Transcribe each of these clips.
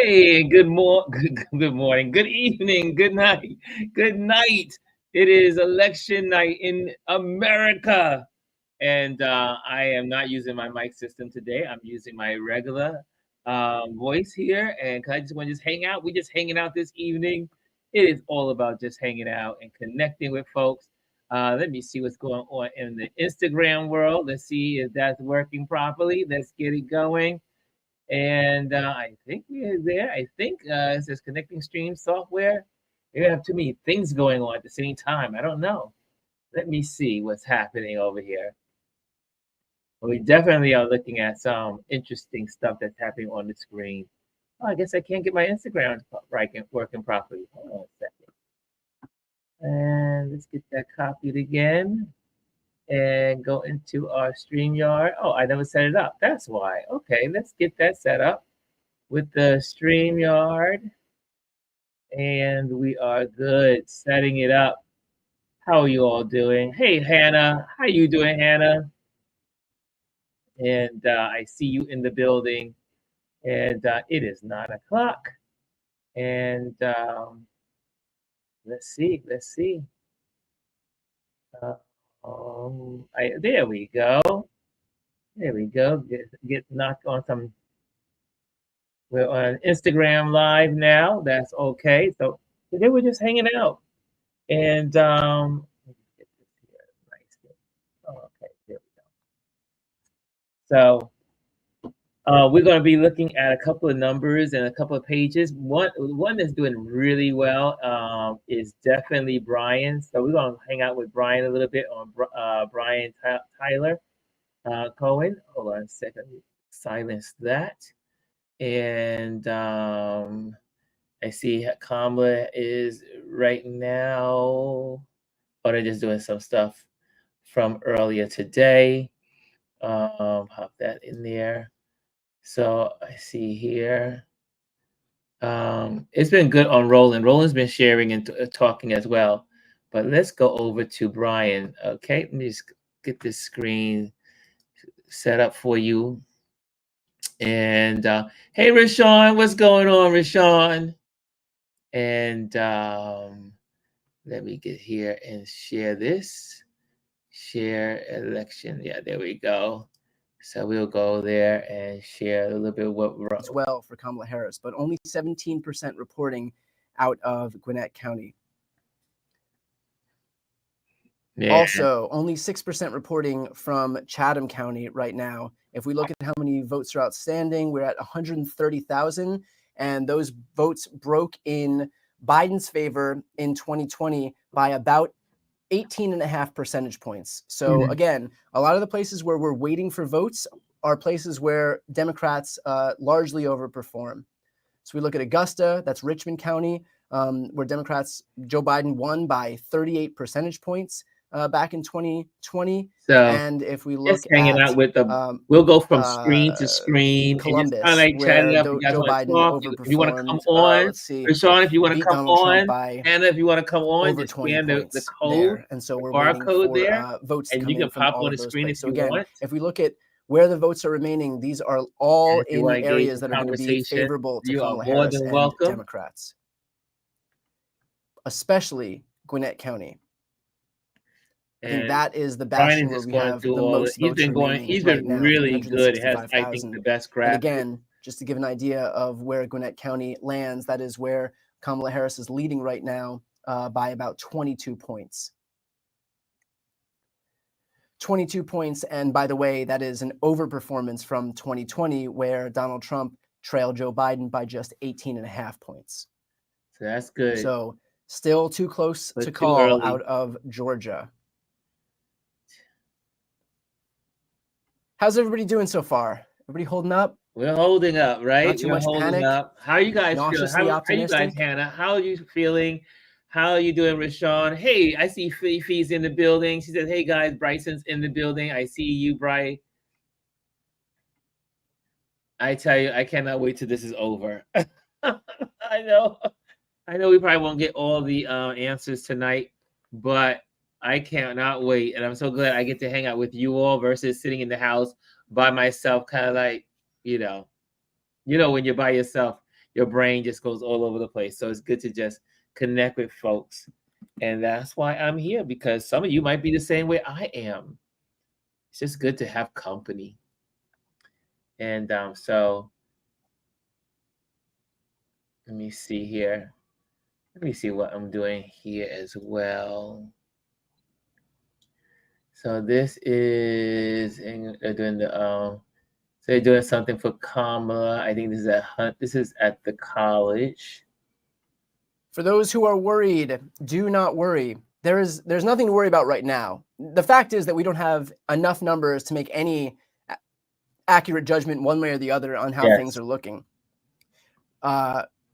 Hey, good morning, good evening, good night, good night. It is election night in America, and I am not using my mic system today. I'm using my regular voice here, and 'cause I just want to just hang out. We're just hanging out this evening. It is all about just hanging out and connecting with folks. Let me see what's going on in the Instagram world. Let's see if that's working properly. Let's get it going. And I think we're there. I think it says connecting stream software. You have too many things going on at the same time. I don't know. Let me see what's happening over here. Well, we definitely are looking at some interesting stuff that's happening on the screen. Oh, I guess I can't get my Instagram working properly. Hold on a second. And let's get that copied again and go into our StreamYard. Oh, I never set it up. That's why. Okay, let's get that set up with the StreamYard. And we are good setting it up. How are you all doing? Hey, Hannah. How you doing, Hannah? And I see you in the building. And it is 9 o'clock. And let's see. There we go. There we go. Get knocked on some. We're on Instagram Live now. That's okay. So today we're just hanging out, and let me get this here. Nice. Oh, okay, there we go. So we're going to be looking at a couple of numbers and a couple of pages. One that's doing really well is definitely Brian. So we're going to hang out with Brian a little bit on Brian Tyler Cohen. Hold on a second. Silence that. And I see Kamala is right now. Oh, they're just doing some stuff from earlier today. Pop that in there. So I see here. It's been good on Roland. Roland's been sharing and talking as well. But let's go over to Brian. Okay, let me just get this screen set up for you. And hey, Rashawn, what's going on, Rashawn? And let me get here and share this. Share election. Yeah, there we go. So we'll go there and share a little bit of what as well for Kamala Harris, but only 17% reporting out of Gwinnett County. Yeah. Also, only 6% reporting from Chatham County right now. If we look at how many votes are outstanding, we're at 130,000, and those votes broke in Biden's favor in 2020 by about 18.5 percentage points. So again, a lot of the places where we're waiting for votes are places where Democrats largely overperform. So we look at Augusta, that's Richmond County, where Democrats, Joe Biden won by 38 percentage points back in 2020. So, and if we look hanging out with the, we'll go from screen to screen. Columbus, and just like chatting up. Joe Biden overperformed. If you want to come on, let's see, Rashawn, if you want to come Donald Trump on, by Anna, if you want to come on, over just 20 scan the code, there. And so we're waiting barcode for there, votes to and come you can in from pop all on the of those screen places. if you want. If we look at where the votes are remaining, these are all in areas that are going to be favorable to Kamala Harris and Democrats, especially Gwinnett County. I think that is the bastion where we have the most votes remaining. He's been really good. Has, I think, the best graph. And again, just to give an idea of where Gwinnett County lands, that is where Kamala Harris is leading right now by about 22 points. 22 points, and by the way, that is an overperformance from 2020, where Donald Trump trailed Joe Biden by just 18.5 points. So that's good. So still too close to call out of Georgia. How's everybody doing so far? Everybody holding up? We're holding up, right? Not too much panic. How are you guys feeling? How are you guys, Hannah? How are you feeling? How are you doing, Rashawn? Hey, I see Fifi's in the building. She says, hey, guys, Bryson's in the building. I see you, Bry. I tell you, I cannot wait till this is over. I know we probably won't get all the answers tonight, but I cannot wait. And I'm so glad I get to hang out with you all versus sitting in the house by myself, kind of like, you know, when you're by yourself, your brain just goes all over the place. So it's good to just connect with folks. And that's why I'm here, because some of you might be the same way I am. It's just good to have company. And so let me see here. Let me see what I'm doing here as well. So this is doing the so they're doing something for Kamala. I think this is at the college. For those who are worried, do not worry. There's nothing to worry about right now. The fact is that we don't have enough numbers to make any accurate judgment one way or the other on how things are looking.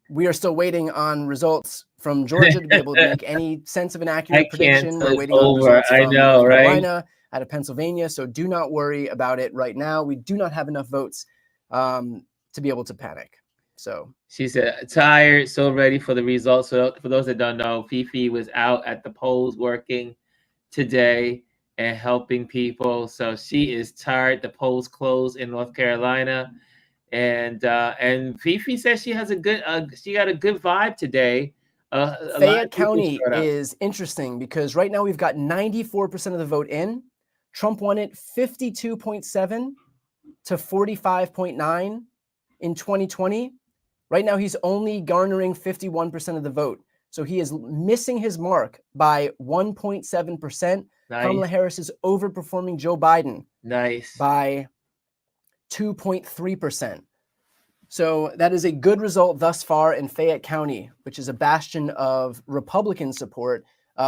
We are still waiting on results from Georgia to be able to make any sense of an accurate prediction. We're waiting on results from North Carolina, out of Pennsylvania. So do not worry about it right now. We do not have enough votes to be able to panic. So she said, tired, so ready for the results. So for those that don't know, Fifi was out at the polls working today and helping people. So she is tired. The polls closed in North Carolina. And Fifi says she has she got a good vibe today. Fayette County is interesting because right now we've got 94% of the vote in. Trump won it 52.7 to 45.9 in 2020. Right now he's only garnering 51% of the vote. So he is missing his mark by 1.7%. Nice. Kamala Harris is overperforming Joe Biden by 2.3%. So that is a good result thus far in Fayette County, which is a bastion of Republican support,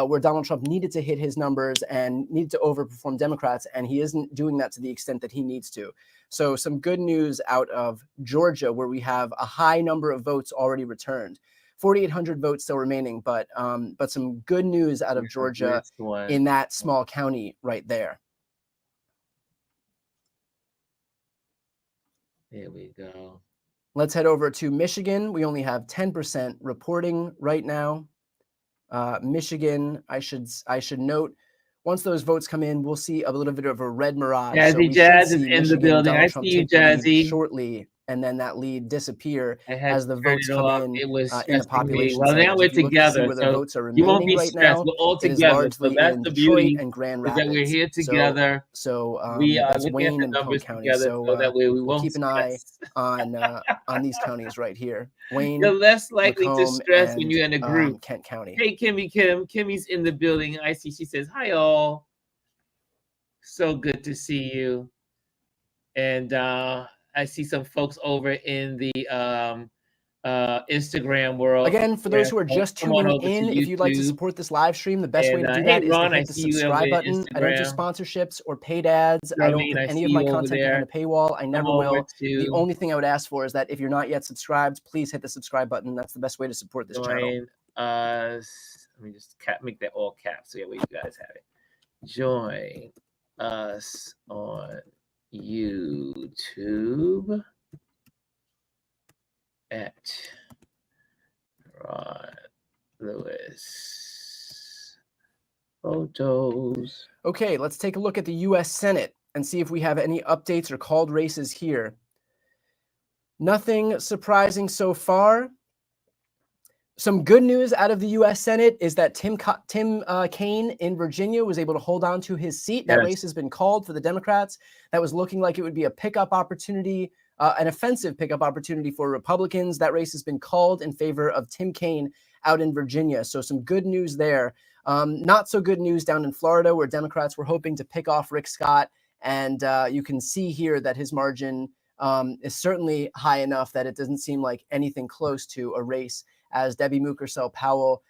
where Donald Trump needed to hit his numbers and needed to overperform Democrats, and he isn't doing that to the extent that he needs to. So some good news out of Georgia, where we have a high number of votes already returned. 4,800 votes still remaining, but some good news out of Georgia in that small county right there. There we go. Let's head over to Michigan. We only have 10% reporting right now. Michigan, I should note, once those votes come in, we'll see a little bit of a red mirage. Jazzy Jazz is in the building. I see you, Jazzy. Shortly, and then that lead disappear as the votes come in. It was in the population. Well, now we're together, where the so votes are you won't be right stressed. now, We're all together. So that's the beauty, and Grand Rapids, is that we're here together. So we are that's looking Wayne at the numbers County. together, so that way we we'll won't keep an eye on these counties right here. Wayne, you're less likely to Macomb, stress when you're in a group. Kent County. Hey, Kimmy's in the building. I see. She says, "Hi, all. So good to see you." And I see some folks over in the Instagram world. Again, for those who are just tuning in, if you'd like to support this live stream, the best way to do that is to hit the subscribe button. I don't do sponsorships or paid ads. I don't put any of my content behind a paywall. I never will. The only thing I would ask for is that if you're not yet subscribed, please hit the subscribe button. That's the best way to support this channel. Let me just make that all caps so that way you guys have it. Join us on YouTube at Ron Lewis Photos. Okay, let's take a look at the U.S. Senate and see if we have any updates or called races here. Nothing surprising so far. Some good news out of the U.S. Senate is that Tim Kaine in Virginia was able to hold on to his seat. That race has been called for the Democrats. That was looking like it would be a pickup opportunity, an offensive pickup opportunity for Republicans. That race has been called in favor of Tim Kaine out in Virginia. So some good news there. Not so good news down in Florida, where Democrats were hoping to pick off Rick Scott. And you can see here that his margin is certainly high enough that it doesn't seem like anything close to a race, as Debbie Mukersel-Powell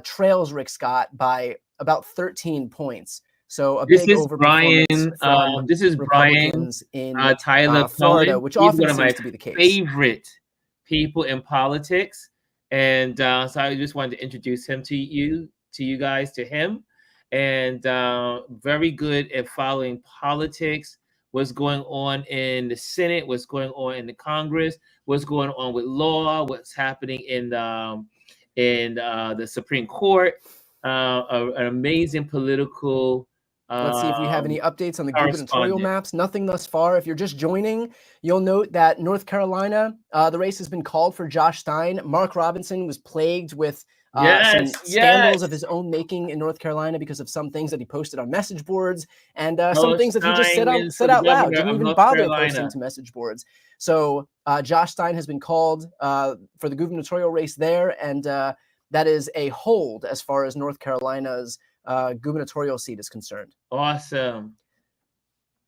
trails Rick Scott by about 13 points. So big overperformance this is Brian in Tyler Florida, Cohen. which often one of seems my to be the case. favorite people in politics, and so I just wanted to introduce him to you guys, to him, and very good at following politics. What's going on in the Senate, what's going on in the Congress, what's going on with law, what's happening in the Supreme Court. An amazing political Let's see if we have any updates on the gubernatorial correspondent. maps. Nothing thus far. If you're just joining, you'll note that North Carolina, the race has been called for Josh Stein. Mark Robinson was plagued with some scandals of his own making in North Carolina because of some things that he posted on message boards and some things that he just said out loud, didn't even bother posting to message boards. So Josh Stein has been called for the gubernatorial race there, and that is a hold as far as North Carolina's gubernatorial seat is concerned. Awesome.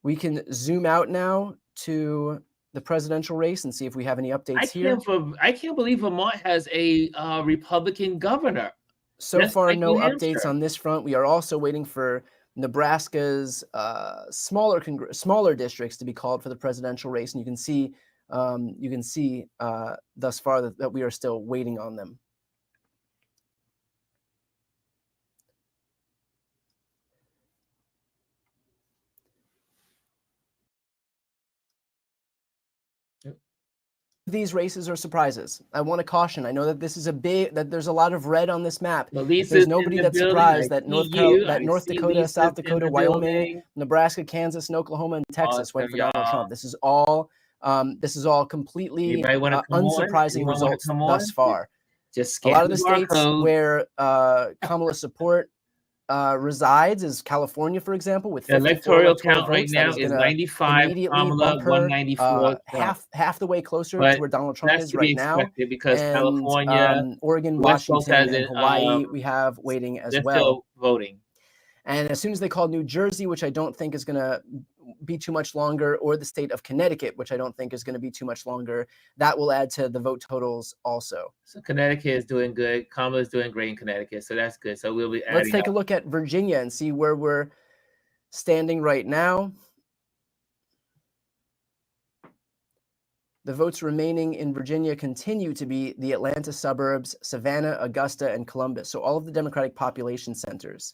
We can zoom out now to the presidential race and see if we have any updates here. I can't believe Vermont has a Republican governor. So far, no updates on this front. We are also waiting for Nebraska's smaller districts to be called for the presidential race, and you can see thus far that we are still waiting on them. These races are surprises. I want to caution. I know that this is there's a lot of red on this map. There's nobody that's surprised that North Dakota, South Dakota, Wyoming, Nebraska, Kansas, and Oklahoma, and Texas went for Donald Trump. This is all completely unsurprising results thus far. Just a lot of the states where Kamala's support resides is California, for example, with 54 electoral count right now is 95, Kamala 194, half the way closer to where Donald Trump is right now. Because California, Oregon, Washington, and Hawaii, we have waiting as well. Still voting. And as soon as they call New Jersey, which I don't think is going to be too much longer, or the state of Connecticut, which I don't think is going to be too much longer, that will add to the vote totals also. So Connecticut is doing good. Kamala is doing great in Connecticut, so that's good. So we'll be adding. Let's take a look at Virginia and see where we're standing right now. The votes remaining in Virginia continue to be the Atlanta suburbs, Savannah, Augusta, and Columbus. So all of the Democratic population centers.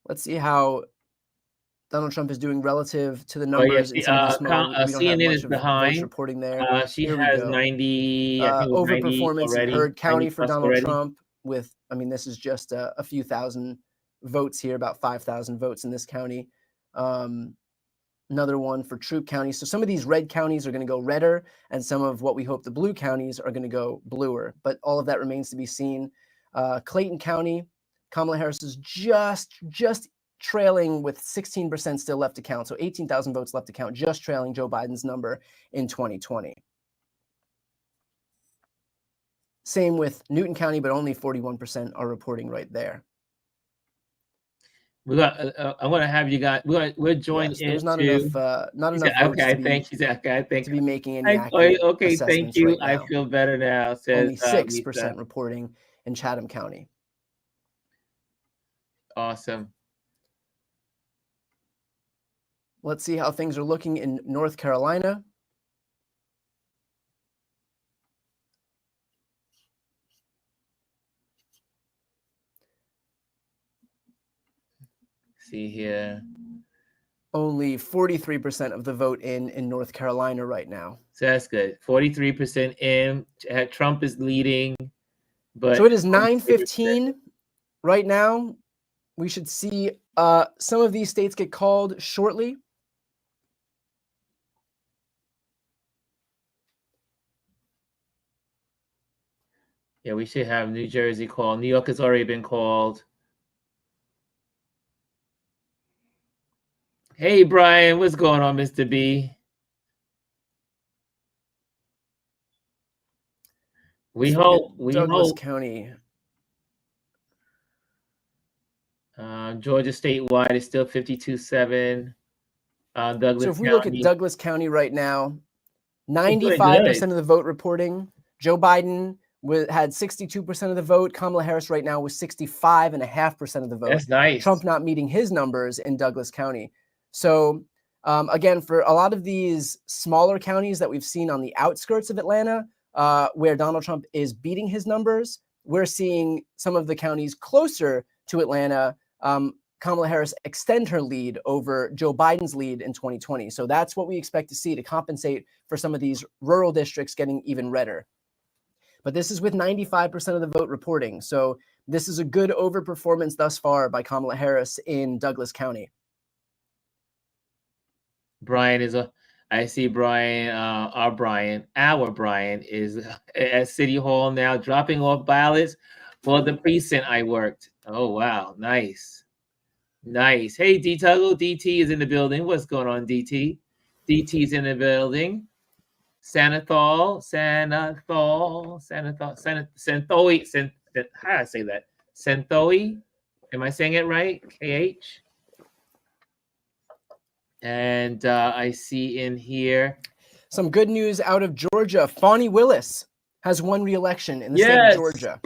Let's see how Donald Trump is doing relative to the numbers. CNN is behind. Reporting there. She has 90. Overperformance in Heard County for Donald Trump. With, I mean, this is just a few thousand votes here, about 5,000 votes in this county. Another one for Troup County. So some of these red counties are going to go redder, and some of what we hope the blue counties are going to go bluer. But all of that remains to be seen. Clayton County. Kamala Harris is just trailing with 16% still left to count. So 18,000 votes left to count, just trailing Joe Biden's number in 2020. Same with Newton County, but only 41% are reporting right there. We got. I want to have you guys. We're joined. Yes, there's not enough votes to be making any accurate thank you. Right now. I feel better now. Says only 6% reporting in Chatham County. Awesome. Let's see how things are looking in North Carolina. See here. Only 43% of the vote in North Carolina right now. So that's good. 43% in. Trump is leading. But so it is 9:15 right now. We should see some of these states get called shortly. Yeah, we should have New Jersey called. New York has already been called. Hey, Brian, what's going on, Mr. B? We hope. Douglas County. Georgia statewide is still 52-7. Douglas. So if we look at Douglas County right now, 95% of the vote reporting. Joe Biden had 62% of the vote. Kamala Harris right now was 65.5% of the vote. That's nice. Trump not meeting his numbers in Douglas County. So again, for a lot of these smaller counties that we've seen on the outskirts of Atlanta, where Donald Trump is beating his numbers, we're seeing some of the counties closer to Atlanta Kamala Harris extend her lead over Joe Biden's lead in 2020. So that's what we expect to see to compensate for some of these rural districts getting even redder. But this is with 95% of the vote reporting. So this is a good overperformance thus far by Kamala Harris in Douglas County. I see Brian, our Brian is at City Hall now dropping off ballots for the precinct I worked. Oh, wow. Nice. Nice. Hey, D-Tuggle, DT is in the building. What's going on, DT? DT's in the building. Sanathol. How do I say that? Santoi. Am I saying it right? KH. And I see in here some good news out of Georgia. Fani Willis has won re-election in the state of Georgia.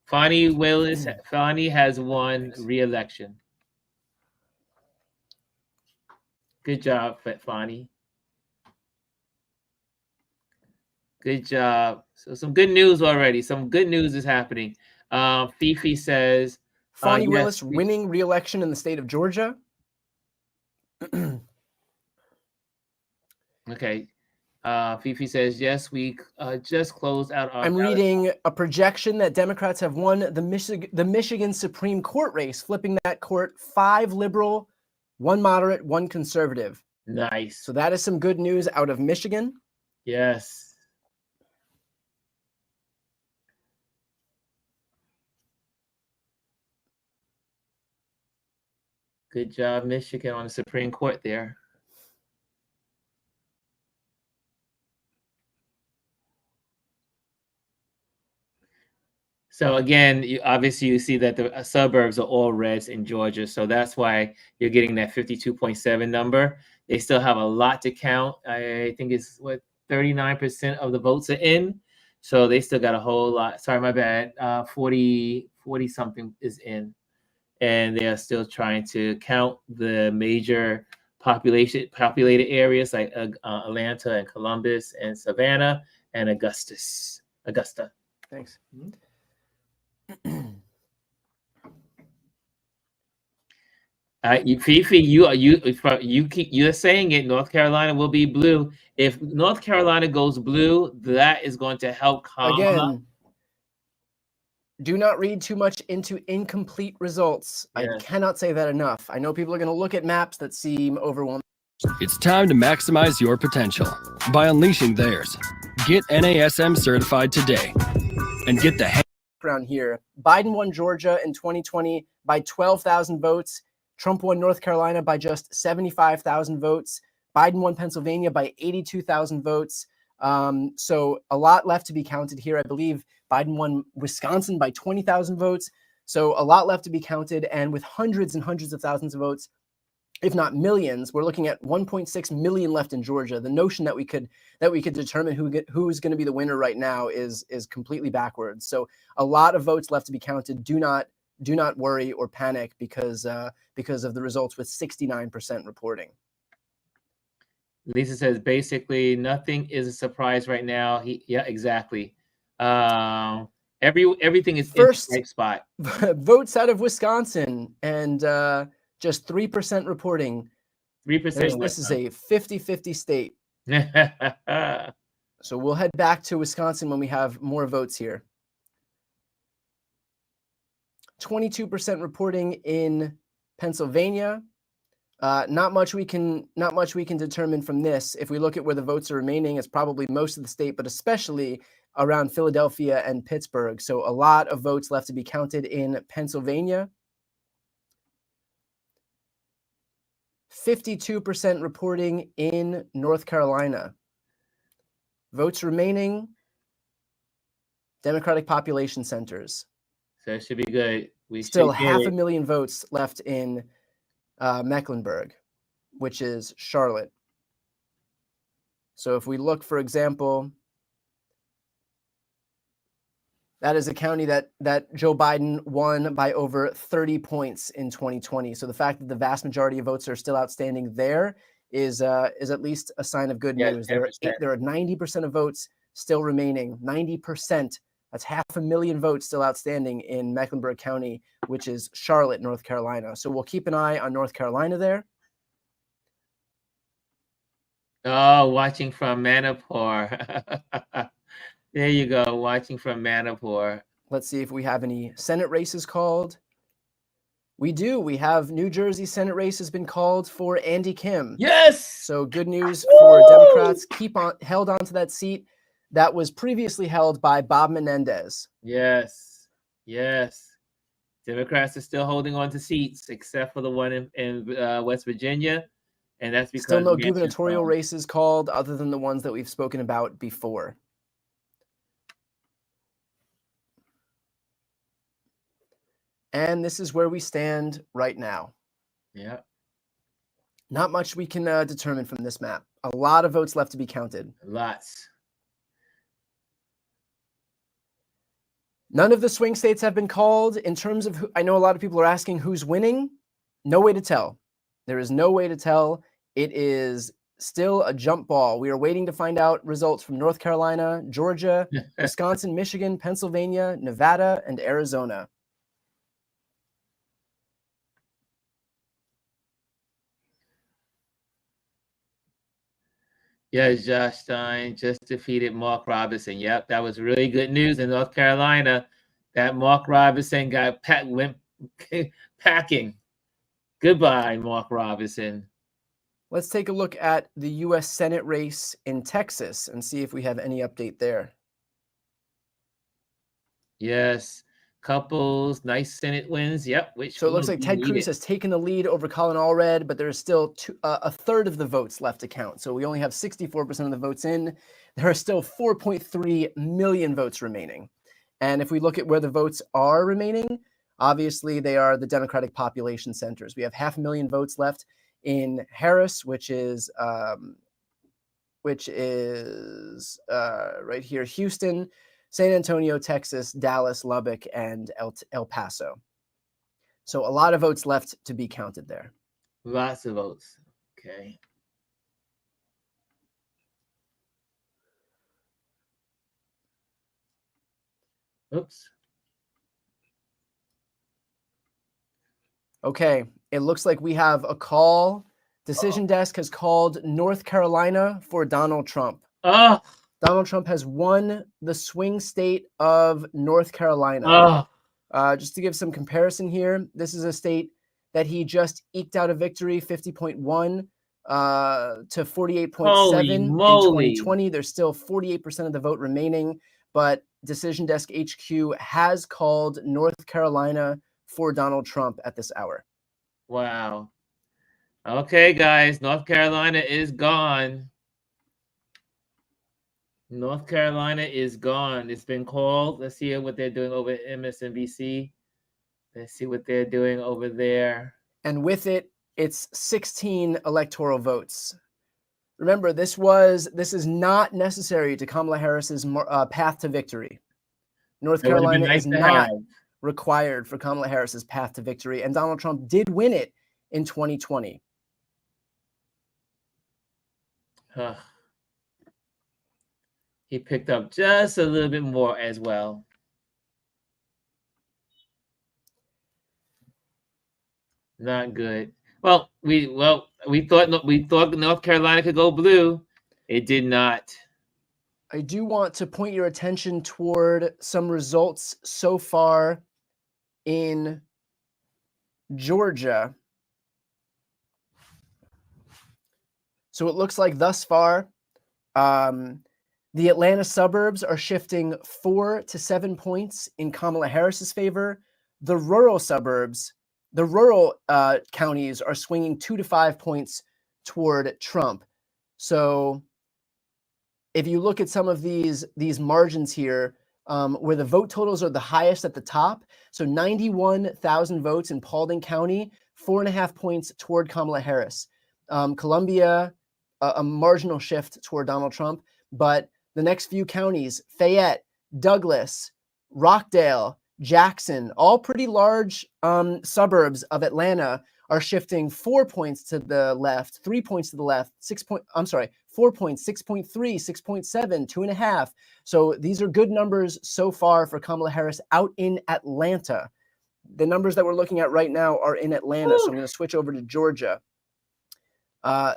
Fani has won re-election. Good job, Fani. Good job. So some good news already. Some good news is happening. Fifi says Fani Willis winning re-election in the state of Georgia. Okay. Fifi says, yes, we just closed out our... I'm reading a projection that Democrats have won the Michigan Supreme Court race, flipping that court 5 liberal, 1 moderate, 1 conservative. Nice. So that is some good news out of Michigan. Yes. Good job, Michigan, on the Supreme Court there. So again, obviously you see that the suburbs are all reds in Georgia. So that's why you're getting that 52.7 number. They still have a lot to count. I think it's 39% of the votes are in. So they still got a whole lot. Sorry, my bad. 40 something is in. And they are still trying to count the major populated areas like Atlanta and Columbus and Savannah and Augusta. Thanks. Fifi, you're saying it. North Carolina will be blue. If North Carolina goes blue, that is going to help Kamala. Again, do not read too much into incomplete results. Yes. I cannot say that enough. I know people are going to look at maps that seem overwhelming. It's time to maximize your potential by unleashing theirs. Get NASM certified today and get the around here. Biden won Georgia in 2020 by 12,000 votes. Trump won North Carolina by just 75,000 votes. Biden won Pennsylvania by 82,000 votes. So a lot left to be counted here. I believe Biden won Wisconsin by 20,000 votes. So a lot left to be counted. And with hundreds and hundreds of thousands of votes, if not millions, we're looking at 1.6 million left in Georgia. The notion that we could determine who's going to be the winner right now is completely backwards. So a lot of votes left to be counted. Do not worry or panic because of the results with 69% reporting. Lisa says basically nothing is a surprise right now. Yeah, exactly. Everything is first in the right spot. Votes out of Wisconsin and just 3% reporting. 3%. This is a 50-50 state. So we'll head back to Wisconsin when we have more votes here. 22% reporting in Pennsylvania. Not much we can determine from this. If we look at where the votes are remaining, it's probably most of the state, but especially around Philadelphia and Pittsburgh. So a lot of votes left to be counted in Pennsylvania. 52% reporting in North Carolina. Votes remaining, Democratic population centers. So it should be good. We still 500,000 votes left in Mecklenburg, which is Charlotte. So if we look, for example, that is a county that Joe Biden won by over 30 points in 2020. So the fact that the vast majority of votes are still outstanding there is at least a sign of good news. There are 90% of votes still remaining. 90% That's 500,000 votes still outstanding in Mecklenburg County, which is Charlotte, North Carolina. So we'll keep an eye on North Carolina there. Oh, watching from Manipur. There you go, watching from Manipur. Let's see if we have any Senate races called. We do. We have New Jersey Senate race has been called for Andy Kim. Yes. So good news for Democrats. Held on to that seat that was previously held by Bob Menendez. Yes. Yes. Democrats are still holding on to seats, except for the one in West Virginia. And that's because still no gubernatorial races called other than the ones that we've spoken about before. And this is where we stand right now. Yeah. Not much we can determine from this map. A lot of votes left to be counted. Lots. None of the swing states have been called. In terms of I know a lot of people are asking who's winning. No way to tell. There is no way to tell. It is still a jump ball. We are waiting to find out results from North Carolina, Georgia, Wisconsin, Michigan, Pennsylvania, Nevada, and Arizona. Yeah, Josh Stein just defeated Mark Robinson. Yep, that was really good news in North Carolina. That Mark Robinson went packing. Goodbye, Mark Robinson. Let's take a look at the U.S. Senate race in Texas and see if we have any update there. Yes, couples, nice Senate wins. Yep. So it looks like Ted Cruz has taken the lead over Colin Allred, but there is still a third of the votes left to count. So we only have 64% of the votes in. There are still 4.3 million votes remaining. And if we look at where the votes are remaining, obviously they are the Democratic population centers. We have 500,000 votes left in Harris, which is right here, Houston, San Antonio, Texas, Dallas, Lubbock, and El Paso. So a lot of votes left to be counted there. Lots of votes. Okay. Oops. Okay, it looks like we have a call. Decision desk has called North Carolina for Donald Trump. Donald Trump has won the swing state of North Carolina. Just to give some comparison here, this is a state that he just eked out a victory, 50.1 to 48.7 in 2020. There's still 48% of the vote remaining, but Decision Desk HQ has called North Carolina for Donald Trump at this hour. Wow. Okay, guys, North Carolina is gone. North Carolina is gone. It's been called. Let's see what they're doing over at MSNBC. Let's see what they're doing over there. And with it, it's 16 electoral votes. Remember, this is not necessary to Kamala Harris's path to victory. North Carolina is not required for Kamala Harris's path to victory, and Donald Trump did win it in 2020. He picked up just a little bit more as well. Not good. Well, we thought North Carolina could go blue. It did not. I do want to point your attention toward some results so far in Georgia. So it looks like thus far, the Atlanta suburbs are shifting 4 to 7 points in Kamala Harris's favor. The rural suburbs, the rural counties are swinging 2 to 5 points toward Trump. So if you look at some of these margins here, where the vote totals are the highest at the top, so 91,000 votes in Paulding County, 4.5 points toward Kamala Harris. Columbia, a marginal shift toward Donald Trump, but the next few counties, Fayette, Douglas, Rockdale, Jackson, all pretty large suburbs of Atlanta, are shifting 4 points to the left, 3 points to the left, 4 4 points, 6.3, 6.7, 2.5. So these are good numbers so far for Kamala Harris out in Atlanta. The numbers that we're looking at right now are in Atlanta. Woo. So I'm going to switch over to Georgia.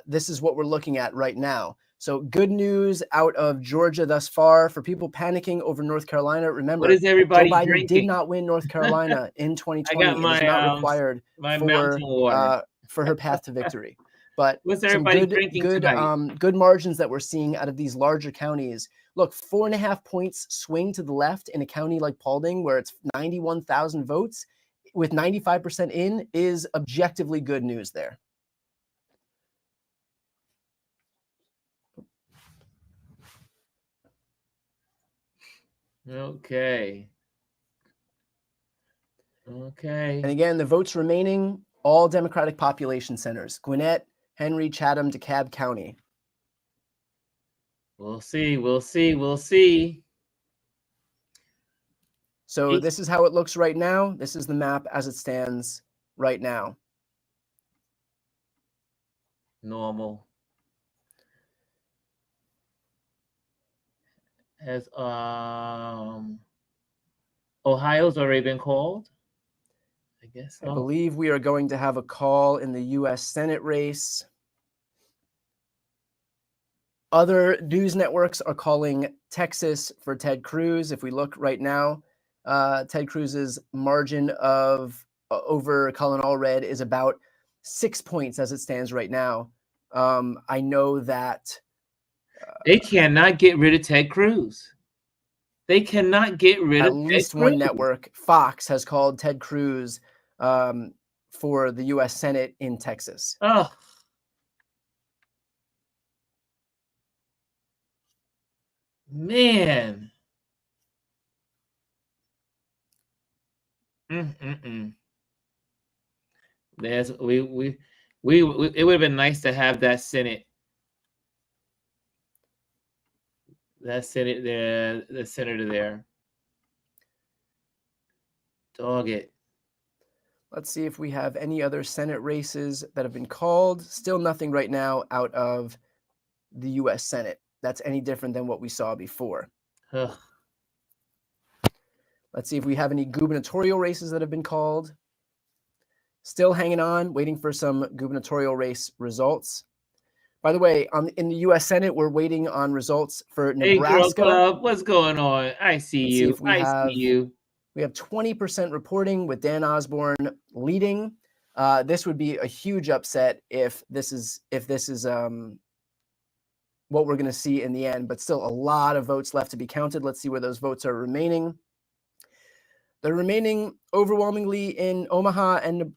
This is what we're looking at right now. So good news out of Georgia thus far. For people panicking over North Carolina, remember, What is everybody Joe Biden drinking? did not win North Carolina in 2020. I got my, it is not required my mountain water. For her path to victory. But What's some everybody drinking tonight? good margins that we're seeing out of these larger counties. Look, 4.5 points swing to the left in a county like Paulding, where it's 91,000 votes with 95% in, is objectively good news there. Okay. Okay. And again, the votes remaining, all Democratic population centers: Gwinnett, Henry, Chatham, DeKalb County. We'll see. We'll see. We'll see. So this is how it looks right now. This is the map as it stands right now. Normal. Has Ohio's already been called? I guess so. I believe we are going to have a call in the U.S. Senate race. Other news networks are calling Texas for Ted Cruz. If we look right now, Ted Cruz's margin of over Colin Allred is about 6 points as it stands right now. I know that they cannot get rid of Ted Cruz. They cannot get rid of at least one network, Fox, has called Ted Cruz for the U.S. Senate in Texas. Oh. Man. There's it would have been nice to have that Senate. That Senate there, the senator there. Dog it. Let's see if we have any other Senate races that have been called. Still nothing right now out of the U.S. Senate that's any different than what we saw before. Ugh. Let's see if we have any gubernatorial races that have been called. Still hanging on, waiting for some gubernatorial race results. By the way, in the U.S. Senate, we're waiting on results for Nebraska. Hey, Girl Club, what's going on? I see you. I see you. We have 20% reporting with Dan Osborne leading. This would be a huge upset if this is what we're going to see in the end, but still a lot of votes left to be counted. Let's see where those votes are remaining. They're remaining overwhelmingly in Omaha and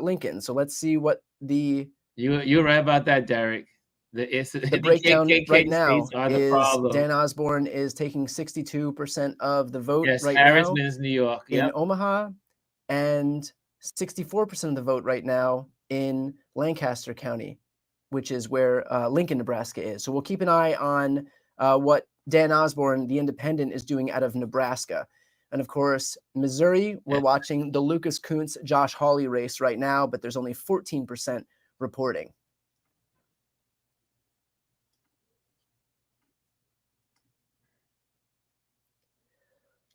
Lincoln. So let's see what the you're right about that, Derek. The breakdown right now is Dan Osborne is taking 62% of the vote right now in New York, in Omaha, and 64% of the vote right now in Lancaster County, which is where Lincoln, Nebraska is. So we'll keep an eye on what Dan Osborne, the independent, is doing out of Nebraska. And of course, Missouri, we're watching the Lucas Kuntz, Josh Hawley race right now, but there's only 14% reporting.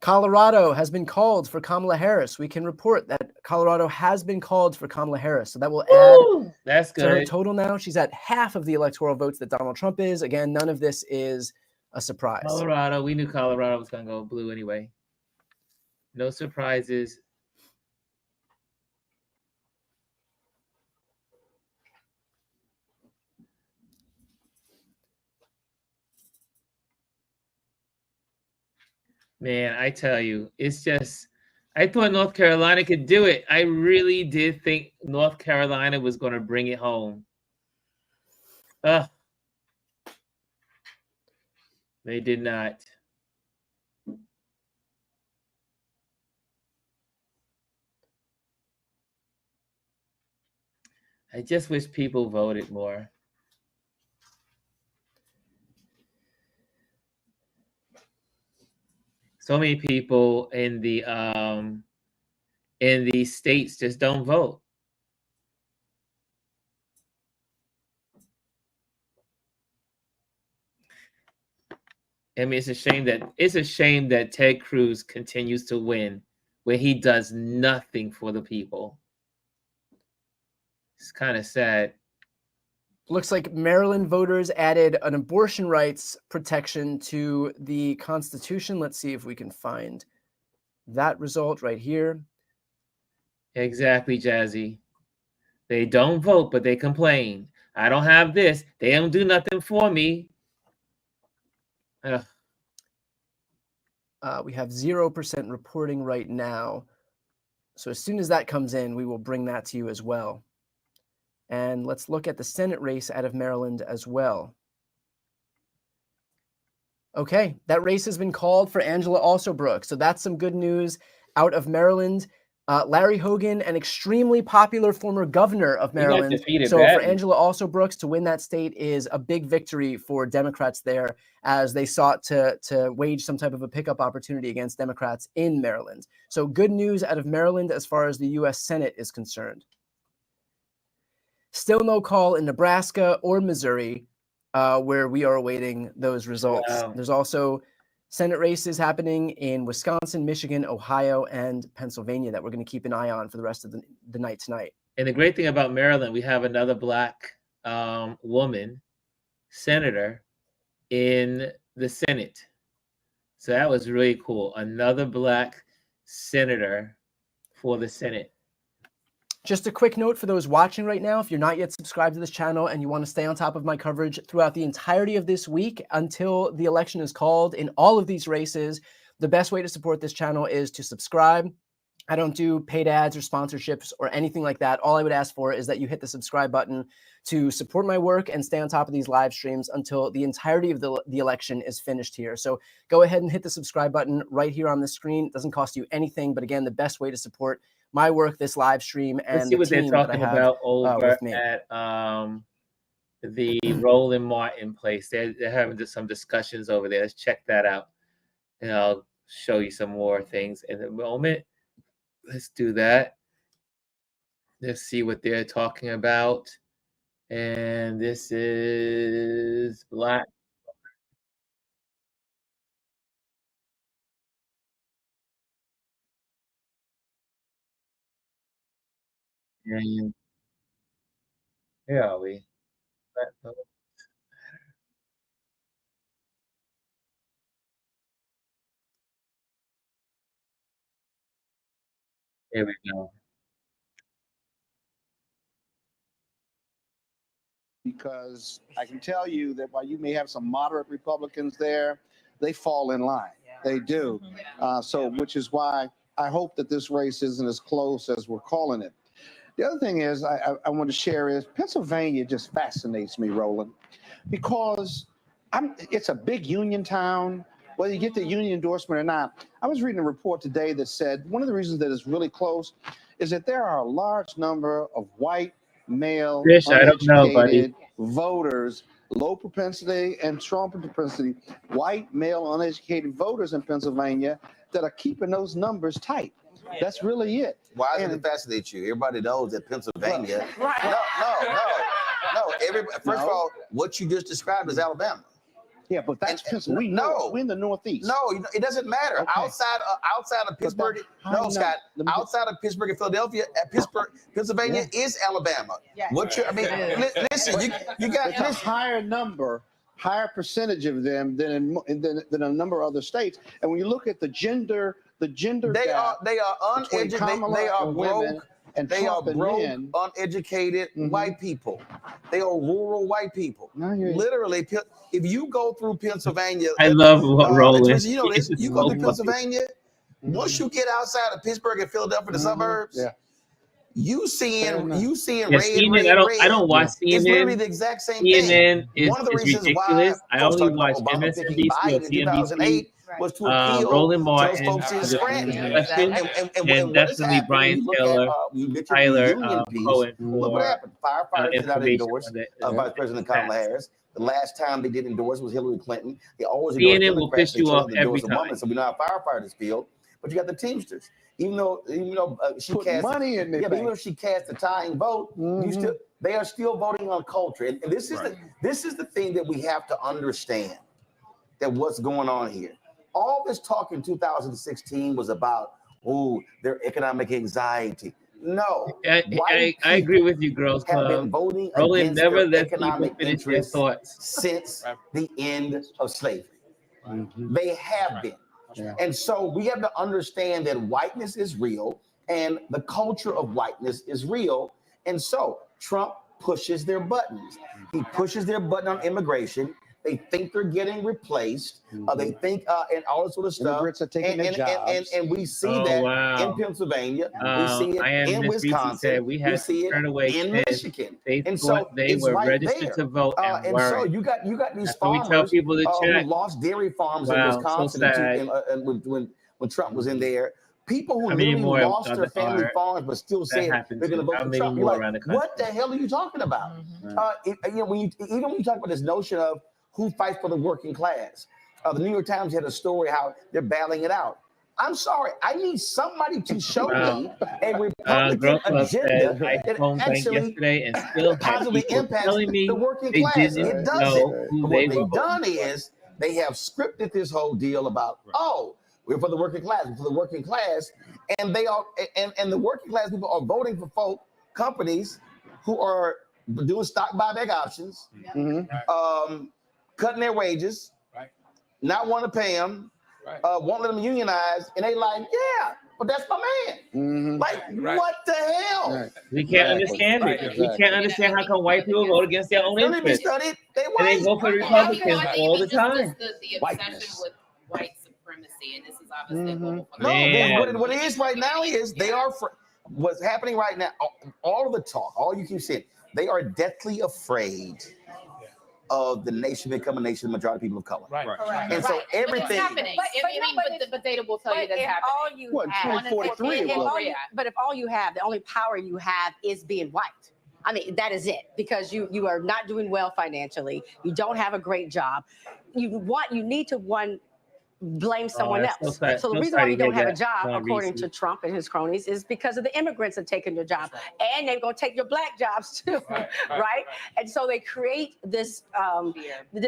Colorado has been called for Kamala Harris. We can report that Colorado has been called for Kamala Harris. So that will add to her total now. She's at half of the electoral votes that Donald Trump is. Again, none of this is a surprise. Colorado, we knew Colorado was going to go blue anyway. No surprises. Man, I tell you, it's just, I thought North Carolina could do it. I really did think North Carolina was going to bring it home. They did not. I just wish people voted more. So many people in the states just don't vote. I mean, it's a shame that Ted Cruz continues to win when he does nothing for the people. It's kind of sad. Looks like Maryland voters added an abortion rights protection to the Constitution. Let's see if we can find that result right here. Exactly, Jazzy. They don't vote, but they complain. I don't have this. They don't do nothing for me. We have 0% reporting right now. So as soon as that comes in, we will bring that to you as well. And let's look at the Senate race out of Maryland as well. Okay, that race has been called for Angela Alsobrooke. So that's some good news out of Maryland. Larry Hogan, an extremely popular former governor of Maryland. So for Angela Alsobrooke to win that state is a big victory for Democrats there, as they sought to wage some type of a pickup opportunity against Democrats in Maryland. So good news out of Maryland as far as the U.S. Senate is concerned. Still no call in Nebraska or Missouri, where we are awaiting those results. Wow. There's also Senate races happening in Wisconsin, Michigan, Ohio, and Pennsylvania that we're going to keep an eye on for the rest of the night tonight. And the great thing about Maryland, we have another Black woman senator in the Senate. So that was really cool. Another Black senator for the Senate. Just a quick note for those watching right now, if you're not yet subscribed to this channel and you want to stay on top of my coverage throughout the entirety of this week until the election is called in all of these races, the best way to support this channel is to subscribe. I don't do paid ads or sponsorships or anything like that. All I would ask for is that you hit the subscribe button to support my work and stay on top of these live streams until the entirety of the election is finished here. So go ahead and hit the subscribe button right here on the screen. It doesn't cost you anything, but again, the best way to support my work, this live stream, and let's see what they're talking about over at the Roland Martin place. They're having some discussions over there. Let's check that out, and I'll show you some more things in a moment. Let's do that. Let's see what they're talking about. And this is Black. And where are we? Here we go. Because I can tell you that while you may have some moderate Republicans there, they fall in line. Yeah. They do. Which is why I hope that this race isn't as close as we're calling it. The other thing is I want to share is Pennsylvania just fascinates me, Roland, because it's a big union town. Whether you get the union endorsement or not, I was reading a report today that said one of the reasons that it's really close is that there are a large number of white, male, uneducated voters, low propensity and strong propensity, white, male, uneducated voters in Pennsylvania that are keeping those numbers tight. That's really it. Why does it fascinate you? Everybody knows that Pennsylvania. No. First of all, what you just described is Alabama. Yeah, but that's Pennsylvania. We're in the Northeast. No, it doesn't matter. Okay. Outside of Pittsburgh, Scott. Outside of Pittsburgh and Philadelphia, Pennsylvania is Alabama. Yeah. Listen, you got a higher percentage of them than a number of other states. And when you look at the gender they are uneducated. They are broke. And they are broke, uneducated white people. They are rural white people. Literally, if you go through Pennsylvania, I love what Roland. You know this. You go through Pennsylvania. Once you get outside of Pittsburgh and Philadelphia, the suburbs, you seeing red. I don't watch CNN. It's literally the exact same CNN thing. Is, one of the reasons ridiculous. why I only watch MSNBC or CNBC. Was to appeal Roland Martin, to folks in Scranton. And definitely Brian Taylor, Tyler Cohen. Look what happened. Firefighters did not endorse Vice President Kamala Harris. The last time they did endorse was Hillary Clinton. They always CNN will piss you off every time. So we know how firefighters feel. But you got the Teamsters. Even though she cast money in there. Yeah, but even if she cast a tying vote, they are still voting on culture. And this is the thing that we have to understand. that what's going on here. All this talk in 2016 was about, their economic anxiety. No, I agree with you, Girls have Club. been voting Roland against never their lets people economic finish their interests thoughts since the end of slavery. They have been. And so we have to understand that whiteness is real and the culture of whiteness is real. And so Trump pushes their buttons. He pushes their button on immigration. They think they're getting replaced. They think and all this sort of stuff. Immigrants are taking their jobs. And we see that in Pennsylvania. We see it in Wisconsin. We see it in Michigan. And so they were registered to vote and so you got these farmers tell people to who lost dairy farms in Wisconsin when Trump was in there. People who literally lost their family farms but still said they're going to vote for Trump. You're like, what the hell are you talking about? When you talk about this notion of who fights for the working class, the New York Times had a story how they're battling it out. I'm sorry, I need somebody to show me a Republican agenda that actually and still positively impacts the working class. It doesn't. What they've done is they have scripted this whole deal about, we're for the working class, we're for the working class, and they are, and the working class people are voting for companies who are doing stock buyback options, cutting their wages, not want to pay them, won't let them unionize, and they like, but that's my man. Like, what the hell? We can't understand it. We can't understand how come white people vote against their own interests. And they vote for Republicans all the time. The obsession with white supremacy, and this is obviously a global phenomenon. No, what it is right now is they are what's happening right now. All of the talk, all you keep saying, they are deathly afraid of the nation becoming a nation of majority people of color. Right. And so everything. It's happening. But data will tell you that's happening. But if all you have, the only power you have is being white. I mean, that is it, because you are not doing well financially. You don't have a great job. You need to blame someone else. So the reason why we don't have a job, according to Trump and his cronies, is because of the immigrants have taken your job, and they're going to take your black jobs too, right? And so they create this. They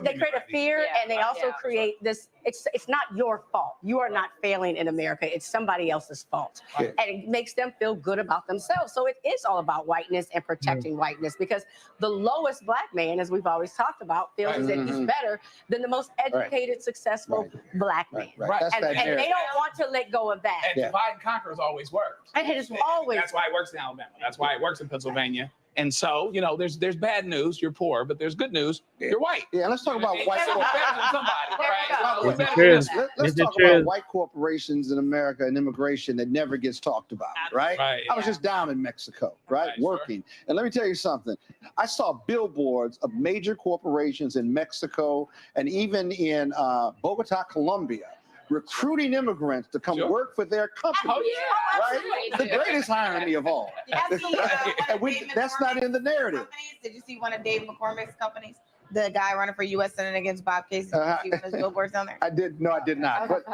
create a fear, and they also create this. It's not your fault. You are not failing in America. It's somebody else's fault, and it makes them feel good about themselves. So it is all about whiteness and protecting whiteness, because the lowest black man, as we've always talked about, feels that he's better than the most educated, successful black man. And they don't want to let go of that. And divide and conquer has always worked. And it has always. That's why it works in Alabama. That's why it works in Pennsylvania. And so, there's bad news. You're poor, but there's good news. You're white. Yeah, let's talk about white. Let's talk about white corporations in America and immigration that never gets talked about, right? I was just down in Mexico, working. Sure. And let me tell you something. I saw billboards of major corporations in Mexico and even in Bogota, Colombia, recruiting immigrants to come work for their company. The greatest irony of all. That's not in the narrative. Did you see one of Dave McCormick's companies? The guy running for U.S. Senate against Bob Casey. Did you see those billboards down there? I did not. But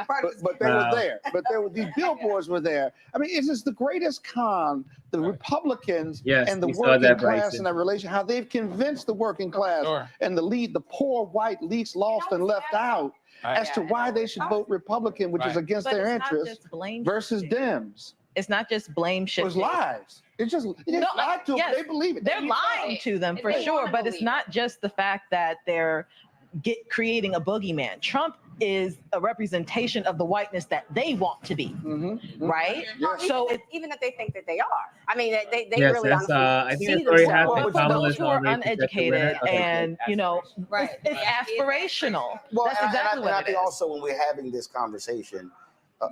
they were there. But these billboards were there. I mean, it's just the greatest con. The Republicans and the working class and that relation, how they've convinced the working class and the poor white least lost and left out as to why they should vote Republican, which is against their interests, versus Dems. It's not just blame shifting. It was lies. It's just lied to them. They believe it. They're lying to them for sure, but it's not just the fact that they're creating a boogeyman. Trump is a representation of the whiteness that they want to be, right? So even that they think that they are. I mean, they really honestly I think see themselves. But for those who are uneducated and, it's aspirational. Well, that's exactly what I it think is. also when we're having this conversation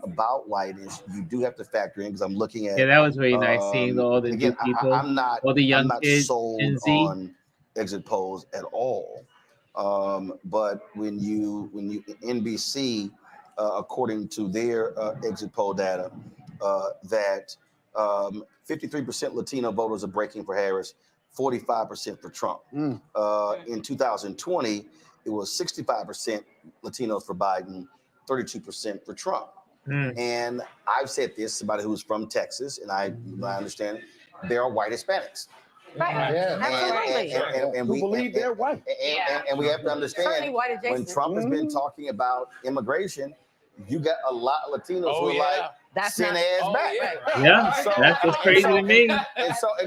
about whiteness, you do have to factor in, because I'm looking at. Yeah, that was really nice seeing all the new people, all the young kids, sold Gen Z. on exit polls at all. But when you NBC, according to their exit poll data, that 53% Latino voters are breaking for Harris, 45% for Trump. In 2020, it was 65% Latinos for Biden, 32% for Trump. And I've said this, somebody who's from Texas, and I understand there are white Hispanics. Right. Yeah. Absolutely. And Who we believe they're white. and we have to understand Certainly white when adjacent. Trump has been talking about immigration, you got a lot of Latinos who are like, That's send not- ass back. Yeah, that's what's crazy to me. And so I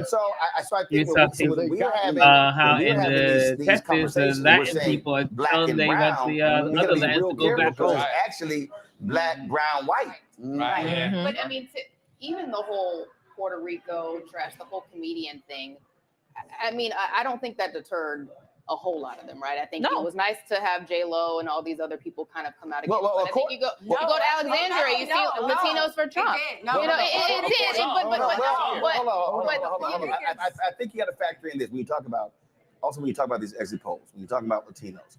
You're think talking when we're having, how when we're in having the these Texas, the conversations, we're Latin saying people are black telling and they want brown. the We other gotta be lands real to go careful back because home. it's actually black, brown, white. Right. Mhm. But I mean, even the whole Puerto Rico trash, the whole comedian thing. I mean, I don't think that deterred a whole lot of them, right? I think it was nice to have J-Lo and all these other people kind of come out against. Well, I think you go to Alexandria, you see Latinos for Trump. It did. It did. Hold on. I think you got to factor in this when you talk about these exit polls, when you talk about Latinos,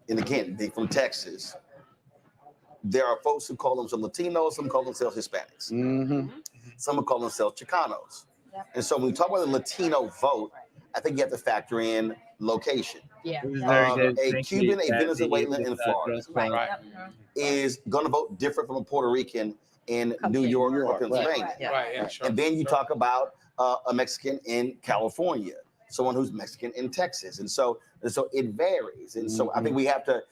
and again, they from Texas. There are folks who call themselves Latinos, some call themselves Hispanics, some will call themselves Chicanos. And so when we talk about the Latino vote, I think you have to factor in location. Yeah. A Cuban, a Venezuelan in Florida is going to vote different from a Puerto Rican in New York or Pennsylvania. And then you talk about a Mexican in California, someone who's Mexican in Texas. And so it varies. And so I think we have to,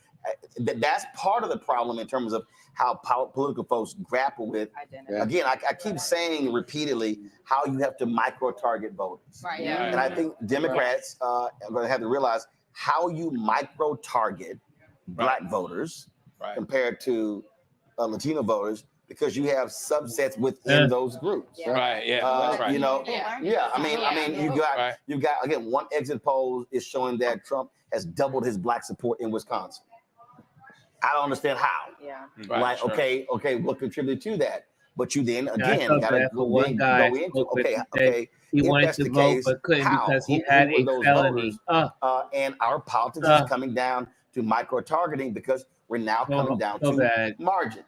that's part of the problem in terms of how political folks grapple with. Again, I keep saying repeatedly how you have to micro-target voters. Right. And I think Democrats are going to have to realize how you micro-target black voters compared to Latino voters, because you have subsets within those groups. Right. Yeah. That's right. You know. Yeah. I mean, you got again, one exit poll is showing that Trump has doubled his black support in Wisconsin. I don't understand how. Yeah. Like, okay, what contributed to that? But you then again got to go into he if wanted that's to the vote case, but couldn't how? because he Who had were a those felony. And our politics is coming down to micro targeting because we're now coming down to margins.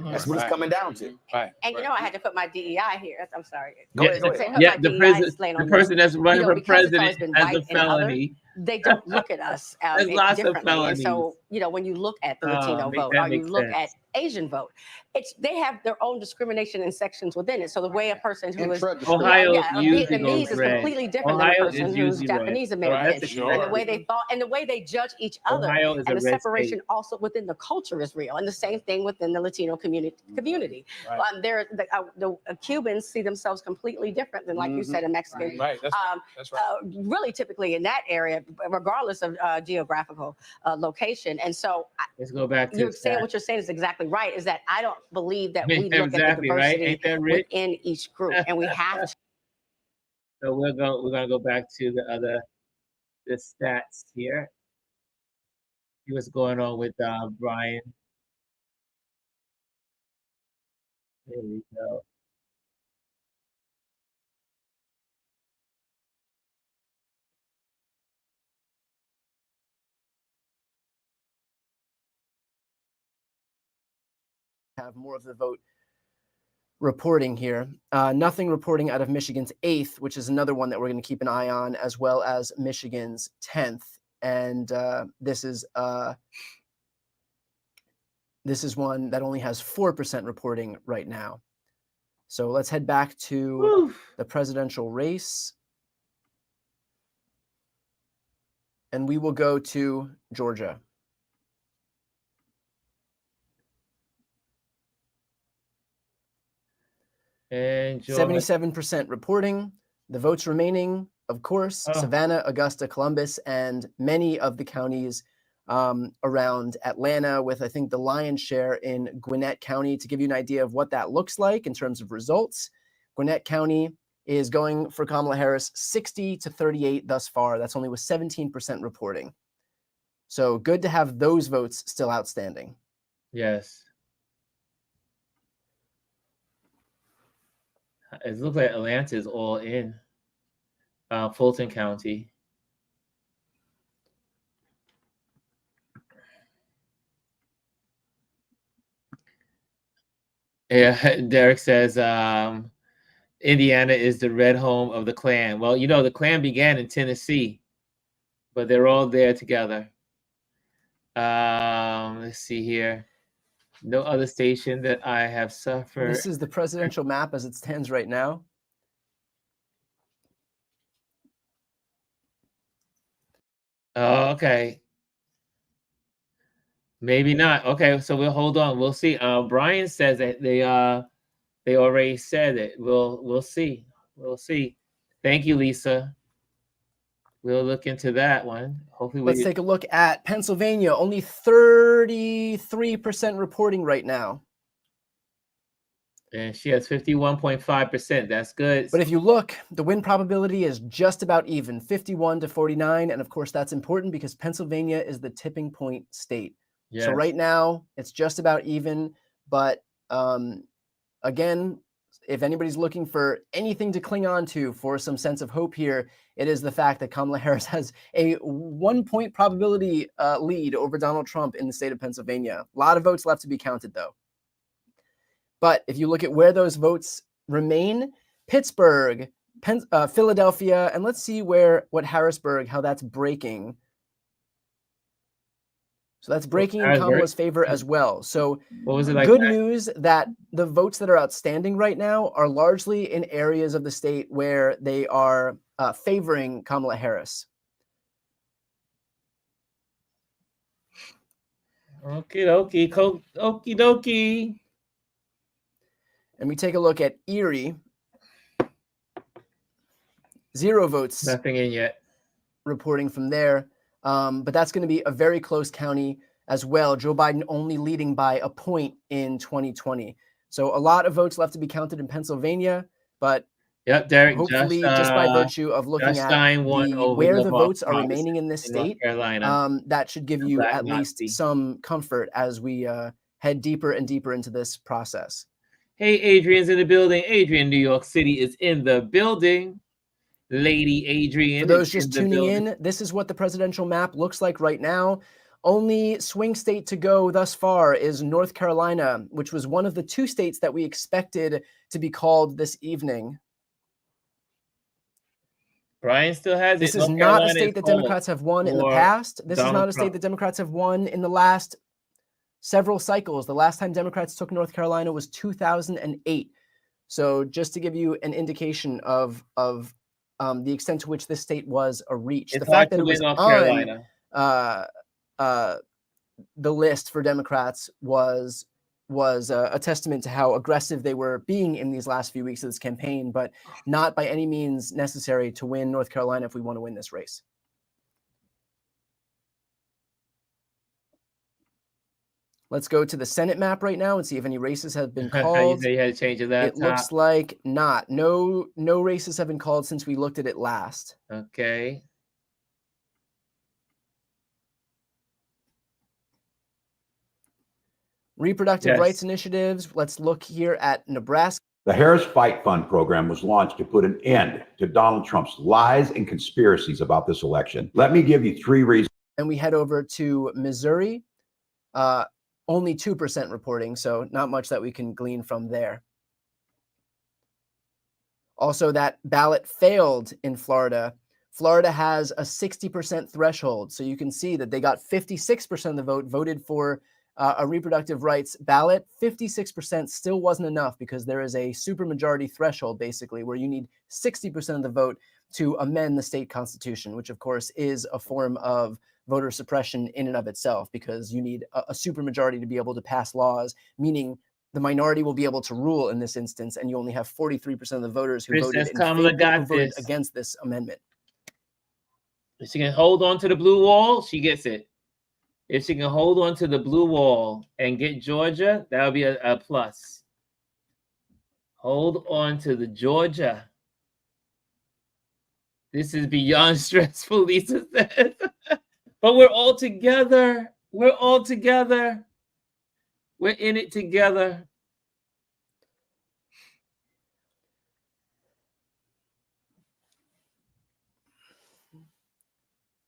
That's what it's coming down to. Right. And you know, I had to put my DEI here. I'm sorry. Go ahead. The person that's running for president has a felony. They don't look at us There's lots of differently. And felonies. so, you know, when you look at the Latino vote or you look at Asian vote, they have their own discrimination and sections within it. So the way a person who is Ohio Vietnamese is completely different than a person who's Japanese American. And the way they thought and the way they judge each other, and the separation also within the culture is real. And the same thing within the Latino community. The Cubans see themselves completely different than, like you said, a Mexican. Right. That's right. Really, typically in that area, regardless of geographical location. And so let's go back to what you're saying is exactly right, is that I don't believe that we look at the diversity within each group, and we have to. So we're gonna go back to the stats here. See what's going on with Brian. There we go. Have more of the vote reporting here. Nothing reporting out of Michigan's 8th, which is another one that we're going to keep an eye on, as well as Michigan's 10th. And this is one that only has 4% reporting right now. So let's head back to the presidential race. And we will go to Georgia. And 77% reporting. The votes remaining, of course, Savannah, Augusta, Columbus, and many of the counties around Atlanta, with I think the lion's share in Gwinnett County. To give you an idea of what that looks like in terms of results, Gwinnett County is going for Kamala Harris 60-38 thus far. That's only with 17% reporting. So good to have those votes still outstanding. Yes. It looks like Atlanta is all in. Fulton County. Yeah, Derek says Indiana is the red home of the Klan. Well, you know, the Klan began in Tennessee, but they're all there together. Let's see here. No other station that I have suffered. This is the presidential map as it stands right now. Oh, okay. Maybe not. Okay, so we'll hold on. We'll see. Brian says that they already said it. We'll see. We'll see. Thank you, Lisa. We'll look into that one. Hopefully, let's take a look at Pennsylvania. Only 33% reporting right now. And she has 51.5%. That's good. But if you look, the win probability is just about even, 51 to 49. And of course, that's important because Pennsylvania is the tipping point state. Yes. So right now, it's just about even. But again, if anybody's looking for anything to cling on to for some sense of hope here, it is the fact that Kamala Harris has a 1-point probability lead over Donald Trump in the state of Pennsylvania. A lot of votes left to be counted, though. But if you look at where those votes remain, Pittsburgh, Philadelphia, and let's see what Harrisburg, how that's breaking. So that's breaking in Kamala's favor as well. So what was it like? Good news that the votes that are outstanding right now are largely in areas of the state where they are favoring Kamala Harris. Okie dokie. And we take a look at Erie. 0 votes. Nothing in yet. Reporting from there. But that's going to be a very close county as well. Joe Biden only leading by a point in 2020. So a lot of votes left to be counted in Pennsylvania. But yep, Derek, hopefully, just by virtue of looking at where the votes are remaining in this state, that should give you at least some comfort as we head deeper and deeper into this process. Hey, Adrian's in the building. Adrian, New York City is in the building. Lady Adrian. For those just tuning in, this is what the presidential map looks like right now. Only swing state to go thus far is North Carolina, which was one of the 2 states that we expected to be called this evening. Brian still has it. This is not a state that Democrats have won in the past. This is not a state that Democrats have won in the last several cycles. The last time Democrats took North Carolina was 2008. So just to give you an indication of the extent to which this state was a reach. It's the fact that it was North Carolina. The list for Democrats was a testament to how aggressive they were being in these last few weeks of this campaign, but not by any means necessary to win North Carolina if we want to win this race. Let's go to the Senate map right now and see if any races have been called. You had to change that. It looks like not. No races have been called since we looked at it last. Okay. Reproductive rights initiatives. Let's look here at Nebraska. The Harris Fight Fund program was launched to put an end to Donald Trump's lies and conspiracies about this election. Let me give you 3 reasons. And we head over to Missouri. Only 2% reporting, so not much that we can glean from there. Also, that ballot failed in Florida. Florida has a 60% threshold, so you can see that they got 56% of the vote voted for a reproductive rights ballot. 56% still wasn't enough because there is a supermajority threshold, basically, where you need 60% of the vote to amend the state constitution, which, of course, is a form of voter suppression in and of itself, because you need a supermajority to be able to pass laws, meaning the minority will be able to rule in this instance, and you only have 43% of the voters who voted against this amendment. If she can hold on to the blue wall, she gets it. If she can hold on to the blue wall and get Georgia, that would be a plus. Hold on to the Georgia. This is beyond stressful, Lisa says. But we're all together. We're all together. We're in it together.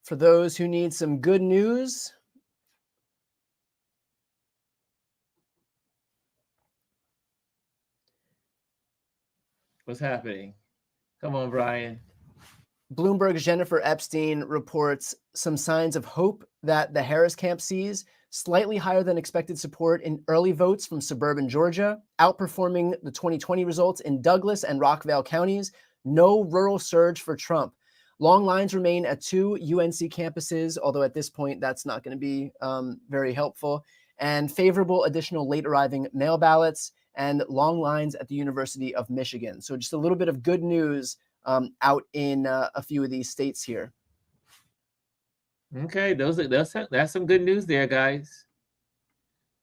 For those who need some good news, what's happening? Come on, Brian. Bloomberg's Jennifer Epstein reports some signs of hope that the Harris camp sees, slightly higher than expected support in early votes from suburban Georgia, outperforming the 2020 results in Douglas and Rockville counties. No rural surge for Trump. Long lines remain at 2 UNC campuses, although at this point that's not going to be very helpful. And favorable additional late arriving mail ballots and long lines at the University of Michigan. So just a little bit of good news out in a few of these states here. Okay, that's some good news there, guys.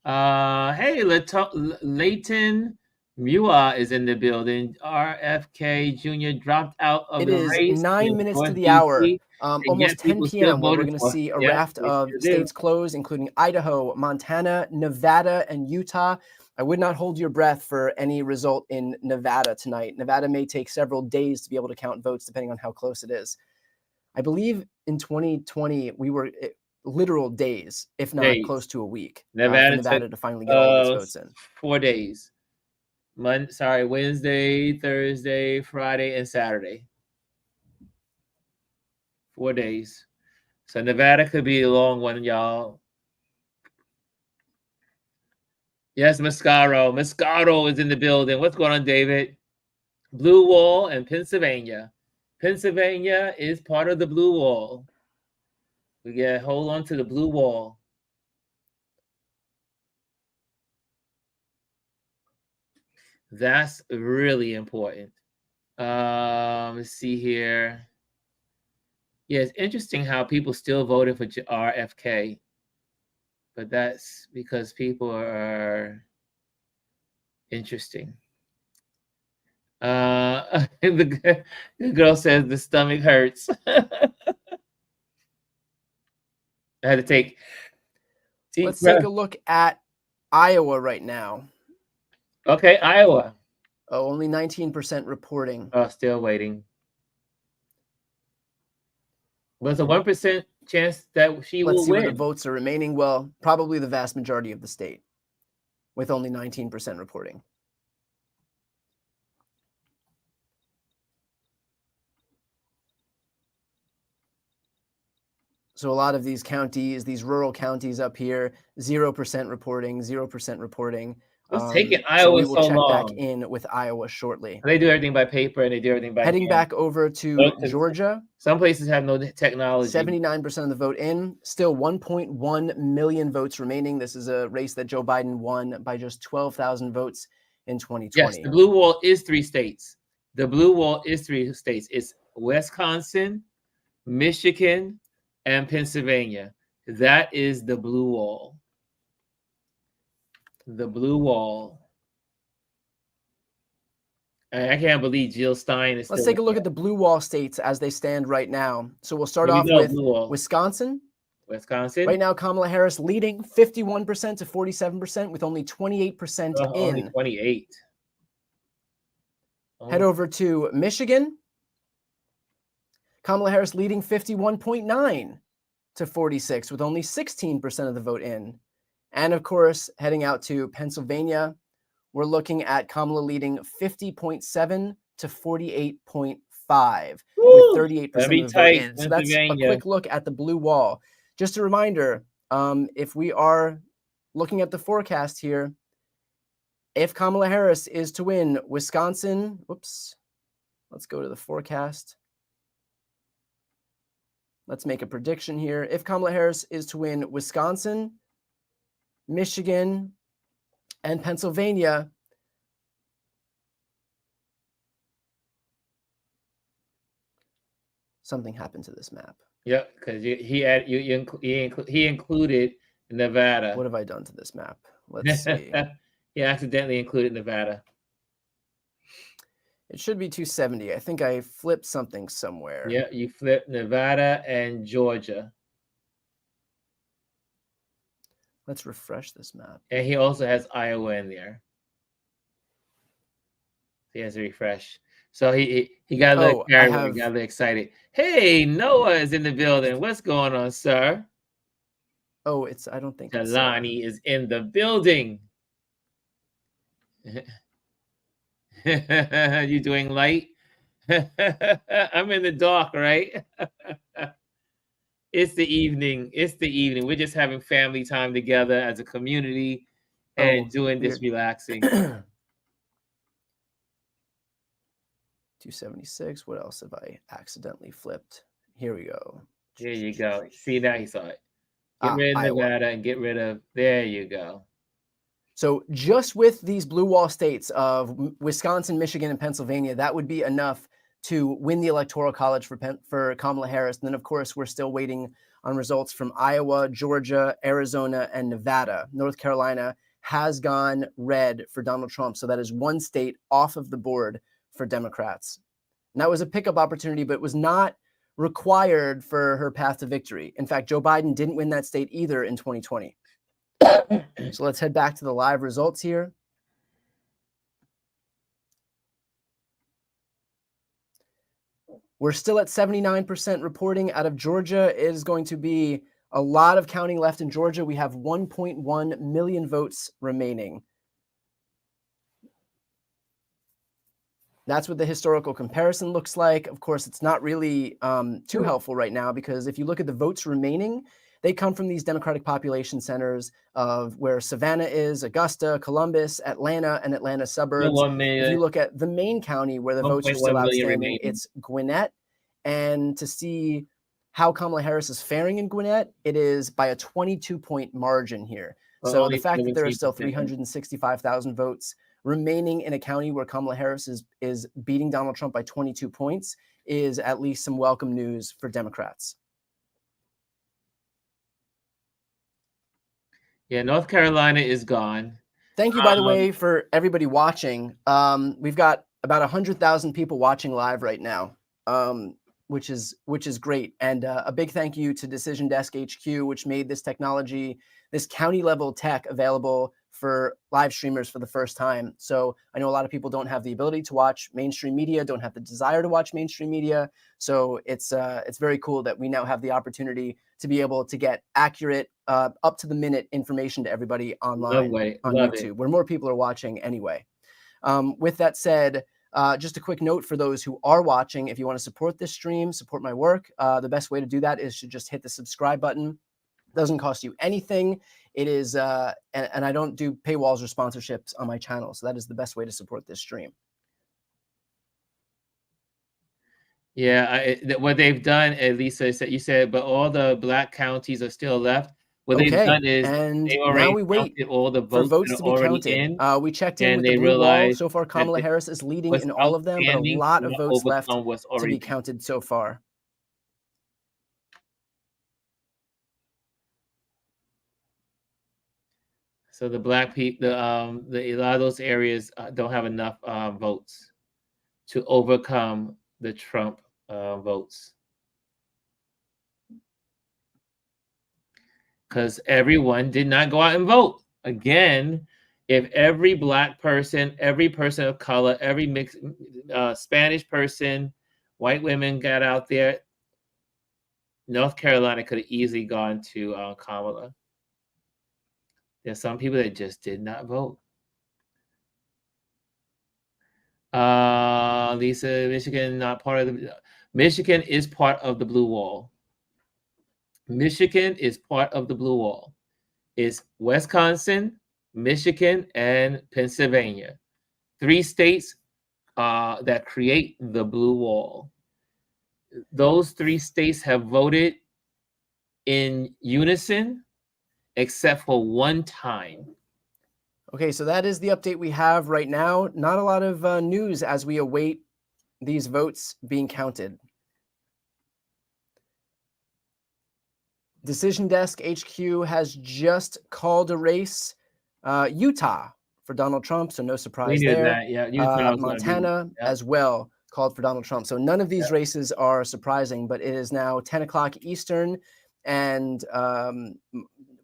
Hey, Leighton Mua is in the building. RFK Jr. dropped out of the race. It is 9 minutes to the hour. Almost 10 p.m. where we're going to see a raft of states close, including Idaho, Montana, Nevada, and Utah. I would not hold your breath for any result in Nevada tonight. Nevada may take several days to be able to count votes, depending on how close it is. I believe in 2020, we were literal days, if not close to a week, Nevada to finally get all of its votes in. 4 days. Wednesday, Thursday, Friday, and Saturday. 4 days. So Nevada could be a long one, y'all. Yes, Mascaro. Mascaro is in the building. What's going on, David? Blue Wall and Pennsylvania. Pennsylvania is part of the Blue Wall. We got to hold on to the Blue Wall. That's really important. Let's see here. Yeah, it's interesting how people still voted for RFK, but that's because people are interesting. The girl says the stomach hurts. I had to take. Let's take a look at Iowa right now. Okay, Iowa. Oh, only 19% reporting. Oh, still waiting. There's a 1% chance that she will win. Let's see where the votes are remaining. Well, probably the vast majority of the state, with only 19% reporting. So a lot of these counties, these rural counties up here, 0% reporting, 0% reporting. What's taking Iowa we will check back in with Iowa shortly. They do everything by paper and they do everything by heading back over to Georgia. Some places have no technology. 79% of the vote in. Still 1.1 million votes remaining. This is a race that Joe Biden won by just 12,000 votes in 2020. Yes, the blue wall is 3 states. The blue wall is 3 states. It's Wisconsin, Michigan, and Pennsylvania. That is the blue wall. The blue wall. I can't believe Jill Stein is. Let's take a look at the blue wall states as they stand right now. So we'll start off with Wisconsin. Wisconsin. Right now, Kamala Harris leading 51% to 47% with only 28% in. Only 28. Head over to Michigan. Kamala Harris leading 51.9 to 46 with only 16% of the vote in. And of course, heading out to Pennsylvania, we're looking at Kamala leading 50.7 to 48.5 with 38% of the vote in. So that's a quick look at the blue wall. Just a reminder, if we are looking at the forecast here, if Kamala Harris is to win Wisconsin, let's go to the forecast. Let's make a prediction here. If Kamala Harris is to win Wisconsin, Michigan, and Pennsylvania, something happened to this map. Yep, because he included Nevada. What have I done to this map? Let's see. He accidentally included Nevada. It should be 270. I think I flipped something somewhere. Yeah, you flipped Nevada and Georgia. Let's refresh this map. And he also has Iowa in there. He has to refresh. So he got a little carried away, got a little excited. Hey, Noah is in the building. What's going on, sir? Oh, I don't think Kalani is in the building. You doing light? I'm in the dark, right? It's the evening. It's the evening. We're just having family time together as a community and doing this relaxing. 276. What else have I accidentally flipped? Here we go. There you go. See, now he saw it. Get rid of Nevada and get rid of, there you go. So just with these blue wall states of Wisconsin, Michigan, and Pennsylvania, that would be enough to win the Electoral College for Kamala Harris. And then, of course, we're still waiting on results from Iowa, Georgia, Arizona, and Nevada. North Carolina has gone red for Donald Trump. So that is one state off of the board for Democrats. And that was a pickup opportunity, but it was not required for her path to victory. In fact, Joe Biden didn't win that state either in 2020. So let's head back to the live results here. We're still at 79% reporting out of Georgia. It is going to be a lot of counting left in Georgia. We have 1.1 million votes remaining. That's what the historical comparison looks like. Of course, it's not really too helpful right now, because if you look at the votes remaining, they come from these Democratic population centers of where Savannah is, Augusta, Columbus, Atlanta, and Atlanta suburbs. If you look at the main county where the votes are still outstanding, it's Gwinnett. And to see how Kamala Harris is faring in Gwinnett, it is by a 22-point margin here. So the fact that there are still 365,000 votes remaining in a county where Kamala Harris is beating Donald Trump by 22 points is at least some welcome news for Democrats. Yeah, North Carolina is gone. Thank you, by the way, for everybody watching. We've got about 100,000 people watching live right now, which is great. And a big thank you to Decision Desk HQ, which made this technology, this county level tech, available for live streamers for the first time. So I know a lot of people don't have the ability to watch mainstream media, don't have the desire to watch mainstream media. So it's very cool that we now have the opportunity to be able to get accurate, up to the minute information to everybody online on YouTube, where more people are watching anyway. With that said, just a quick note for those who are watching: if you want to support this stream, support my work, the best way to do that is to just hit the subscribe button. It doesn't cost you anything. It is, and I don't do paywalls or sponsorships on my channel, so that is the best way to support this stream. Yeah, what they've done, at least you said, but all the black counties are still left. What they've done is they already now we wait all the for votes to be counted. We checked in with the blue wall. So far, Kamala Harris is leading in all of them, but a lot of votes left to be counted so far. So the black people, a lot of those areas don't have enough votes to overcome the Trump votes, because everyone did not go out and vote. Again, if every black person, every person of color, every mixed Spanish person, white women got out there, North Carolina could have easily gone to Kamala. There's some people that just did not vote. Lisa, Michigan, not part of the... Michigan is part of the blue wall. Michigan is part of the blue wall. It's Wisconsin, Michigan, and Pennsylvania. 3 states that create the blue wall. Those 3 states have voted in unison, except for one time. Okay, so that is the update we have right now. Not a lot of news as we await these votes being counted. Decision Desk HQ has just called a race, Utah for Donald Trump, so no surprise there. That. Yeah, Utah, Montana as well called for Donald Trump. So none of these races are surprising, but it is now 10 o'clock Eastern, and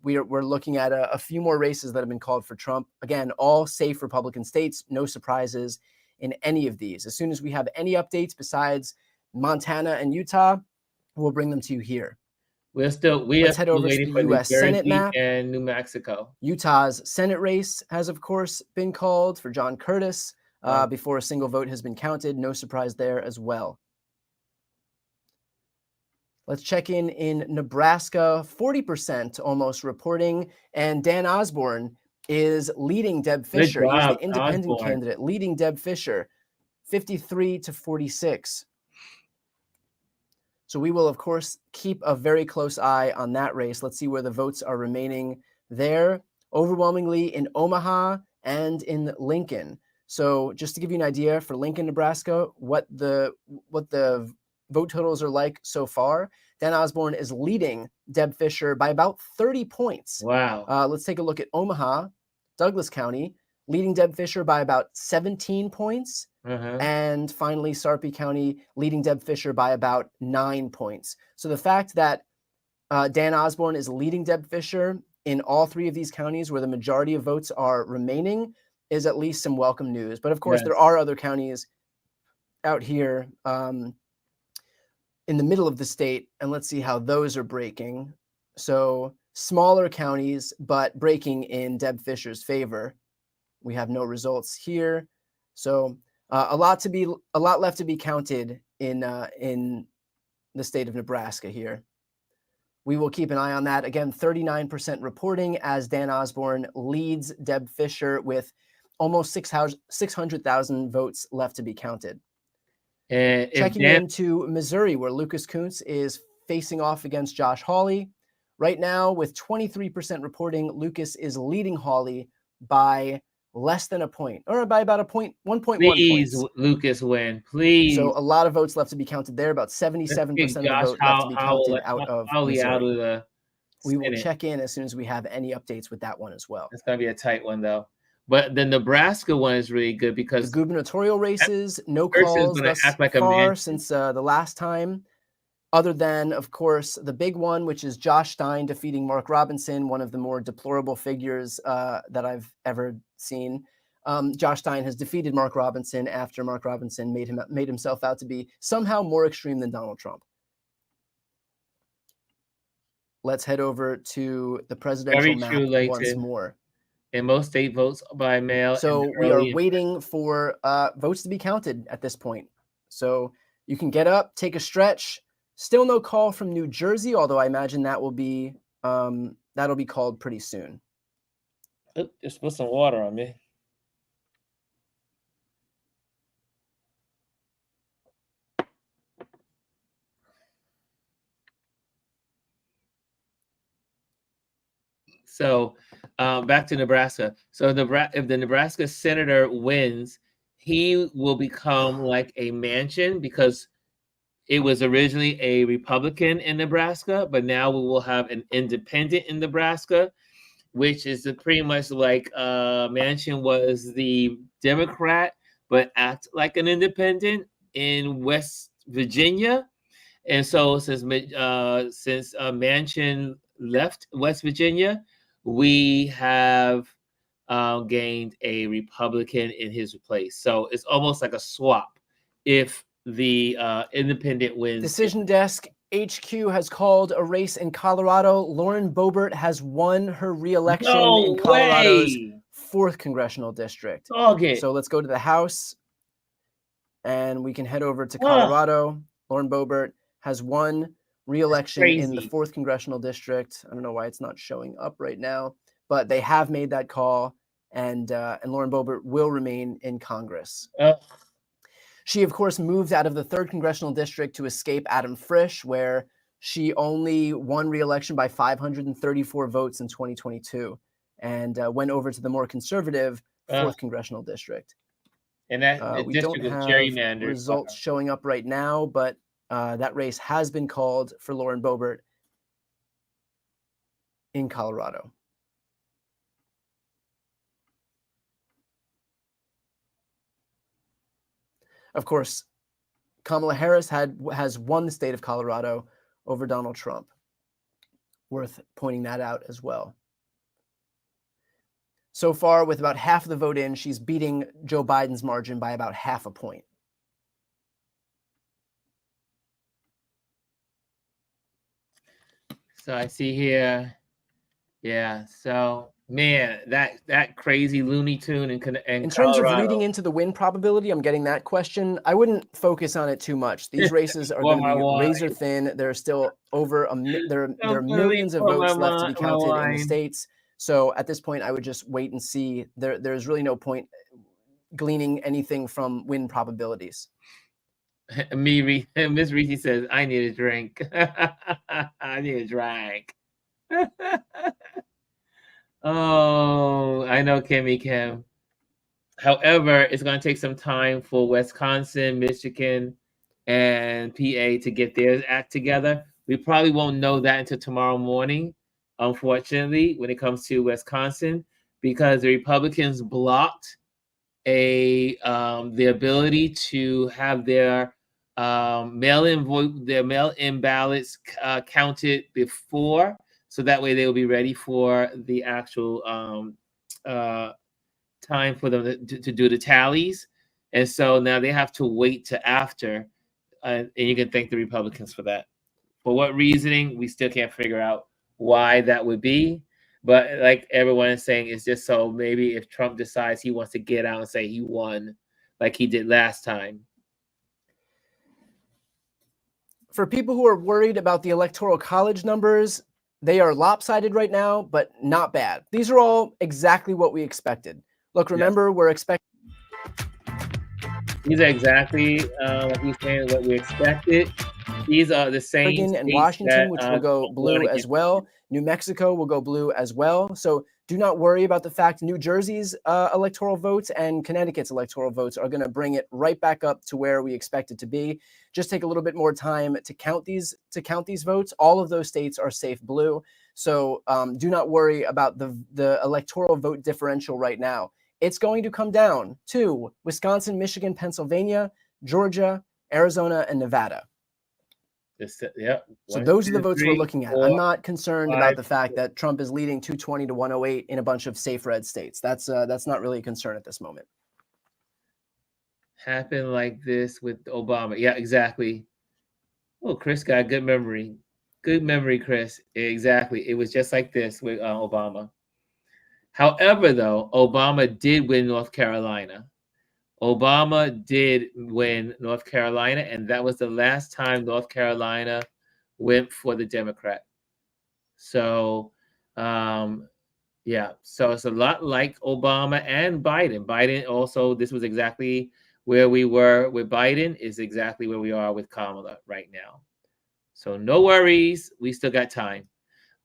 we're looking at a few more races that have been called for Trump. Again, all safe Republican states, no surprises in any of these. As soon as we have any updates besides Montana and Utah, we'll bring them to you here. Let's head over to the U.S. Senate map and New Mexico. Utah's Senate race has, of course, been called for John Curtis before a single vote has been counted. No surprise there as well. Let's check in Nebraska, 40% almost reporting, and Dan Osborne is leading Deb Fischer. He's the independent candidate, leading Deb Fischer. 53 to 46. So we will, of course, keep a very close eye on that race. Let's see where the votes are remaining there. Overwhelmingly in Omaha and in Lincoln. So just to give you an idea for Lincoln, Nebraska, what the vote totals are like so far, Dan Osborne is leading Deb Fischer by about 30 points. Wow. Let's take a look at Omaha, Douglas County, leading Deb Fischer by about 17 points. And finally, Sarpy County leading Deb Fischer by about 9 points. So the fact that Dan Osborne is leading Deb Fischer in all three of these counties where the majority of votes are remaining is at least some welcome news. But of course, there are other counties out here in the middle of the state, and let's see how those are breaking. So smaller counties, but breaking in Deb Fischer's favor. We have no results here. So a lot left to be counted in the state of Nebraska here. We will keep an eye on that. Again, 39% reporting as Dan Osborne leads Deb Fischer with almost 600,000 votes left to be counted. Checking into Missouri, where Lucas Kuntz is facing off against Josh Hawley. Right now, with 23% reporting, Lucas is leading Hawley by less than a point, or by about 1.1 Please, points. Lucas win, please. So a lot of votes left to be counted there. About 77% of the vote left to be counted out of Missouri. We will check in as soon as we have any updates with that one as well. It's going to be a tight one, though. But the Nebraska one is really good because the gubernatorial races, no calls thus far since the last time, other than, of course, the big one, which is Josh Stein defeating Mark Robinson, one of the more deplorable figures that I've ever seen. Josh Stein has defeated Mark Robinson after Mark Robinson made himself out to be somehow more extreme than Donald Trump. Let's head over to the presidential map once more. And most state votes by mail. So we are waiting for votes to be counted at this point. So you can get up, take a stretch. Still no call from New Jersey, although I imagine that will be that'll be called pretty soon. Just put some water on me. So back to Nebraska. So if the Nebraska senator wins, he will become like a Manchin because it was originally a Republican in Nebraska, but now we will have an independent in Nebraska, which is pretty much like Manchin was the Democrat, but act like an independent in West Virginia. And so since Manchin left West Virginia, we have gained a Republican in his place. So it's almost like a swap if the independent wins. Decision Desk HQ has called a race in Colorado. Lauren Boebert has won her re-election in Colorado's 4th congressional district. So let's go to the House and we can head over to Colorado. Lauren Boebert has won re-election in the 4th congressional district. I don't know why it's not showing up right now, but they have made that call, and Lauren Boebert will remain in Congress. She, of course, moved out of the 3rd congressional district to escape Adam Frisch, where she only won re-election by 534 votes in 2022, and went over to the more conservative 4th congressional district. And that we don't have results showing up right now, but that race has been called for Lauren Boebert in Colorado. Of course, Kamala Harris has won the state of Colorado over Donald Trump. Worth pointing that out as well. So far, with about half of the vote in, she's beating Joe Biden's margin by about half a point. So I see here, so man, that crazy Looney Tune in terms of reading into the win probability, I'm getting that question. I wouldn't focus on it too much. These races are going to be razor thin. There are still there are millions of votes left to be counted in the states. So at this point, I would just wait and see. There's really no point gleaning anything from win probabilities. Miss Reese says, I need a drink. I need a drink. Oh, I know, Kimmy Kim. However, it's going to take some time for Wisconsin, Michigan, and PA to get their act together. We probably won't know that until tomorrow morning, unfortunately, when it comes to Wisconsin, because the Republicans blocked the ability to have their mail-in ballots counted before, so that way they will be ready for the actual time for them to do the tallies. And so now they have to wait to after, and you can thank the Republicans for that. For what reasoning, we still can't figure out why that would be. But like everyone is saying, it's just so maybe if Trump decides he wants to get out and say he won, like he did last time. For people who are worried about the Electoral College numbers, they are lopsided right now, but not bad. These are all exactly what we expected. Look, remember, we're expecting. These are exactly like he's saying what we expected. These are the same. Oregon and Washington, which will go blue as well. New Mexico will go blue as well. So do not worry about the fact New Jersey's electoral votes and Connecticut's electoral votes are going to bring it right back up to where we expect it to be. Just take a little bit more time to count these votes. All of those states are safe blue. So do not worry about the electoral vote differential right now. It's going to come down to Wisconsin, Michigan, Pennsylvania, Georgia, Arizona, and Nevada. Yeah. So those are the votes we're looking at. I'm not concerned about the fact that Trump is leading 220 to 108 in a bunch of safe red states. That's not really a concern at this moment. Happened like this with Obama. Yeah, exactly. Oh, Chris got good memory. Good memory, Chris. Exactly. It was just like this with Obama. However, though, Obama did win North Carolina. Obama did win North Carolina, and that was the last time North Carolina went for the Democrat. So, yeah. So it's a lot like Obama and Biden. Biden also, this was exactly where we were with Biden, is exactly where we are with Kamala right now. So no worries. We still got time.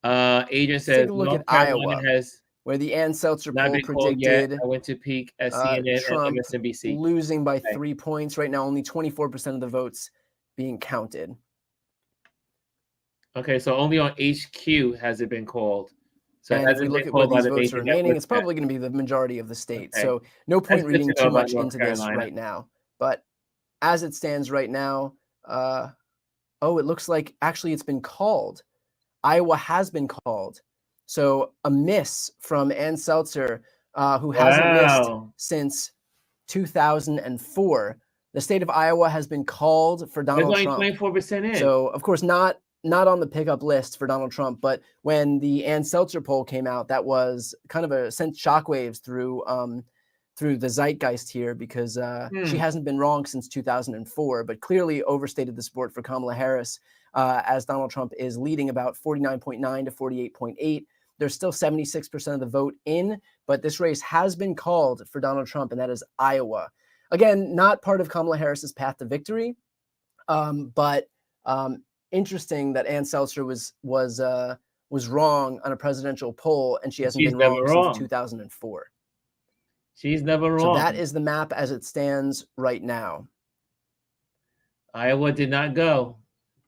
Adrian says North Carolina has... where the Ann Seltzer poll predicted I went to peek at CNN Trump and MSNBC. Losing by 3 points. Right now, only 24% of the votes being counted. Okay, so only on HQ has it been called. So and if we look at where these votes are remaining, it's probably going to be the majority of the state. Okay. So no point reading too much into this right now. But as it stands right now, it looks like actually it's been called. Iowa has been called. So a miss from Ann Seltzer, who hasn't missed since 2004. The state of Iowa has been called for Donald Trump. 24% in. So of course not on the pickup list for Donald Trump, but when the Ann Seltzer poll came out, that was kind of sent shockwaves through the zeitgeist here because she hasn't been wrong since 2004, but clearly overstated the support for Kamala Harris as Donald Trump is leading about 49.9 to 48.8. There's still 76% of the vote in, but this race has been called for Donald Trump, and that is Iowa. Again, not part of Kamala Harris's path to victory, but interesting that Ann Seltzer was wrong on a presidential poll, and she hasn't been wrong since 2004. She's never wrong. So that is the map as it stands right now. Iowa did not go.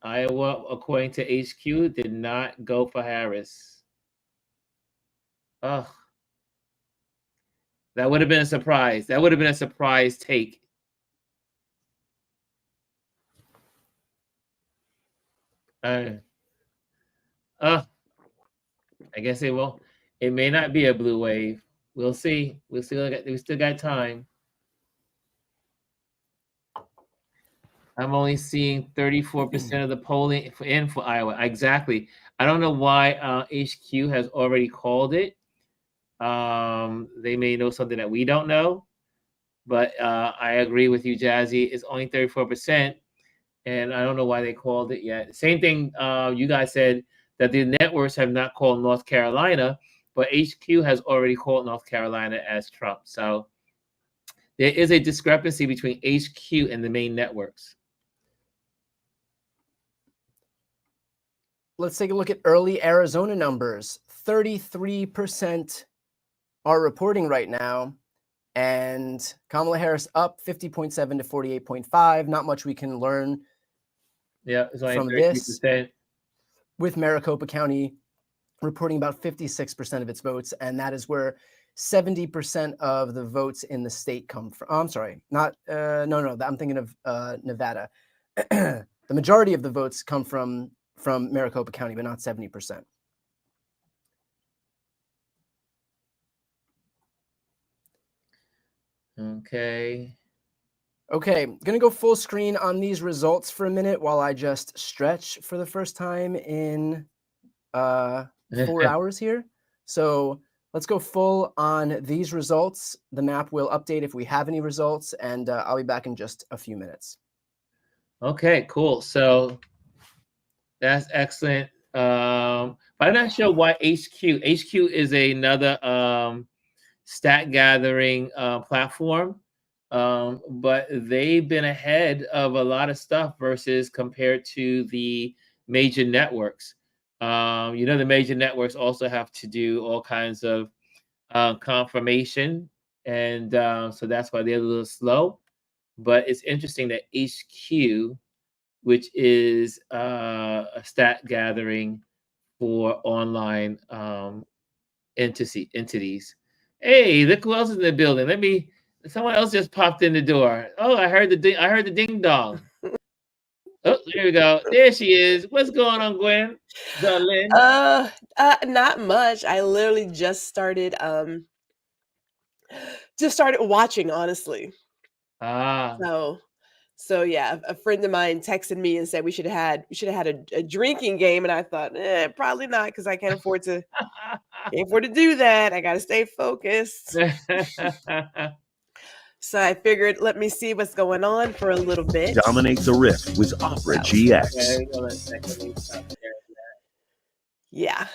Iowa, according to HQ, did not go for Harris. Oh, that would have been a surprise. That would have been a surprise take. I guess it will. It may not be a blue wave. We'll see. We still got time. I'm only seeing 34% of the polling for Iowa. Exactly. I don't know why HQ has already called it. They may know something that we don't know, but I agree with you, Jazzy. It's only 34%, and I don't know why they called it yet. Same thing. You guys said that the networks have not called North Carolina, but HQ has already called North Carolina as Trump. So There is a discrepancy between HQ and the main networks. Let's take a look at early Arizona numbers. 33% are reporting right now. And Kamala Harris up 50.7 to 48.5. Not much we can learn it's only from 33%. this. With Maricopa County reporting about 56% of its votes. And that is where 70% of the votes in the state come from. Oh, I'm sorry, not, no, I'm thinking of Nevada. The majority of the votes come from Maricopa County, but not 70%. Okay, gonna go full screen on these results for a minute while I just stretch for the first time in 4 hours here. So let's go full on these results. The map will update if we have any results, and I'll be back in just a few minutes. Okay, cool. So that's excellent. But I'm not sure why HQ. HQ is another stat gathering platform, but they've been ahead of a lot of stuff versus compared to the major networks. The major networks also have to do all kinds of confirmation, and so that's why they're a little slow. But it's interesting that HQ, which is a stat gathering for online entities. Hey, look who else is in the building. Someone else just popped in the door. Oh, I heard the ding dong. Oh, there we go. There she is. What's going on, Gwen? Lynn? Not much. I literally just started watching, honestly. So yeah, a friend of mine texted me and said we should have had a drinking game, and I thought, probably not, because I can't afford to do that. I got to stay focused. So I figured, let me see what's going on for a little bit. Dominate the Rift with Opera GX. Yeah.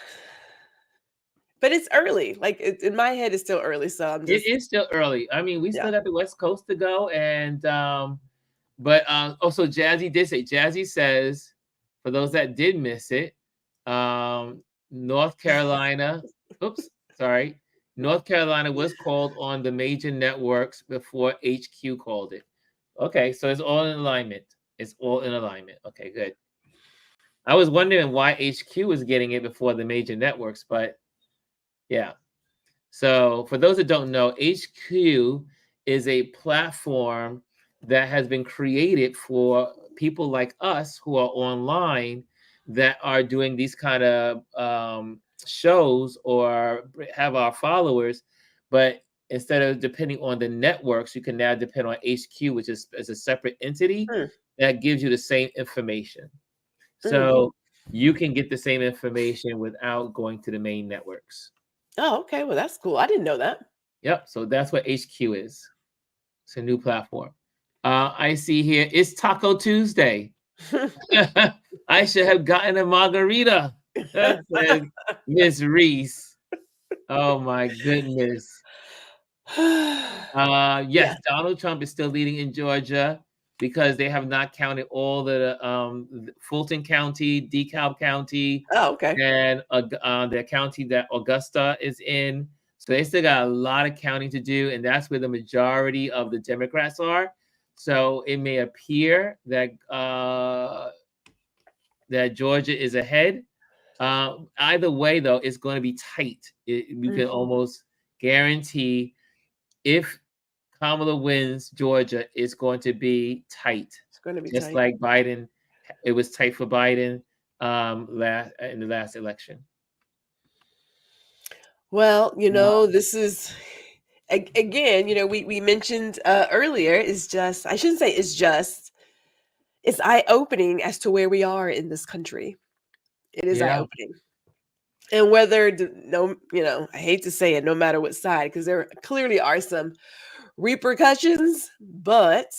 But it's early. Like, in my head, it's still early. So I'm just... It is still early. I mean, we still got the West Coast to go, and but also Jazzy did say. Jazzy says, for those that did miss it, North Carolina. North Carolina was called on the major networks before HQ called it. Okay, so it's all in alignment. Okay, good. I was wondering why HQ was getting it before the major networks, but yeah. So for those that don't know, HQ is a platform that has been created for people like us who are online that are doing these kind of shows or have our followers, but instead of depending on the networks, you can now depend on HQ, which is a separate entity that gives you the same information. So you can get the same information without going to the main networks. Oh, okay. Well, that's cool. I didn't know that. Yep. So that's what HQ is. It's a new platform. I see here it's Taco Tuesday. I should have gotten a margarita, says Miss Reese. Oh my goodness. Yes, Donald Trump is still leading in Georgia because they have not counted all the Fulton County, DeKalb County, and the county that Augusta is in. So they still got a lot of counting to do, and that's where the majority of the Democrats are. So it may appear that that Georgia is ahead. Either way, though, it's going to be tight. You can almost guarantee if Kamala wins Georgia, it's going to be tight. It's going to be just tight. like Biden. It was tight for Biden in the last election. Well, this is, again, we mentioned earlier, it's eye-opening as to where we are in this country. It is eye-opening. And whether, I hate to say it, no matter what side, because there clearly are some repercussions, but,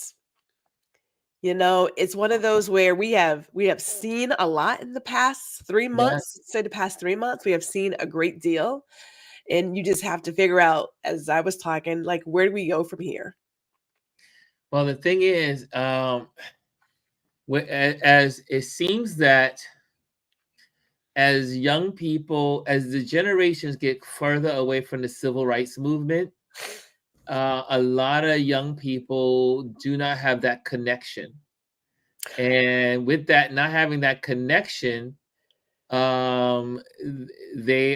it's one of those where we have seen a lot in the past 3 months. Say the past 3 months, we have seen a great deal. And you just have to figure out, as I was talking, like, where do we go from here? Well, the thing is, as it seems that as young people, as the generations get further away from the civil rights movement, a lot of young people do not have that connection. And with that, not having that connection, they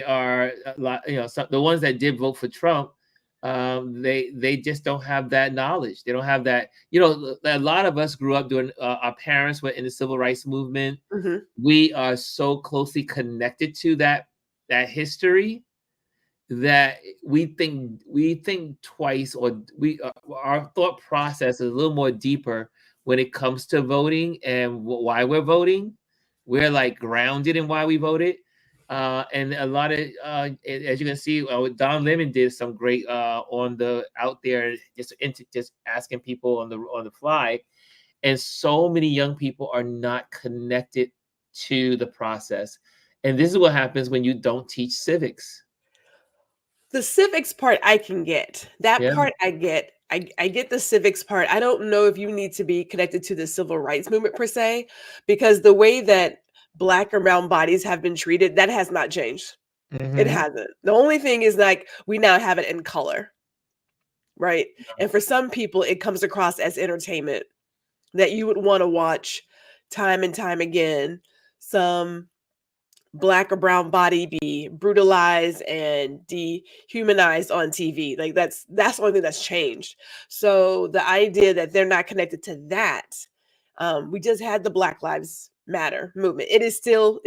are a lot, the ones that did vote for Trump, they just don't have that knowledge. They don't have that, a lot of us grew up doing, our parents were in the civil rights movement. Mhm. We are so closely connected to that history that we think twice, or our thought process is a little more deeper when it comes to voting and why we're voting. We're like grounded in why we voted. And a lot of, as you can see, Don Lemon did some great on the out there, just asking people on the fly, and so many young people are not connected to the process. And this is what happens when you don't teach civics. The civics part I can get. That Yeah. part I get. I get the civics part. I don't know if you need to be connected to the civil rights movement per se, because the way that Black and brown bodies have been treated, that has not changed. It Mhm. hasn't. The only thing is, like, we now have it in color, right? And for some people, it comes across as entertainment that you would want to watch time and time again. Some Black or brown body be brutalized and dehumanized on TV. Like, that's the only thing that's changed. So the idea that they're not connected to that, we just had the Black Lives Matter movement. It is still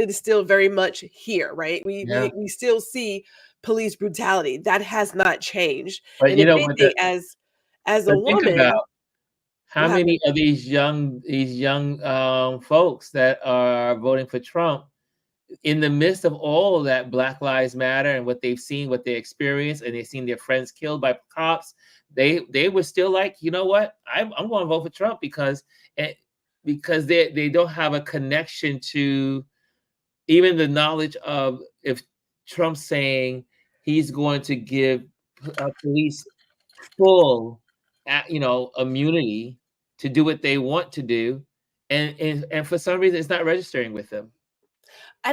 very much here, right? Yeah. We still see police brutality. That has not changed. But And you if know what? anything, as a But think woman, about how what happened? many of these young folks that are voting for Trump, in the midst of all of that Black Lives Matter and what they've seen, what they experienced, and they've seen their friends killed by cops, they were still like, you know what, I'm going to vote for Trump because they don't have a connection to even the knowledge of, if Trump's saying he's going to give police full, immunity to do what they want to do, and for some reason it's not registering with them. I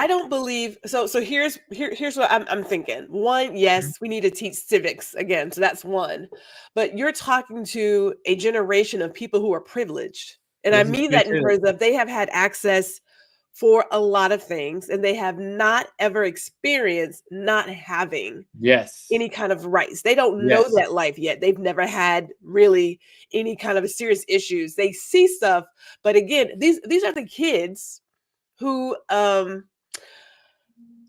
don't believe so. So here's what I'm thinking. One, yes, we need to teach civics again. So that's one. But you're talking to a generation of people who are privileged. And I This is mean true that in too. terms of they have had access for a lot of things, and they have not ever experienced not having Yes. any kind of rights. They don't know Yes. that life yet. They've never had really any kind of serious issues. They see stuff, but again, these are the kids who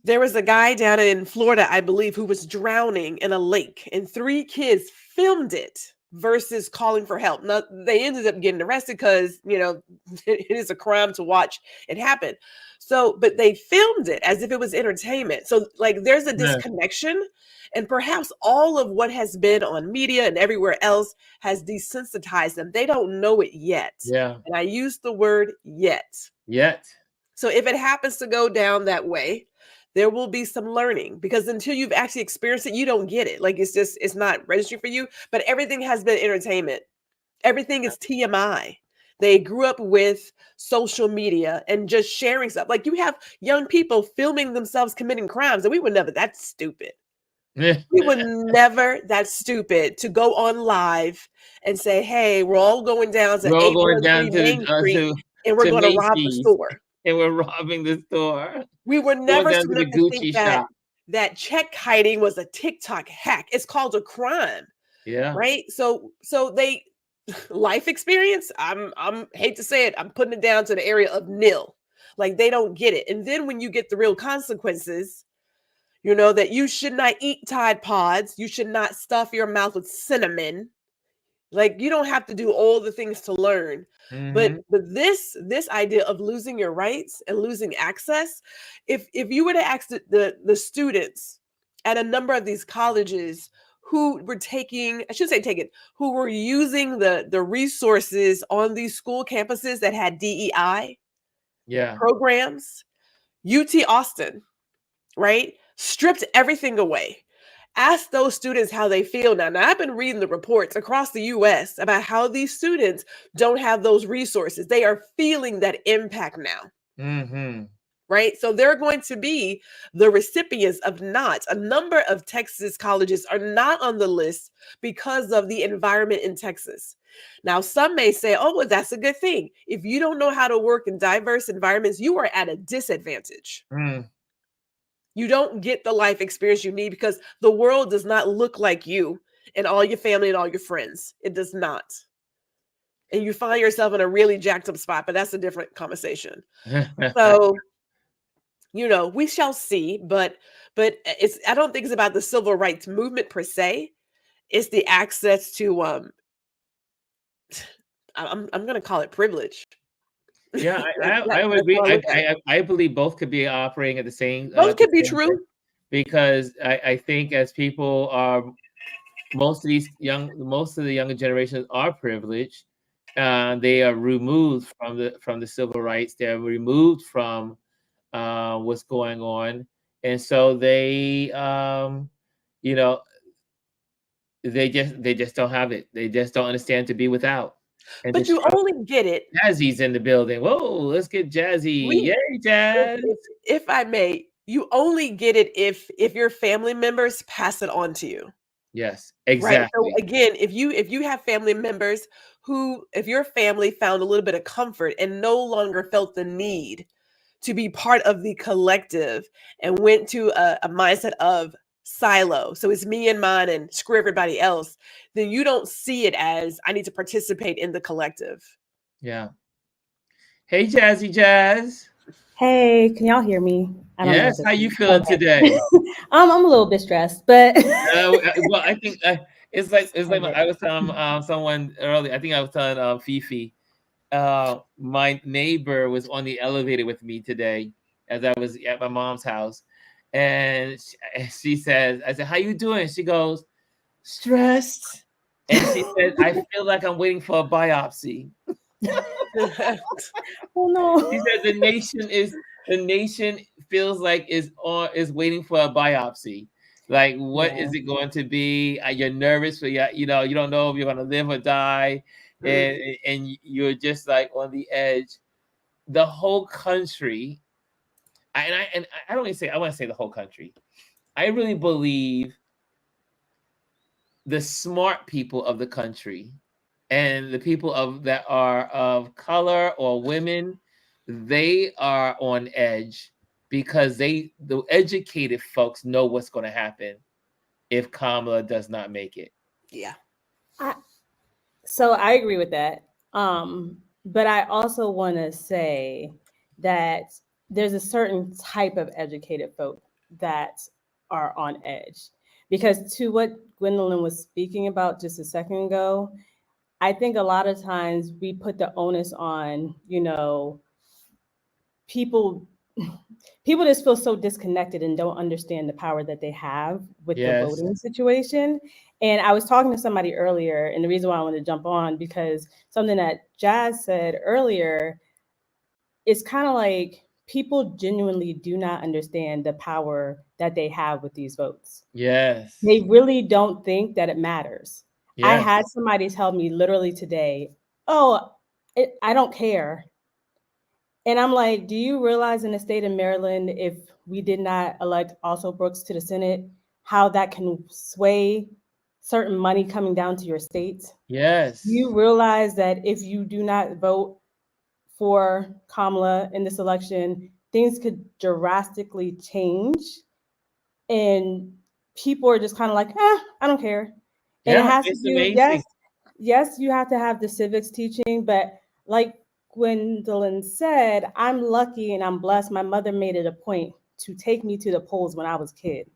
there was a guy down in Florida, I believe, who was drowning in a lake, and 3 kids filmed it versus calling for help. Now, they ended up getting arrested because, it is a crime to watch it happen. So, but they filmed it as if it was entertainment. So, like, there's a disconnection, and perhaps all of what has been on media and everywhere else has desensitized them. They don't know it yet. Yeah. And I use the word yet. Yet. So if it happens to go down that way, there will be some learning, because until you've actually experienced it, you don't get it. Like, it's not registering for you, but everything has been entertainment. Everything is TMI. They grew up with social media and just sharing stuff. Like, you have young people filming themselves committing crimes, and we were never that stupid. We were never that stupid to go on live and say, hey, we're all going down to 813 Main Street and we're going to rob the store. And we're robbing the store. We were never down to the smart to Gucci think shop. that check kiting was a TikTok hack. It's called a crime. Yeah. Right. So they life experience. I'm hate to say it, I'm putting it down to the area of nil. Like, they don't get it. And then when you get the real consequences, that you should not eat Tide Pods, you should not stuff your mouth with cinnamon. Like, you don't have to do all the things to learn. But this idea of losing your rights and losing access, if you were to ask the students at a number of these colleges who were who were using the resources on these school campuses that had DEI programs, UT Austin, right, stripped everything away. Ask those students how they feel now. Now, I've been reading the reports across the US about how these students don't have those resources. They are feeling that impact now. Mm-hmm. Right? So they're going to be the recipients of not. A number of Texas colleges are not on the list because of the environment in Texas. Now, some may say, oh, well, that's a good thing. If you don't know how to work in diverse environments, you are at a disadvantage. Mm. You don't get the life experience you need because the world does not look like you and all your family and all your friends. It does not. And you find yourself in a really jacked up spot, but that's a different conversation. So, you know, we shall see, but it's, I don't think it's about the civil rights movement per se. It's the access to I'm going to call it privilege. Yeah, I would agree. I believe both could be operating at the same. Both could be true. Because I think as people are, most of the younger generations are privileged. They are removed from the civil rights. They're removed from what's going on, and so they, you know, they just don't have it. They just don't understand to be without. And but you only get it. Jazzy's in the building. Whoa, let's get Jazzy. Yay, Jazz. If I may, you only get it if your family members pass it on to you. Yes, exactly. Right. So again, if you have family members who, if your family found a little bit of comfort and no longer felt the need to be part of the collective and went to a mindset of silo, so it's me and mine and screw everybody else, then you don't see it as I need to participate in the collective. Yeah. Hey, Jazzy Jazz. Hey, can y'all hear me? Yes. How you feeling today? I'm a little bit stressed, but well, I think it's like I was telling someone earlier. I think I was telling Fifi. My neighbor was on the elevator with me today as I was at my mom's house, and she says, "I said, how you doing?" She goes, "Stressed," and she said, "I feel like I'm waiting for a biopsy." Oh no! She said the nation feels like is waiting for a biopsy. Like, what is it going to be? You're nervous, but you don't know if you're going to live or die, and you're just like on the edge. The whole country, I don't want to say the whole country. I really believe the smart people of the country and the people that are of color or women, they are on edge because the educated folks know what's going to happen if Kamala does not make it. Yeah. So I agree with that. But I also want to say that there's a certain type of educated folk that are on edge. Because to what Gwendolyn was speaking about just a second ago, I think a lot of times we put the onus on, people just feel so disconnected and don't understand the power that they have with the voting situation. And I was talking to somebody earlier, and the reason why I wanted to jump on, because something that Jazz said earlier, it's kind of like people genuinely do not understand the power that they have with these votes. Yes. They really don't think that it matters. Yes. I had somebody tell me literally today, I don't care. And I'm like, do you realize in the state of Maryland, if we did not elect Also Brooks to the Senate, how that can sway certain money coming down to your states? Yes. Do you realize that if you do not vote for Kamala in this election, things could drastically change? And people are just kind of like, I don't care. And it has to do, yes, you have to have the civics teaching, but like Gwendolyn said, I'm lucky and I'm blessed. My mother made it a point to take me to the polls when I was a kid.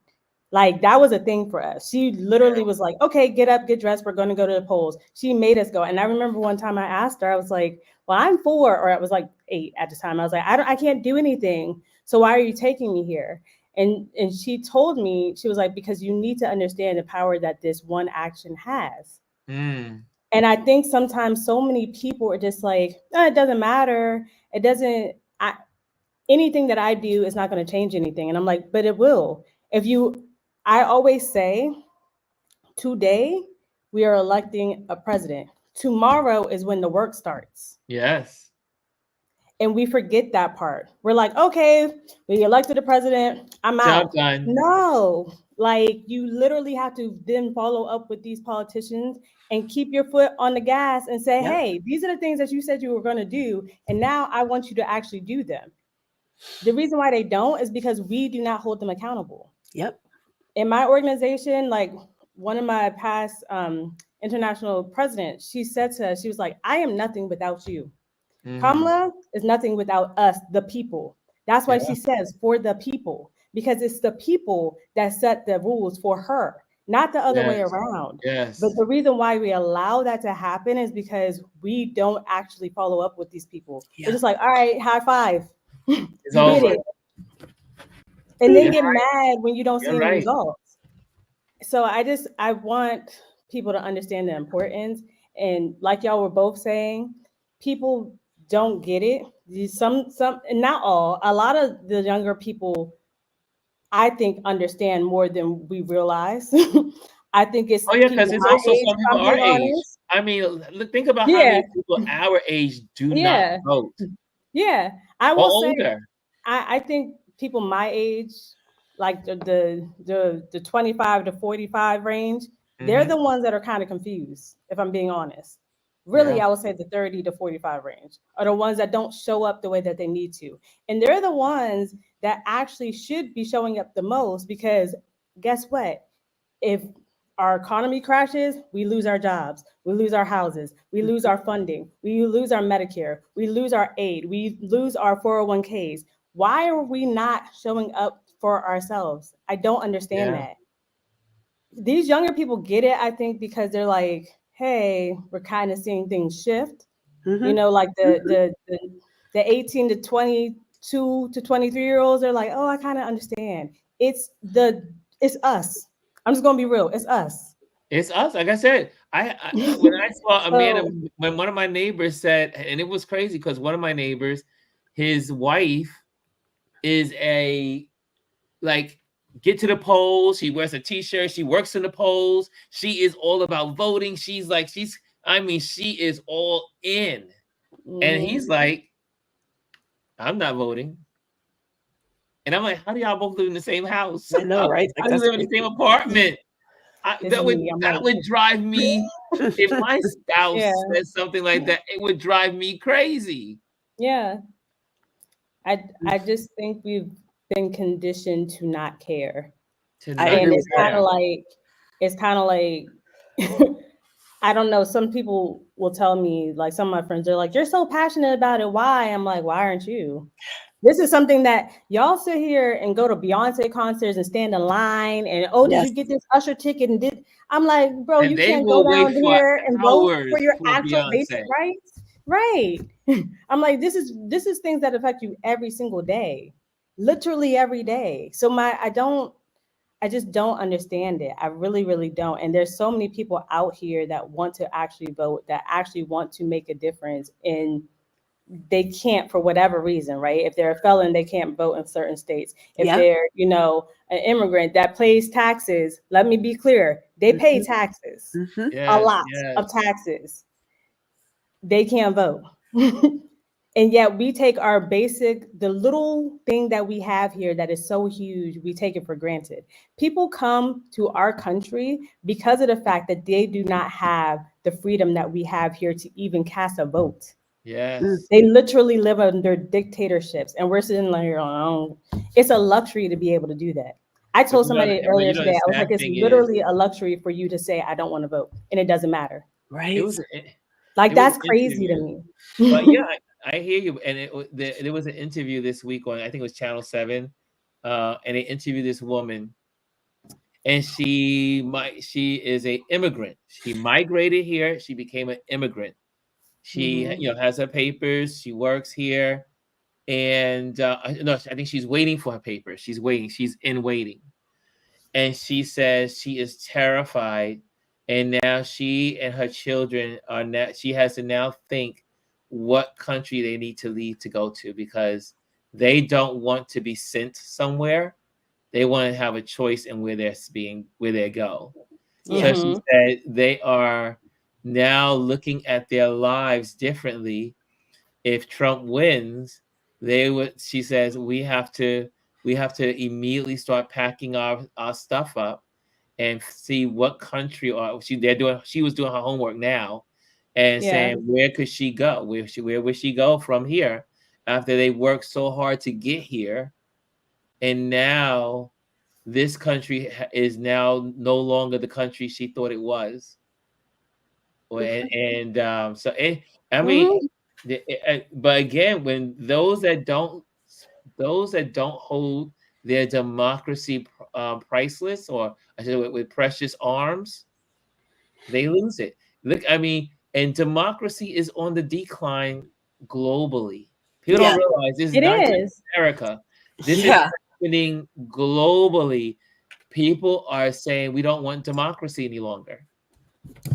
Like, that was a thing for us. She literally was like, okay, get up, get dressed. We're going to go to the polls. She made us go. And I remember one time I asked her, I was like, well, I'm 4, or I was like 8 at the time. I was like, I can't do anything. So why are you taking me here? And she told me, she was like, because you need to understand the power that this one action has. Mm. And I think sometimes so many people are just like, it doesn't matter. It doesn't, anything that I do is not going to change anything. And I'm like, but it will. If you I always say, today we are electing a president. Tomorrow is when the work starts. Yes. And we forget that part. We're like, okay, we elected a president, I'm out. Done. No, like you literally have to then follow up with these politicians and keep your foot on the gas and say, hey, these are the things that you said you were going to do. And now I want you to actually do them. The reason why they don't is because we do not hold them accountable. Yep. In my organization, like one of my past international presidents, she said to us, she was like, I am nothing without you. Kamala is nothing without us, the people. That's why she says for the people, because it's the people that set the rules for her, not the other way around. But the reason why we allow that to happen is because we don't actually follow up with these people. We're just like, all right, high five. It's over. And then get mad when you don't see any results. So I want people to understand the importance. And like y'all were both saying, people don't get it. Some, and not all, a lot of the younger people, I think, understand more than we realize. I think it's because it's also some people our age. I mean, think about how many people our age do not vote. Yeah, I will say, older. I think people my age, like the 25 to 45 range, they're the ones that are kind of confused, if I'm being honest. Really, I would say the 30 to 45 range are the ones that don't show up the way that they need to. And they're the ones that actually should be showing up the most, because guess what? If our economy crashes, we lose our jobs, we lose our houses, we lose our funding, we lose our Medicare, we lose our aid, we lose our 401ks. Why are we not showing up for ourselves? I don't understand that. These younger people get it, I think, because they're like, hey, we're kind of seeing things shift. You know, like the 18 to 22 to 23-year-olds are like, oh, I kind of understand. It's us. I'm just gonna be real. It's us. It's us. Like I said, I when I saw a man, when one of my neighbors said, and it was crazy because one of my neighbors, his wife is get to the polls. She wears a t-shirt. She works in the polls. She is all about voting. She is all in. And he's like, I'm not voting. And I'm like, how do y'all both live in the same house? I know, right? How do you live in the same apartment? That would drive me, if my spouse says something like that, it would drive me crazy. Yeah. I just think we've been conditioned to not care. And it's kind of like I don't know, some people will tell me, like some of my friends, they're like, you're so passionate about it, why? I'm like, why aren't you? This is something that y'all sit here and go to Beyonce concerts and stand in line and, did you get this Usher ticket? And I'm like, bro, you can't go down here and vote for your actual basic rights. Right. I'm like, this is things that affect you every single day, literally every day. So I just don't understand it. I really, really don't. And there's so many people out here that want to actually vote, that actually want to make a difference, and they can't for whatever reason, right? If they're a felon, they can't vote in certain states. If they're, an immigrant that pays taxes, let me be clear, they pay taxes, a lot of taxes. They can't vote. And yet we take our the little thing that we have here that is so huge, we take it for granted. People come to our country because of the fact that they do not have the freedom that we have here to even cast a vote. Yes. They literally live under dictatorships, and we're sitting here on, it's a luxury to be able to do that. I told somebody earlier today, I was like, it's literally a luxury for you to say, I don't want to vote, and it doesn't matter. Right. That's crazy to me. But yeah, I hear you. And there was an interview this week on, I think it was Channel 7, and they interviewed this woman, and she is an immigrant. She migrated here. She became an immigrant. She has her papers. She works here, and I think she's waiting for her papers. She's waiting. She's in waiting, and she says she is terrified. And now she and her children she has to now think what country they need to leave to go to, because they don't want to be sent somewhere They want to have a choice in where they go. Yeah. So she said they are now looking at their lives differently. If Trump wins, she says we have to immediately start packing our stuff up and see what country she was doing her homework now and saying where could she go? Where would she go from here after they worked so hard to get here? And now this country is now no longer the country she thought it was. So I mean, but again, when those that don't hold their democracy priceless, or I said with precious arms, they lose it. Look, I mean, and democracy is on the decline globally. People don't realize this is not just America. This is happening globally. People are saying we don't want democracy any longer.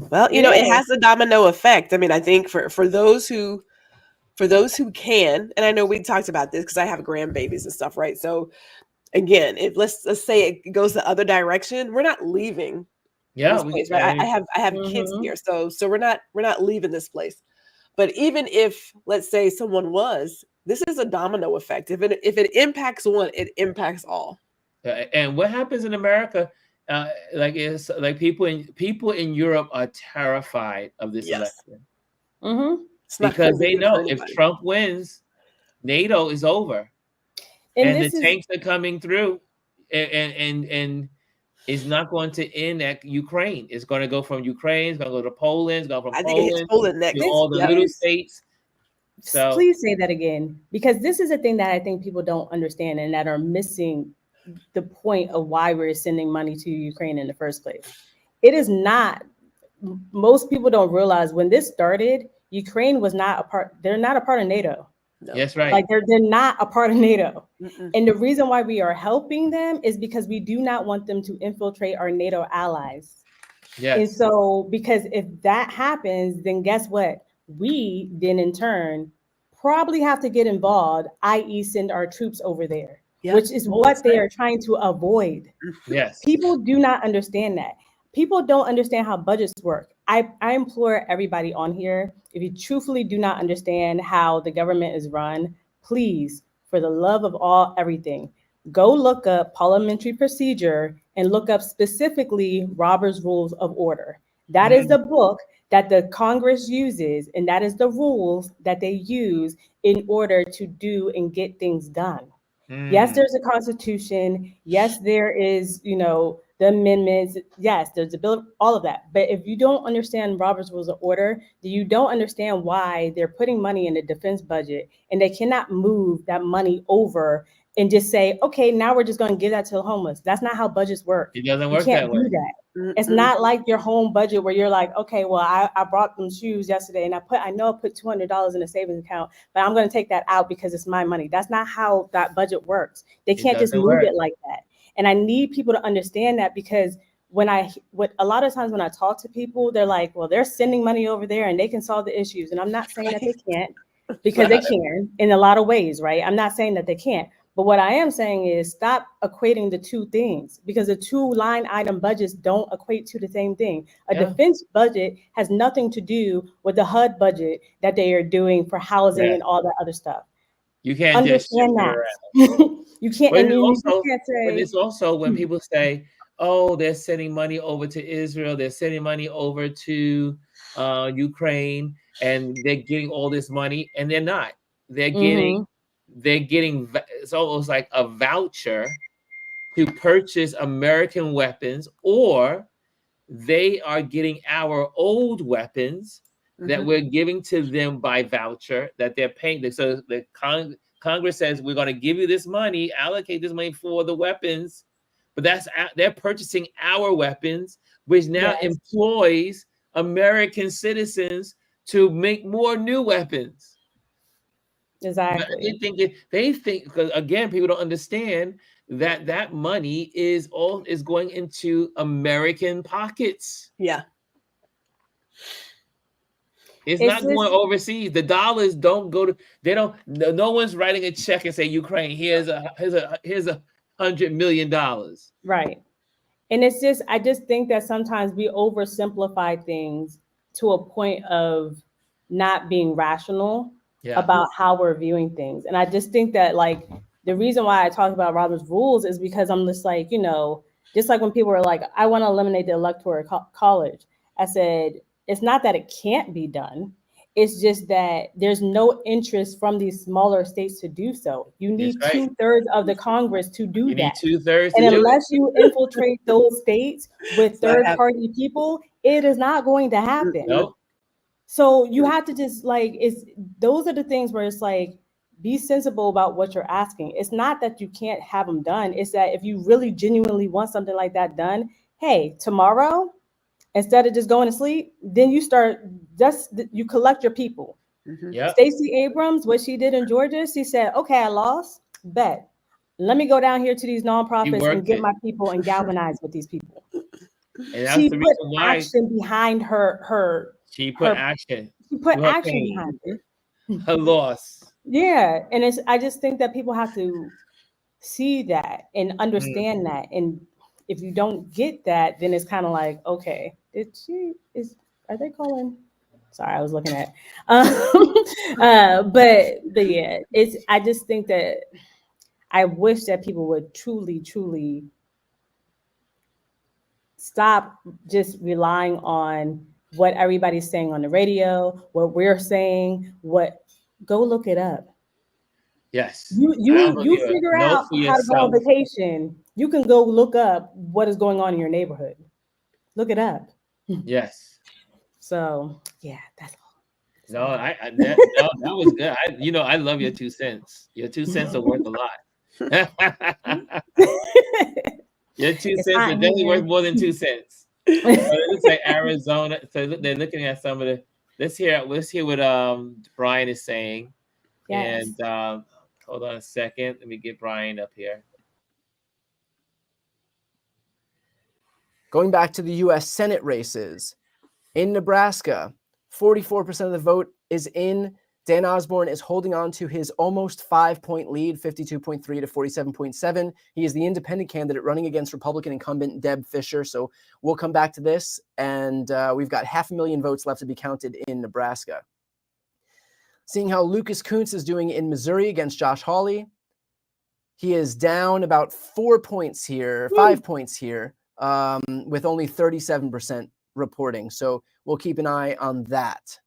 Well, it has a domino effect. I mean, I think for those who can, and I know we talked about this because I have grandbabies and stuff, right? So again, if let's say it goes the other direction, we're not leaving. Yeah, this place, right? I have kids here, so we're not leaving this place. But even if, let's say, someone was, this is a domino effect. If it impacts one, it impacts all. And what happens in America? It's like people in Europe are terrified of this election because they know if Trump wins, NATO is over, and the tanks are coming through, and it's not going to end at Ukraine. It's going to go from Ukraine. It's going to go to Poland. It's going from Poland next to all the little states. So please say that again, because this is a thing that I think people don't understand and that are missing the point of why we're sending money to Ukraine in the first place. It is not, most people don't realize when this started, Ukraine was not a part, they're not a part of NATO. No. That's right. Like they're not a part of NATO. And the reason why we are helping them is because we do not want them to infiltrate our NATO allies. Yes. And so, because if that happens, then guess what? We then in turn probably have to get involved, i.e. send our troops over there. Which is what they are trying to avoid. Yes. People do not understand that. People don't understand how budgets work. I implore everybody on here, if you truthfully do not understand how the government is run, please, for the love of everything, go look up parliamentary procedure and look up specifically Robert's Rules of Order. That is the book that the Congress uses, and that is the rules that they use in order to do and get things done. Yes, there's a constitution. Yes, there is, the amendments. Yes, there's a bill, all of that. But if you don't understand Robert's Rules of Order, then you don't understand why they're putting money in the defense budget and they cannot move that money over and just say, okay, now we're just going to give that to the homeless. That's not how budgets work. It doesn't work that way. You can't do that. It's not like your home budget where you're like, okay, well, I brought them shoes yesterday and I know I put $200 in a savings account, but I'm going to take that out because it's my money. That's not how that budget works. They can't just move it like that. And I need people to understand that, because a lot of times when I talk to people, they're like, well, they're sending money over there and they can solve the issues. And I'm not saying that they can't, because they can in a lot of ways, right? I'm not saying that they can't. But what I am saying is stop equating the two things, because the two line item budgets don't equate to the same thing. A defense budget has nothing to do with the HUD budget that they are doing for housing and all that other stuff. You can't understand that. You can't. But and you can't say. But it's also when people say, "Oh, they're sending money over to Israel. They're sending money over to Ukraine, and they're getting all this money," and they're not. They're getting. They're getting, it's almost like a voucher to purchase American weapons, or they are getting our old weapons that we're giving to them by voucher that they're paying. So the Congress says, we're going to give you this money, allocate this money for the weapons, but they're purchasing our weapons, which now employs American citizens to make more new weapons. Exactly. They think because again, people don't understand that money is going into American pockets. Yeah. It's not going overseas. The dollars don't go to. They don't. No one's writing a check and say Ukraine. Here's a $100 million. Right. And it's just, I just think that sometimes we oversimplify things to a point of not being rational about how we're viewing things. And I just think that, like, the reason why I talk about Robert's rules is because I'm just like, you know, just like when people are like, I want to eliminate the electoral college. I said, it's not that it can't be done. It's just that there's no interest from these smaller states to do so. You need 2/3 of the Congress to do that. Need 2/3. And unless you infiltrate those states with third-party people, it is not going to happen. Nope. So you have to just like, those are the things where it's like, be sensible about what you're asking. It's not that you can't have them done. It's that if you really genuinely want something like that done, hey, tomorrow, instead of just going to sleep, then you you collect your people. Stacey Abrams, what she did in Georgia, she said, okay, I lost, bet. Let me go down here to these nonprofits and get my people and galvanize with these people. And that's she the put reason why action behind her. She put action. She put action behind it. Her loss. Yeah, and I just think that people have to see that and understand that. And if you don't get that, then it's kind of like, okay, are they calling? Sorry, I was looking at. But yeah, I just think that I wish that people would truly, truly stop just relying on what everybody's saying on the radio, what we're saying, go look it up. Yes. You figure out how to go on vacation. You can go look up what is going on in your neighborhood. Look it up. Yes. So yeah, that's all. No, that was good. I love your 2 cents. Your 2 cents are worth a lot. Your 2 cents are definitely worth more than 2 cents. So it looks like Arizona. So they're looking at some of the. Let's hear what Brian is saying. Yes. And hold on a second. Let me get Brian up here. Going back to the U.S. Senate races, in Nebraska, 44% of the vote is in. Dan Osborne is holding on to his almost 5-point lead, 52.3 to 47.7. He is the independent candidate running against Republican incumbent Deb Fischer. So we'll come back to this. And we've got 500,000 votes left to be counted in Nebraska. Seeing how Lucas Kuntz is doing in Missouri against Josh Hawley. He is down about 5 points here, with only 37% reporting. So we'll keep an eye on that.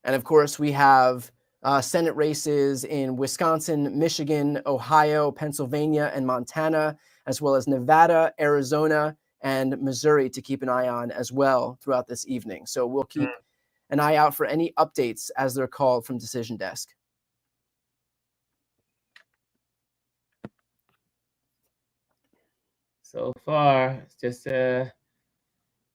And of course, we have Senate races in Wisconsin, Michigan, Ohio, Pennsylvania, and Montana, as well as Nevada, Arizona, and Missouri to keep an eye on as well throughout this evening. So we'll keep an eye out for any updates as they're called from Decision Desk. So far, it's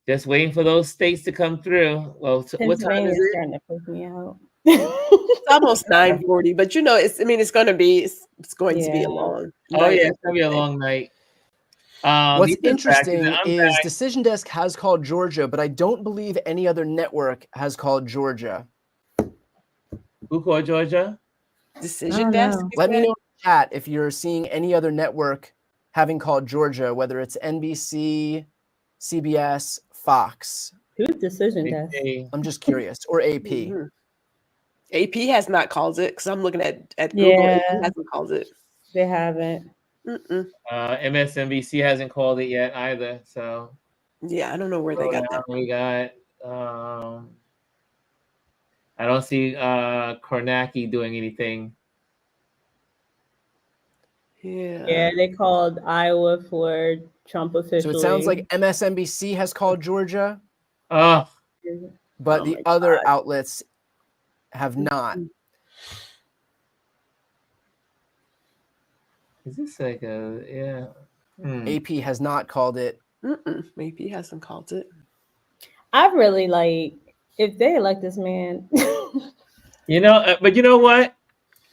just waiting for those states to come through. Well, what time is it? Starting to freak me out. It's almost 9:40, but it's going to be a long. Oh yeah, it's going to be a long night. What's interesting is Decision Desk has called Georgia, but I don't believe any other network has called Georgia. Who called Georgia? Decision Desk. Let me know in the chat if you're seeing any other network having called Georgia, whether it's NBC, CBS, Fox. Who's Decision Desk? I'm just curious. Or AP. Mm-hmm. AP has not called it because I'm looking at Google. Yeah. AP hasn't called it. They haven't. MSNBC hasn't called it yet either. So yeah, I don't know where they got that. We got. I don't see Kornacki doing anything. Yeah, they called Iowa for Trump officially. So it sounds like MSNBC has called Georgia. But the other outlets have not. Is this like AP has not called it. AP hasn't called it. I really if they elect this man. But you know what?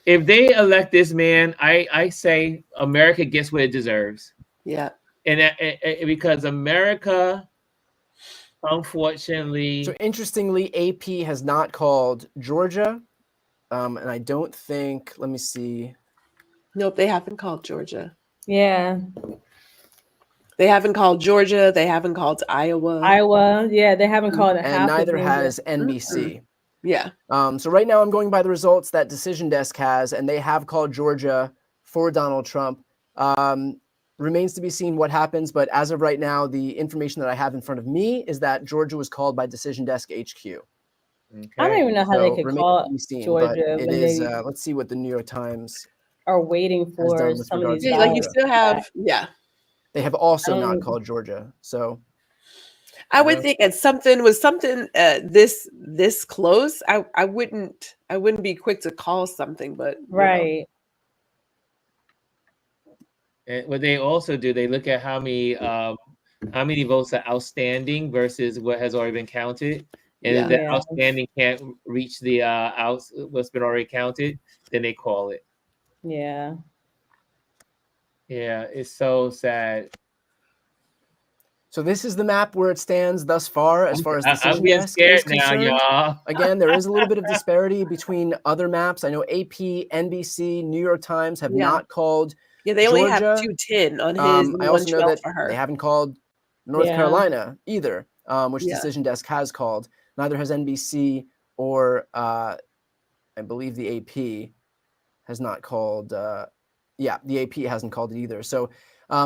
If they elect this man, I say America gets what it deserves. Yeah. And because America, unfortunately. So interestingly, AP has not called Georgia. And I don't think, let me see. Nope, they haven't called Georgia. Yeah. They haven't called Georgia. They haven't called Iowa. Yeah, they haven't called it. And neither has NBC. Yeah. So right now I'm going by the results that Decision Desk has, and they have called Georgia for Donald Trump. Remains to be seen what happens, but as of right now, the information that I have in front of me is that Georgia was called by Decision Desk HQ. Okay. I don't even know how they could call Georgia. It is. Let's see what the New York Times are waiting for some of these. Yeah, like you still have. Yeah. They have also not called Georgia, so. I would think at something this close, I wouldn't be quick to call something, but right. And what they also do, they look at how many votes are outstanding versus what has already been counted. And if the outstanding can't reach the what's been already counted, then they call it. Yeah. Yeah, it's so sad. So this is the map where it stands thus far, as far as Decision Desk scared is concerned. now, y'all. Again, there is a little bit of disparity between other maps. I know AP, NBC, New York Times have not called. Yeah, they Georgia. only have 210 on his. I also know that for her. they haven't called North Carolina either, which Decision Desk has called. Neither has NBC or I believe the AP has not called. The AP hasn't called it either. So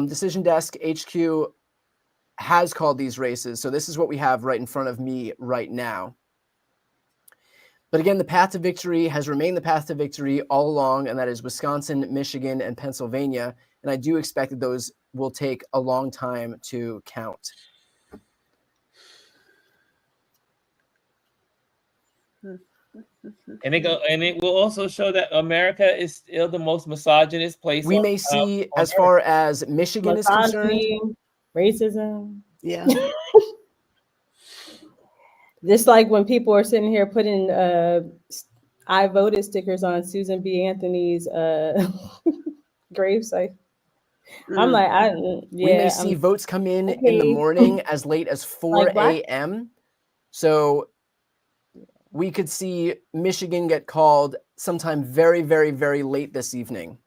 Decision Desk HQ has called these races. So this is what we have right in front of me right now. But again, the path to victory has remained the path to victory all along, and that is Wisconsin, Michigan, and Pennsylvania. And I do expect that those will take a long time to count. And it will also show that America is still the most misogynist place. We may see, as far as Michigan is concerned, racism. Yeah. Just like when people are sitting here putting I voted stickers on Susan B. Anthony's gravesite. I'm like, we may see votes come in the morning as late as 4 a.m. So we could see Michigan get called sometime very, very, very late this evening.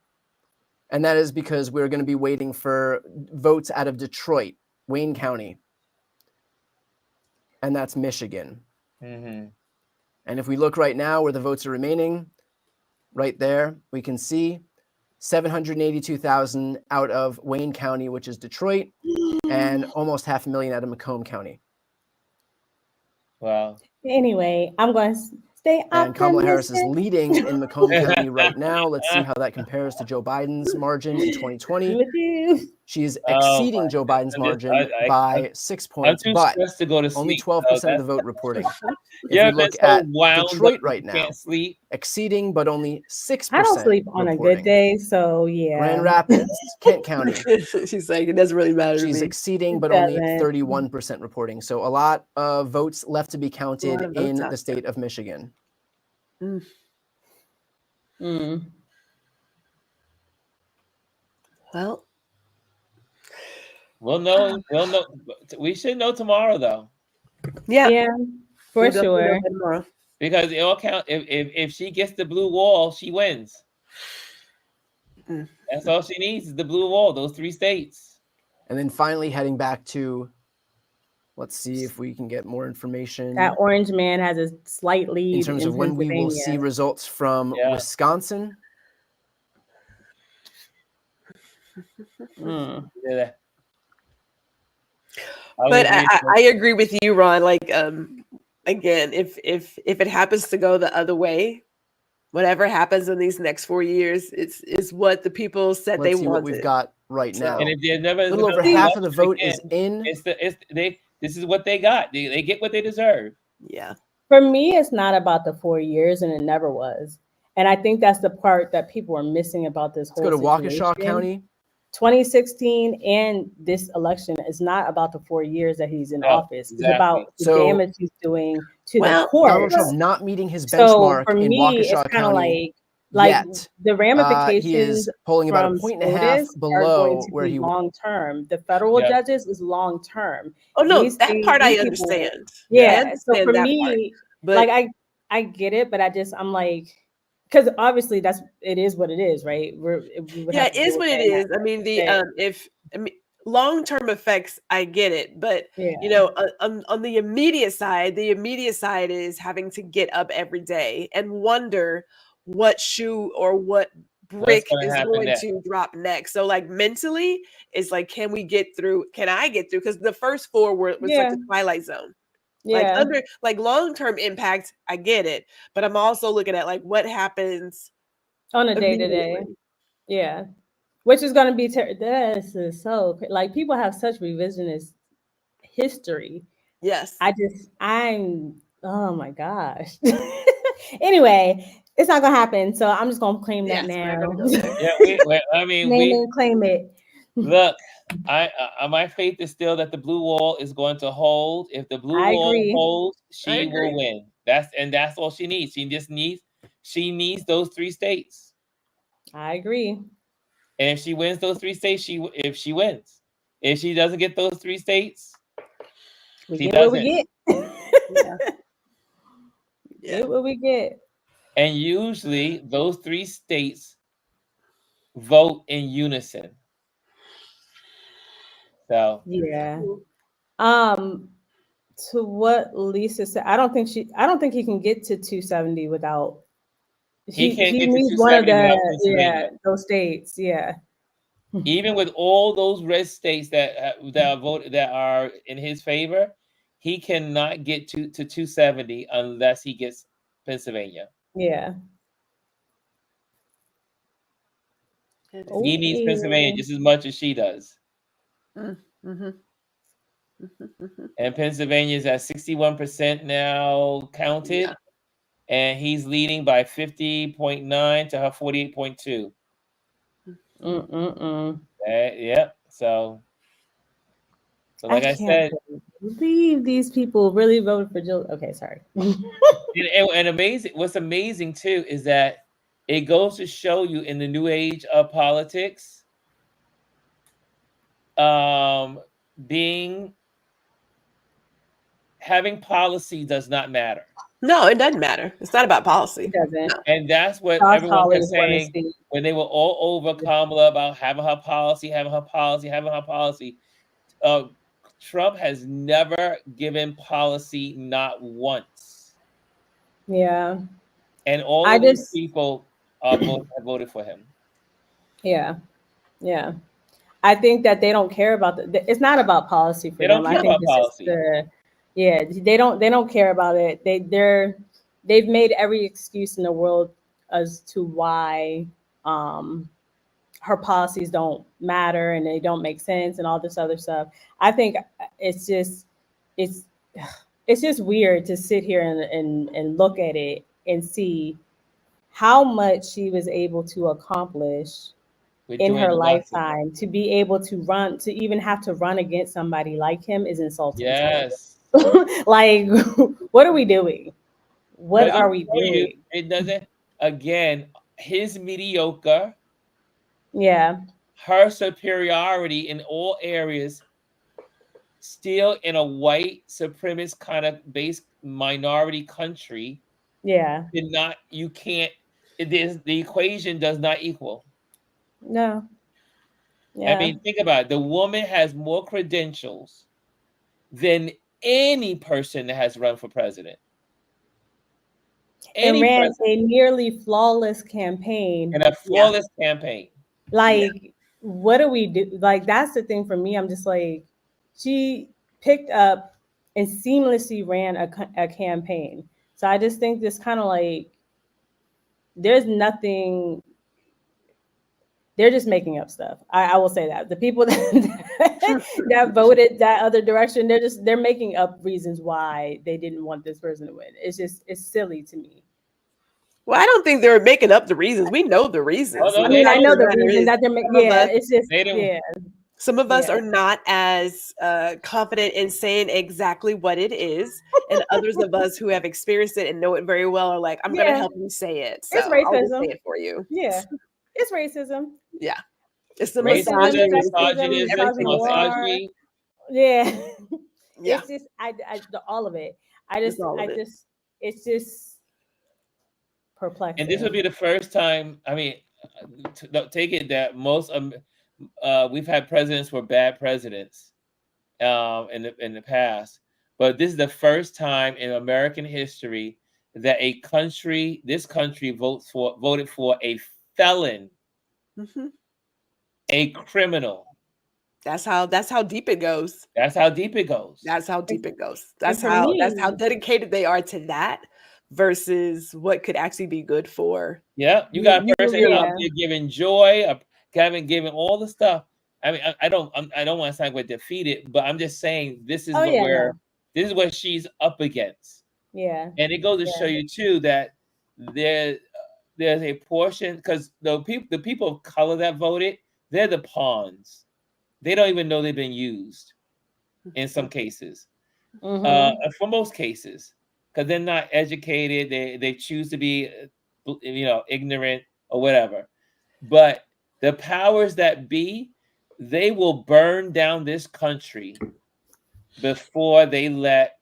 And that is because we're going to be waiting for votes out of Detroit, Wayne County. And that's Michigan. Mm-hmm. And if we look right now where the votes are remaining, right there, we can see 782,000 out of Wayne County, which is Detroit, and almost 500,000 out of Macomb County. Wow. Anyway, I'm going to stay optimistic. And Kamala Harris is leading in Macomb County right now. Let's see how that compares to Joe Biden's margin in 2020. She is exceeding Joe Biden's margin by 6 points, but only 12% of the vote reporting. If you look at Detroit right now, exceeding, but only 6%. I don't sleep on a good day, so yeah. Grand Rapids, Kent County. She's like, it doesn't really matter to me. She's exceeding, but only 31% reporting. So a lot of votes left to be counted in the state of Michigan. Well, we'll know. We should know tomorrow, though. Yeah, for sure. Because it all count. If she gets the blue wall, she wins. That's all she needs is the blue wall. Those 3 states. And then finally heading back to. Let's see if we can get more information. That orange man has a slight lead in terms of when we will see results from Wisconsin. Yeah. But I agree with you, Ron. Like, again, if it happens to go the other way, whatever happens in these next 4 years, is what the people said they wanted. What we've got right now. And if there's never a little over half of the vote is in. This is what they got. They get what they deserve. Yeah. For me, it's not about the 4 years, and it never was. And I think that's the part that people are missing about this whole situation. Let's go to Waukesha situation. County. 2016 and this election is not about the 4 years that he's in office. It's about the damage he's doing to the court. Donald Trump not meeting his benchmark for in me, Waukesha it's County. Like the ramifications he is polling about a point and a half below where he long term. The federal judges is long term. Oh no, that part I understand. Yeah, so for me, like I get it, but I'm like, because obviously it is what it is, right? Yeah, it is what it is. I mean, long-term effects, I get it, but you know, on the immediate side is having to get up every day and wonder what shoe or what brick is going to drop next. So like mentally, it's like, can I get through? Because the first 4 was like the Twilight Zone. Yeah. Like long-term impact, I get it, but I'm also looking at like what happens on a day-to-day. Yeah. Which is going to be this is so like people have such revisionist history. Yes. I'm oh my gosh. Anyway, it's not gonna happen. So I'm just gonna claim that now. We claim it. Look, my faith is still that the blue wall is going to hold. If the blue wall holds, she will win. That's all she needs. She needs those 3 states. I agree. And if she wins those 3 states, if she wins. If she doesn't get those 3 states, she doesn't. What we get. Get what we get. And usually those 3 states vote in unison. So yeah. To what Lisa said, I don't think he can get to 270 without he needs one of those states. Yeah. Even with all those red states that are in his favor, he cannot get to 270 unless he gets Pennsylvania. Yeah. He needs Pennsylvania just as much as she does. Mm-hmm. And Pennsylvania is at 61% now counted, and he's leading by 50.9 to her 48.2. Yeah. So like I said, believe these people really voted for Jill. Okay, sorry. and amazing. What's amazing too is that it goes to show you in the new age of politics, having policy does not matter. No, it doesn't matter. It's not about policy. It doesn't. And that's what everyone was saying when they were all over Kamala about having her policy. Trump has never given policy, not once. Yeah. And all of these people have voted for him. Yeah. Yeah. I think that they don't care about it's not about policy for them. I think it's just they don't care about it. They've made every excuse in the world as to why her policies don't matter and they don't make sense and all this other stuff. I think it's just weird to sit here and look at it and see how much she was able to accomplish in her lifetime. To be able to even have to run against somebody like him is insulting. Yes. Like, what are we doing? What are we doing? It doesn't. Again, his mediocre. Yeah. Her superiority in all areas, still in a white supremacist kind of based minority country. Yeah. You can't. The equation does not equal. No. Yeah. I mean, think about it. The woman has more credentials than any person that has run for president. And ran a nearly flawless campaign. And a flawless campaign. Like, what do we do? Like, that's the thing for me. I'm just like, she picked up and seamlessly ran a campaign. So I just think this kind of like, there's nothing. They're just making up stuff. I will say that the people that voted that other direction, they're making up reasons why they didn't want this person to win. It's silly to me. Well, I don't think they're making up the reasons. We know the reasons. Oh, no, I mean, I know the reason that they're making. Yeah, it's just Some of us are not as confident in saying exactly what it is, and others of us who have experienced it and know it very well are like, "I'm going to help you say it." So it's racism. I'll just say it for you. Yeah, it's racism. Yeah, it's the misogyny. Yeah, it's just all of it. It's just perplexing. And this would be the first time. I mean, take it that most we've had presidents who were bad presidents in the past, but this is the first time in American history that this country voted for a felon, a criminal. That's how deep it goes. That's how deep it goes. That's how deep it goes. That's how dedicated they are to that versus what could actually be good for. Yeah, you got a person out there giving joy, giving all the stuff. I mean, I don't want to sound like we're defeated, but I'm just saying this is this is what she's up against. Yeah, and it goes to show you too that there's a portion, because the people of color that voted, they're the pawns. They don't even know they've been used in some cases, for most cases, because they're not educated. They choose to be, ignorant or whatever. But the powers that be, they will burn down this country before they let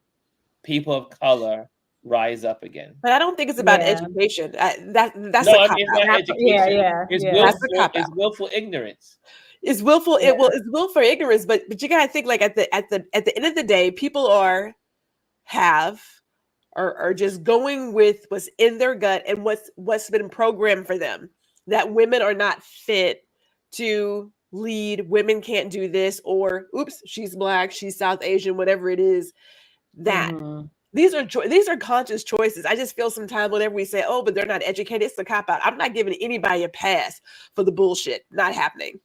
people of color rise up again. But I don't think it's about education. That's it's not education. It's willful ignorance. It's willful. It's willful ignorance. But you gotta think, like, at the end of the day, people are just going with what's in their gut and what's been programmed for them. That women are not fit to lead. Women can't do this, or oops, she's Black, she's South Asian, whatever it is. That these are conscious choices. I just feel sometimes whenever we say, "Oh, but they're not educated," it's a cop out. I'm not giving anybody a pass for the bullshit. Not happening.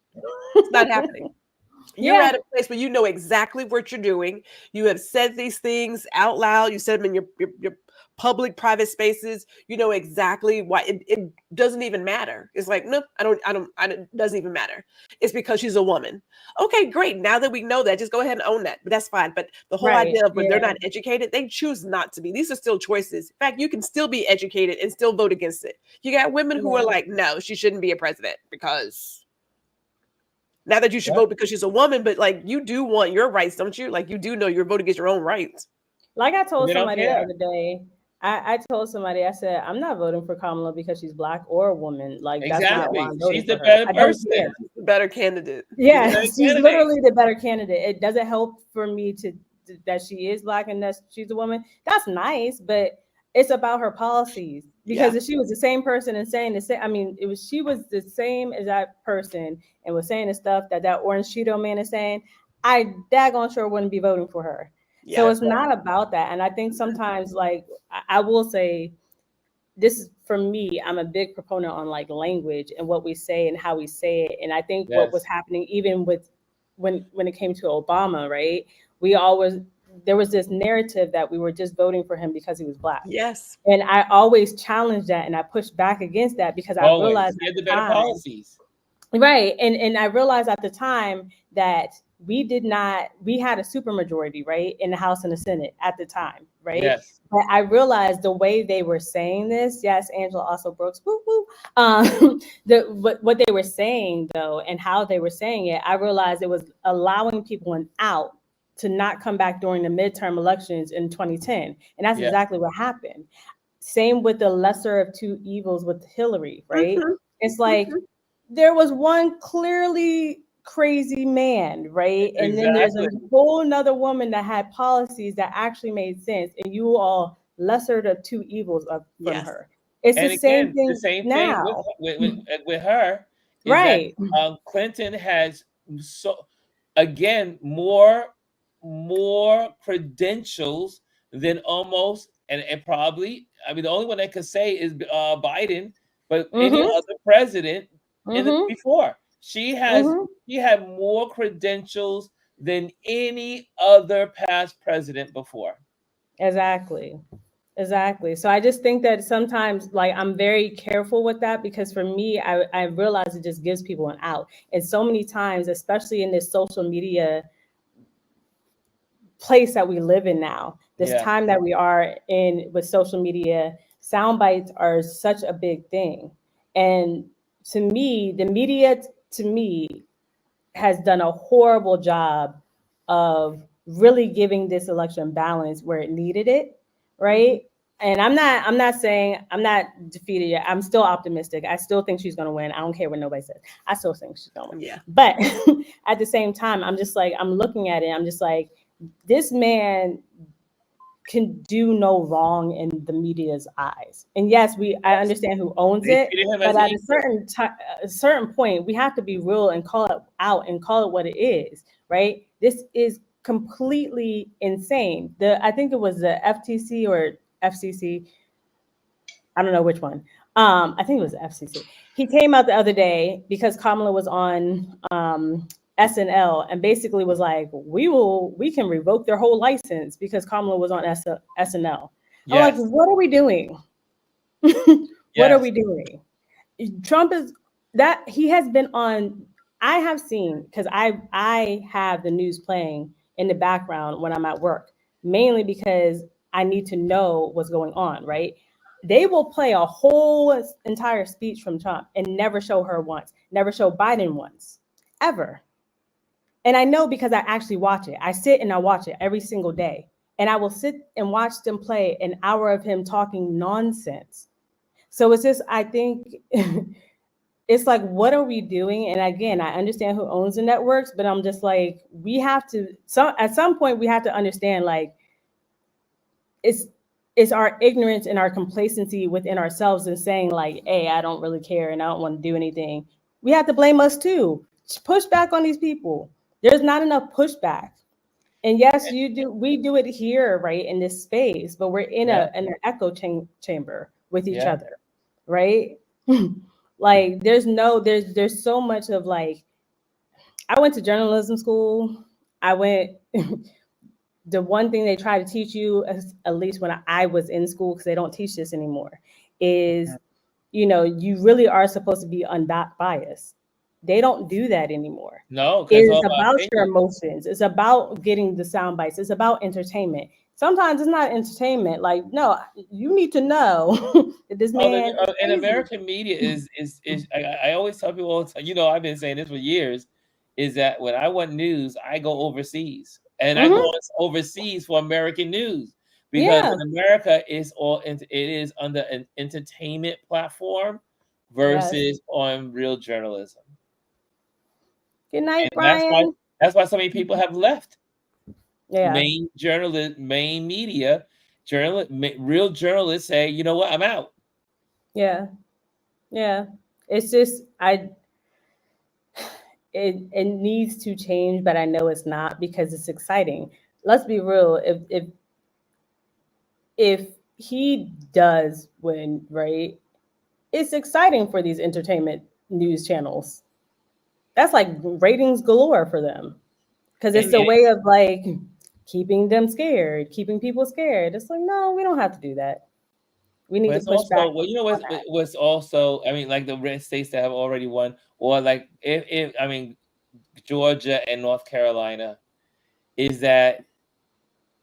It's not happening. You're at a place where you know exactly what you're doing. You have said these things out loud. You said them in your public, private spaces. You know exactly why. It doesn't even matter. It's like, no, I don't. It doesn't even matter. It's because she's a woman. Okay, great. Now that we know that, just go ahead and own that. But that's fine. But the whole idea of when they're not educated, they choose not to be. These are still choices. In fact, you can still be educated and still vote against it. You got women who are like, no, she shouldn't be a president because. Now that you should vote because she's a woman, but like you do want your rights, don't you? Like you do know you're voting against your own rights. Like I told somebody the other day, I told somebody, I said, I'm not voting for Kamala because she's Black or a woman. Like that's not why I'm voting she's the for better her. person. She's the better candidate. Yeah, she's literally the better candidate. It doesn't help for me that she is Black and that she's a woman. That's nice, but it's about her policies. Because if she was the same person and saying the same, she was the same as that person and was saying the stuff that Orange Cheeto man is saying, I daggone sure wouldn't be voting for her. Yeah, so it's not about that. And I think sometimes, like, I will say, this is, for me, I'm a big proponent on like language and what we say and how we say it. And I think what was happening, even with when it came to Obama, right? There was this narrative that we were just voting for him because he was Black. Yes. And I always challenged that and I pushed back against that because I realized he had the better policies. Right. And I realized at the time that we had a supermajority, right, in the House and the Senate at the time, right? Yes. But I realized the way they were saying this, yes, Angela also Brooks, woo woo. What they were saying though, and how they were saying it, I realized it was allowing people an out to not come back during the midterm elections in 2010. And that's exactly what happened. Same with the lesser of two evils with Hillary, right? It's like there was one clearly crazy man, right? And then there's a whole nother woman that had policies that actually made sense. And you all lesser of two evils from her. It's the same thing now. With her. Right. Clinton has more credentials than almost, and probably, the only one that could say is Biden, but any other president before. She had more credentials than any other past president before. Exactly. So I just think that sometimes, like, I'm very careful with that because for me, I realize it just gives people an out. And so many times, especially in this social media place that we live in now, this time that we are in with social media, sound bites are such a big thing. And to me, the media has done a horrible job of really giving this election balance where it needed it, right? And I'm not saying I'm not defeated yet. I'm still optimistic. I still think she's gonna win. I don't care what nobody says. I still think she's gonna win. Yeah. But at the same time, I'm just like, I'm looking at it. I'm just like, this man can do no wrong in the media's eyes. And yes, I understand who owns it, but at a certain point, we have to be real and call it out and call it what it is, right? This is completely insane. I think it was the FTC or FCC. I don't know which one. I think it was the FCC. He came out the other day because Kamala was on SNL and basically was like, we can revoke their whole license because Kamala was on SNL. Yes. I'm like, what are we doing? What are we doing? Trump is that he has been on. I have seen, because I have the news playing in the background when I'm at work, mainly because I need to know what's going on, right? They will play a whole entire speech from Trump and never show her once, never show Biden once, ever. And I know because I actually watch it. I sit and I watch it every single day. And I will sit and watch them play an hour of him talking nonsense. So it's just, I think, it's like, what are we doing? And again, I understand who owns the networks, but I'm just like, we have to, at some point, we have to understand, like, it's our ignorance and our complacency within ourselves and saying, like, hey, I don't really care and I don't want to do anything. We have to blame us too. Push back on these people. There's not enough pushback. And yes, we do it here, right, in this space, but we're in an echo chamber with each other, right? Like there's so much of, like, I went to journalism school. The one thing they try to teach you, at least when I was in school, because they don't teach this anymore, is, you really are supposed to be unbiased. They don't do that anymore. No, it's about your emotions. It's about getting the sound bites. It's about entertainment. Sometimes it's not entertainment. Like, no, you need to know that this man. And American media is I always tell people all the time, I've been saying this for years, is that when I want news, I go overseas. And I go overseas for American news, because in America it is under an entertainment platform versus on real journalism. Good night, Brian. That's why so many people have left. Yeah. Main media, real journalists say, you know what, I'm out. Yeah. Yeah. It's just it needs to change, but I know it's not, because it's exciting. Let's be real. If he does win, right, it's exciting for these entertainment news channels. That's like ratings galore for them, because it's a way of, like, keeping them scared, keeping people scared. It's like, no, we don't have to do that. We need to push back. Well, what's also, I mean, like the red states that have already won, or like if I mean, Georgia and North Carolina, is that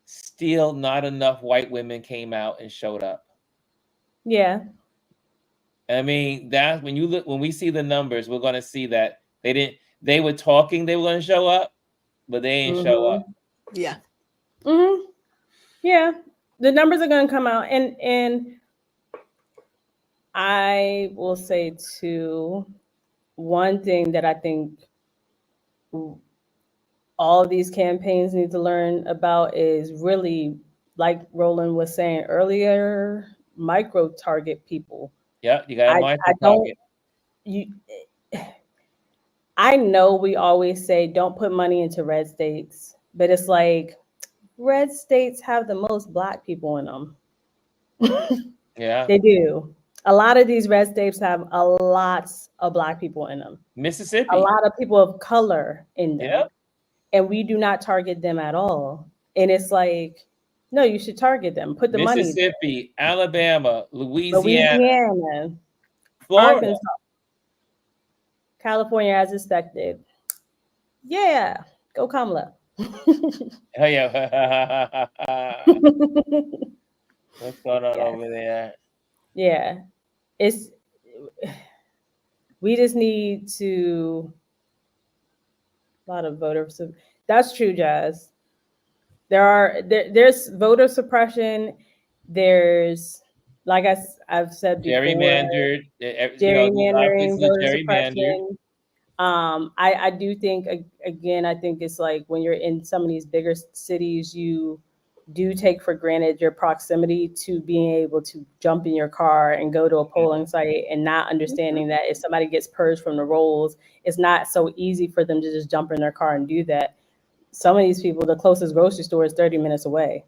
still not enough white women came out and showed up. Yeah. I mean, that's when we see the numbers, we're going to see that they were talking, they were going to show up, but they ain't show up. Yeah. Yeah. The numbers are going to come out. And I will say too, one thing that I think all these campaigns need to learn about is really, like Roland was saying earlier, micro target people. Yeah, you got a micro target. I know we always say don't put money into red states, but it's like red states have the most Black people in them. Yeah, they do. A lot of these red states have a lot of Black people in them. Mississippi, a lot of people of color in them. Yep. And we do not target them at all. And it's like, no, you should target them. Put the money. Mississippi, Alabama, Louisiana, Florida, Arkansas, California, as expected. Yeah, go Kamala. Hey, yeah. What's going on over there? Yeah, we just need to. A lot of voters. That's true, Jazz. There's voter suppression. There's, like I've said before, gerrymandered. gerrymandering, voter gerrymandered. suppression. I do think, again, I think it's like when you're in some of these bigger cities, you do take for granted your proximity to being able to jump in your car and go to a polling site, and not understanding that if somebody gets purged from the rolls, it's not so easy for them to just jump in their car and do that. Some of these people, the closest grocery store is 30 minutes away.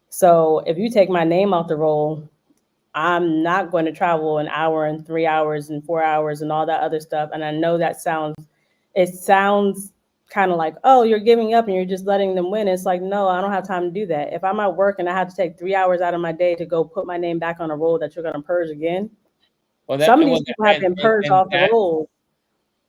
So if you take my name off the roll, I'm not going to travel an hour and 3 hours and 4 hours and all that other stuff. And I know that sounds kind of like, oh, you're giving up and you're just letting them win. It's like, no, I don't have time to do that. If I'm at work and I have to take 3 hours out of my day to go put my name back on a roll that you're going to purge again. Some of these people have been purged off the roll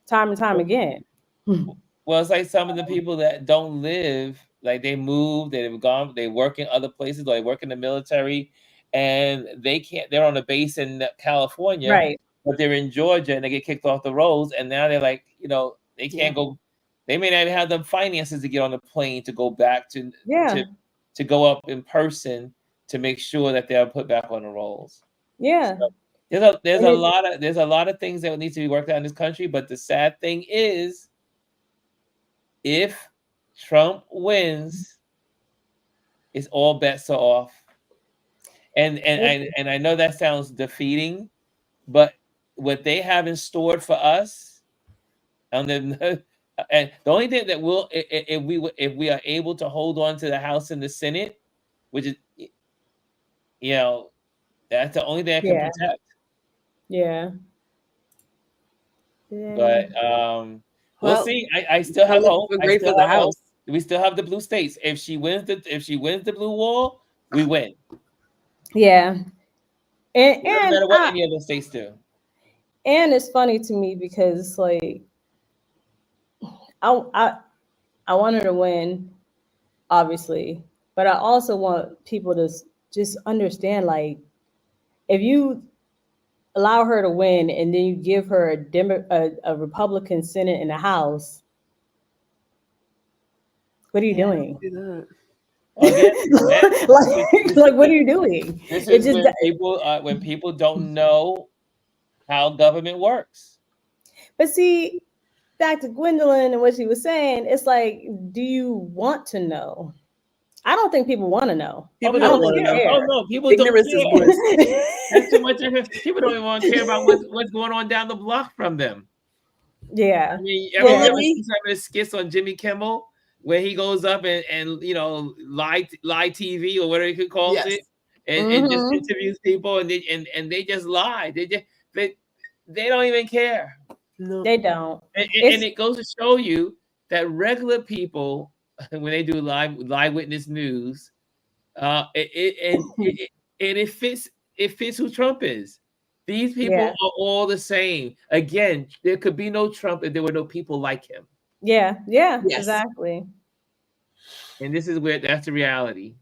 time and time again. Well, it's like some of the people that don't live, like they moved, they've gone, they work in other places, or they work in the military, and they're on a base in California, right? But they're in Georgia and they get kicked off the rolls, and now they're like, they can't go. They may not have the finances to get on the plane to go back to go up in person to make sure that they're put back on the rolls. Yeah. So there's a lot of things that need to be worked out in this country, but the sad thing is, if Trump wins, it's all bets are off. And I know that sounds defeating, but what they have in store for us, and the only thing that if we are able to hold on to the House and the Senate, which is, that's the only thing I can protect. Yeah. But we'll see. I still have hope. Great for the House. We still have the blue states. If she wins the blue wall, we win. Yeah. And no matter what any other states do. And it's funny to me because, like, I want her to win, obviously, but I also want people to just understand, like, if you allow her to win and then you give her a Republican Senate and a House, what are you doing? Like, what are you doing? This is when people don't know how government works. But see, back to Gwendolyn and what she was saying, it's like, do you want to know? I don't think people want to know. People don't want to know. Oh no, people Ignorance don't is bliss. That's too much. People don't even want to care about what's going on down the block from them. Yeah. I mean, everyone sees some of the skits on Jimmy Kimmel where he goes up and live TV or whatever you could call it, and just interviews people, and they just lie. They don't even care. No. They don't. And it goes to show you that regular people, when they do live witness news, it fits who Trump is. These people are all the same. Again, there could be no Trump if there were no people like him. Yeah, yes. Exactly. And this is that's the reality.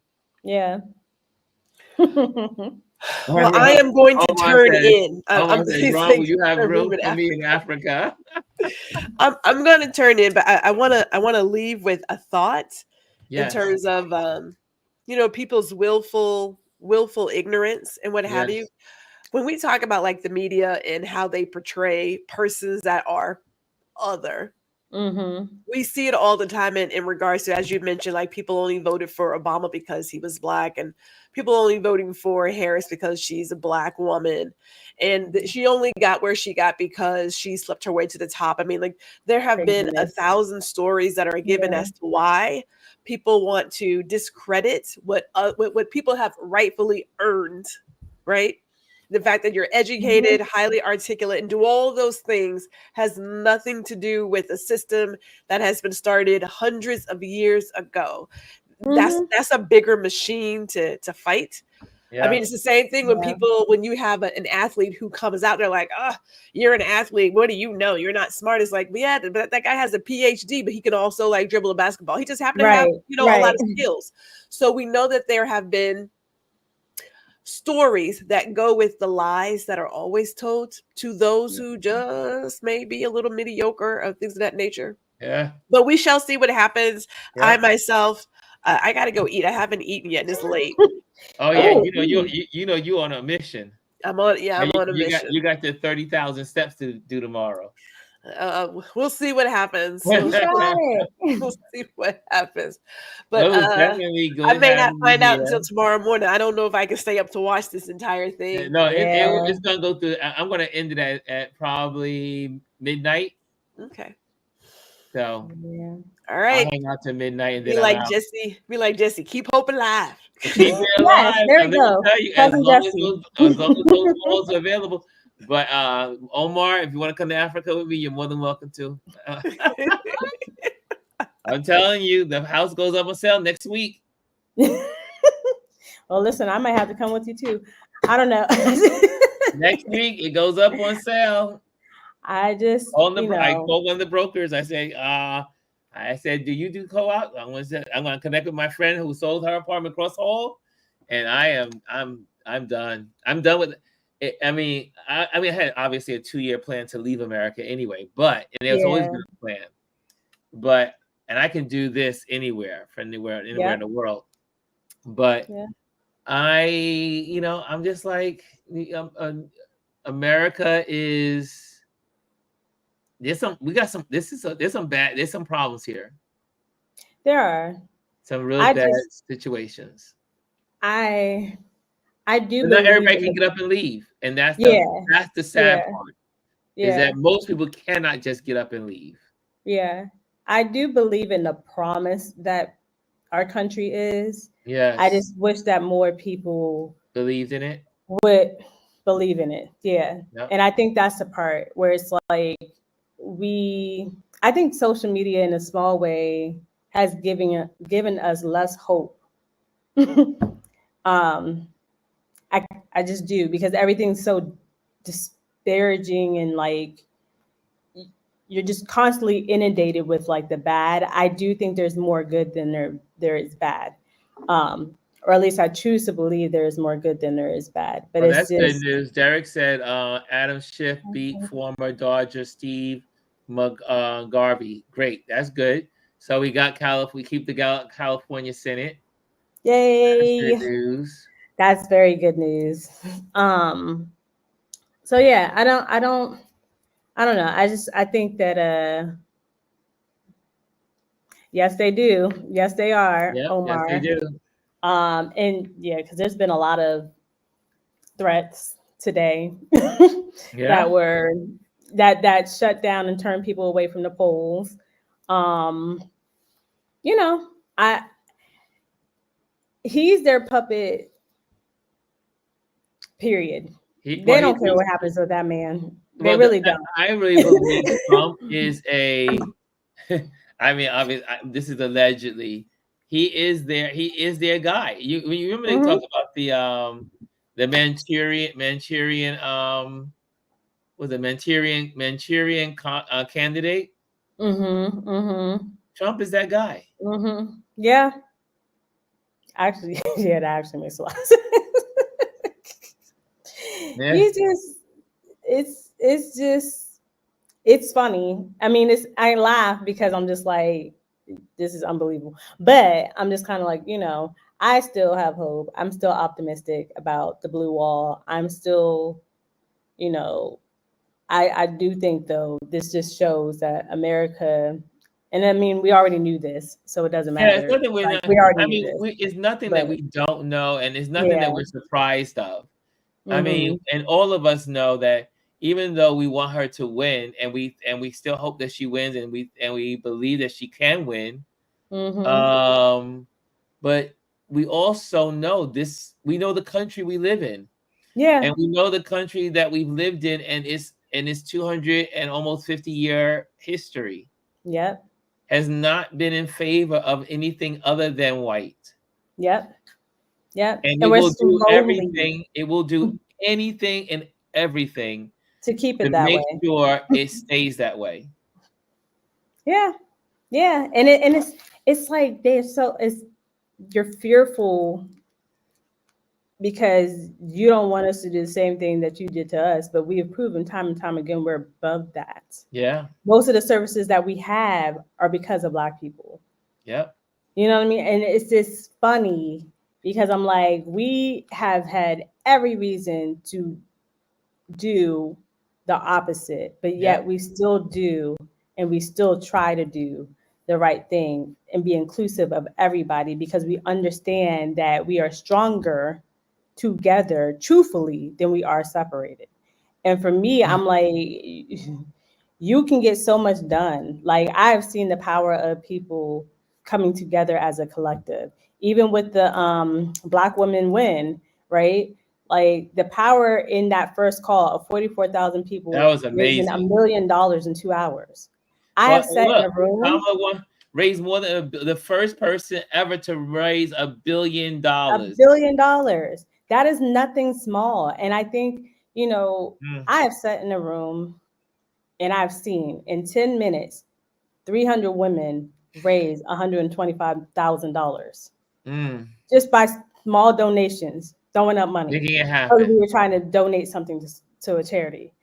Yeah. Well, I am going to turn in. You have room for me in Africa. I'm going to turn in, but I want to leave with a thought in terms of people's willful ignorance and what have you. When we talk about like the media and how they portray persons that are other, we see it all the time in regards to, as you mentioned, like people only voted for Obama because he was Black, and people only voting for Harris because she's a Black woman, and she only got where she got because she slept her way to the top. I mean, like there have been 1,000 stories that are given as to why people want to discredit what people have rightfully earned, right? The fact that you're educated, highly articulate, and do all those things has nothing to do with a system that has been started hundreds of years ago. That's a bigger machine to fight. Yeah. I mean, it's the same thing when you have an athlete who comes out, they're like, "Oh, you're an athlete. What do you know? You're not smart." It's like, yeah, but that guy has a PhD, but he can also like dribble a basketball. He just happened to have, a lot of skills. So we know that there have been stories that go with the lies that are always told to those who just may be a little mediocre of things of that nature. Yeah. But we shall see what happens. I myself, I gotta go eat. I haven't eaten yet. It's late. Oh yeah, you on a mission. I'm on a mission. You got the 30,000 steps to do tomorrow. We'll see what happens. You got it. We'll see what happens. But definitely good. I may not find out until tomorrow morning. I don't know if I can stay up to watch this entire thing. No, it's gonna go through. I'm gonna end it at probably midnight. Okay. So all right. I'll hang out to midnight and then be like Jesse. Keep hope alive. Keep it alive. Yes, there you go. As long as those balls are available. But Omar, if you want to come to Africa with me, you're more than welcome to. I'm telling you, the house goes up on sale next week. Well, listen, I might have to come with you too. I don't know. Next week it goes up on sale. I just I called one of the brokers. I said, do you do co-op? I'm gonna connect with my friend who sold her apartment across the hall, and I'm done. I'm done with it. I mean, I had obviously a 2-year plan to leave America anyway, but it was always been a plan. But I can do this anywhere in the world. But I'm just like America is. There's some problems here. There are some really bad situations. I do. But not everybody can get up and leave, and that's the sad part. Is that most people cannot just get up and leave. Yeah, I do believe in the promise that our country is. Yes. I just wish that more people believed in it. Would believe in it. Yeah. Yep. And I think that's the part where it's like I think social media in a small way has given us less hope. I just do, because everything's so disparaging and like you're just constantly inundated with like the bad. I do think there's more good than there is bad. Or at least I choose to believe there is more good than there is bad. But that's good news. Derek said Adam Schiff beat former Dodger Steve Garvey. Great, that's good. So we got we keep the California Senate. Yay! That's good news. That's very good news. So yeah, I don't know. I think that yes they do. Yes they are, yep, Omar. Yes they do. And yeah, because there's been a lot of threats today that were that shut down and turned people away from the polls. He's their puppet. Period. They don't care what happens with that man. They really don't. I really believe Trump is a. I mean, obviously, this is allegedly. He is their guy. You remember they talked about the Manchurian was a Manchurian candidate. Trump is that guy. Yeah. Actually, yeah, that actually makes a lot of sense. Yeah. It's funny. I mean, I laugh because I'm just like, this is unbelievable. But I'm just kind of like, I still have hope. I'm still optimistic about the blue wall. I'm still, I do think though, this just shows that America, and I mean, we already knew this, so it doesn't matter. Yeah, it's nothing it's nothing that we don't know, and it's nothing that we're surprised of. I mean, and all of us know that even though we want her to win, and we still hope that she wins, and we believe that she can win. But we also know this. We know the country we live in. Yeah, and we know the country that we've lived in, and its 200 and almost 50-year history. Yep. Has not been in favor of anything other than white. Yep. Yep. And it will do everything. It will do anything and everything to keep it that way. To make sure it stays that way. Yeah. Yeah. And it's like you're fearful because you don't want us to do the same thing that you did to us, but we have proven time and time again we're above that. Yeah. Most of the services that we have are because of Black people. Yep. You know what I mean? And it's just funny because I'm like, we have had every reason to do the opposite, but yet we still do, and we still try to do the right thing and be inclusive of everybody because we understand that we are stronger together, truthfully, than we are separated. And for me, I'm like, you can get so much done. Like, I've seen the power of people coming together as a collective, even with the Black Women Win, right? Like, the power in that first call of 44,000 people, that was raising amazing. $1 million in 2 hours. I have sat in a room. Kamala raised more than the first person ever to raise $1 billion. $1 billion. That is nothing small. And I think, you know, I have sat in a room and I've seen in 10 minutes, 300 women raise $125,000 just by small donations, throwing up money. Making it So happen. we were trying to donate something to a charity.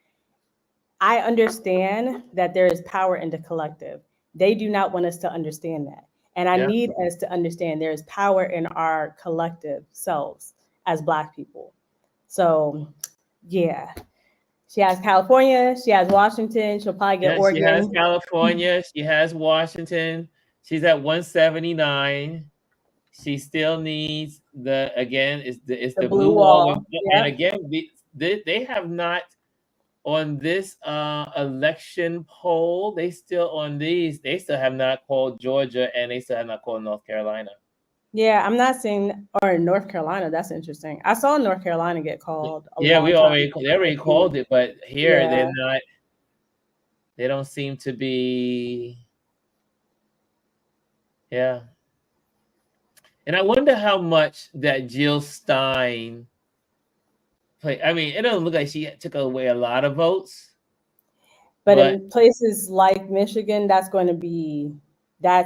I understand that there is power in the collective. They do not want us to understand that. And I need us to understand there is power in our collective selves as Black people. So, yeah. She has California. She has Washington. She'll probably get Oregon. She has California. She has Washington. She's at 179. She still needs it's the blue wall. And again, they have not on this election poll. They still have not called Georgia, and they still have not called North Carolina. Yeah, I'm not seeing, or North Carolina. That's interesting. I saw North Carolina get called. They already called it, but here they're not. They don't seem to be. Yeah. And I wonder how much that Jill Stein played. I mean, it doesn't look like she took away a lot of votes. But in places like Michigan, that's going to be be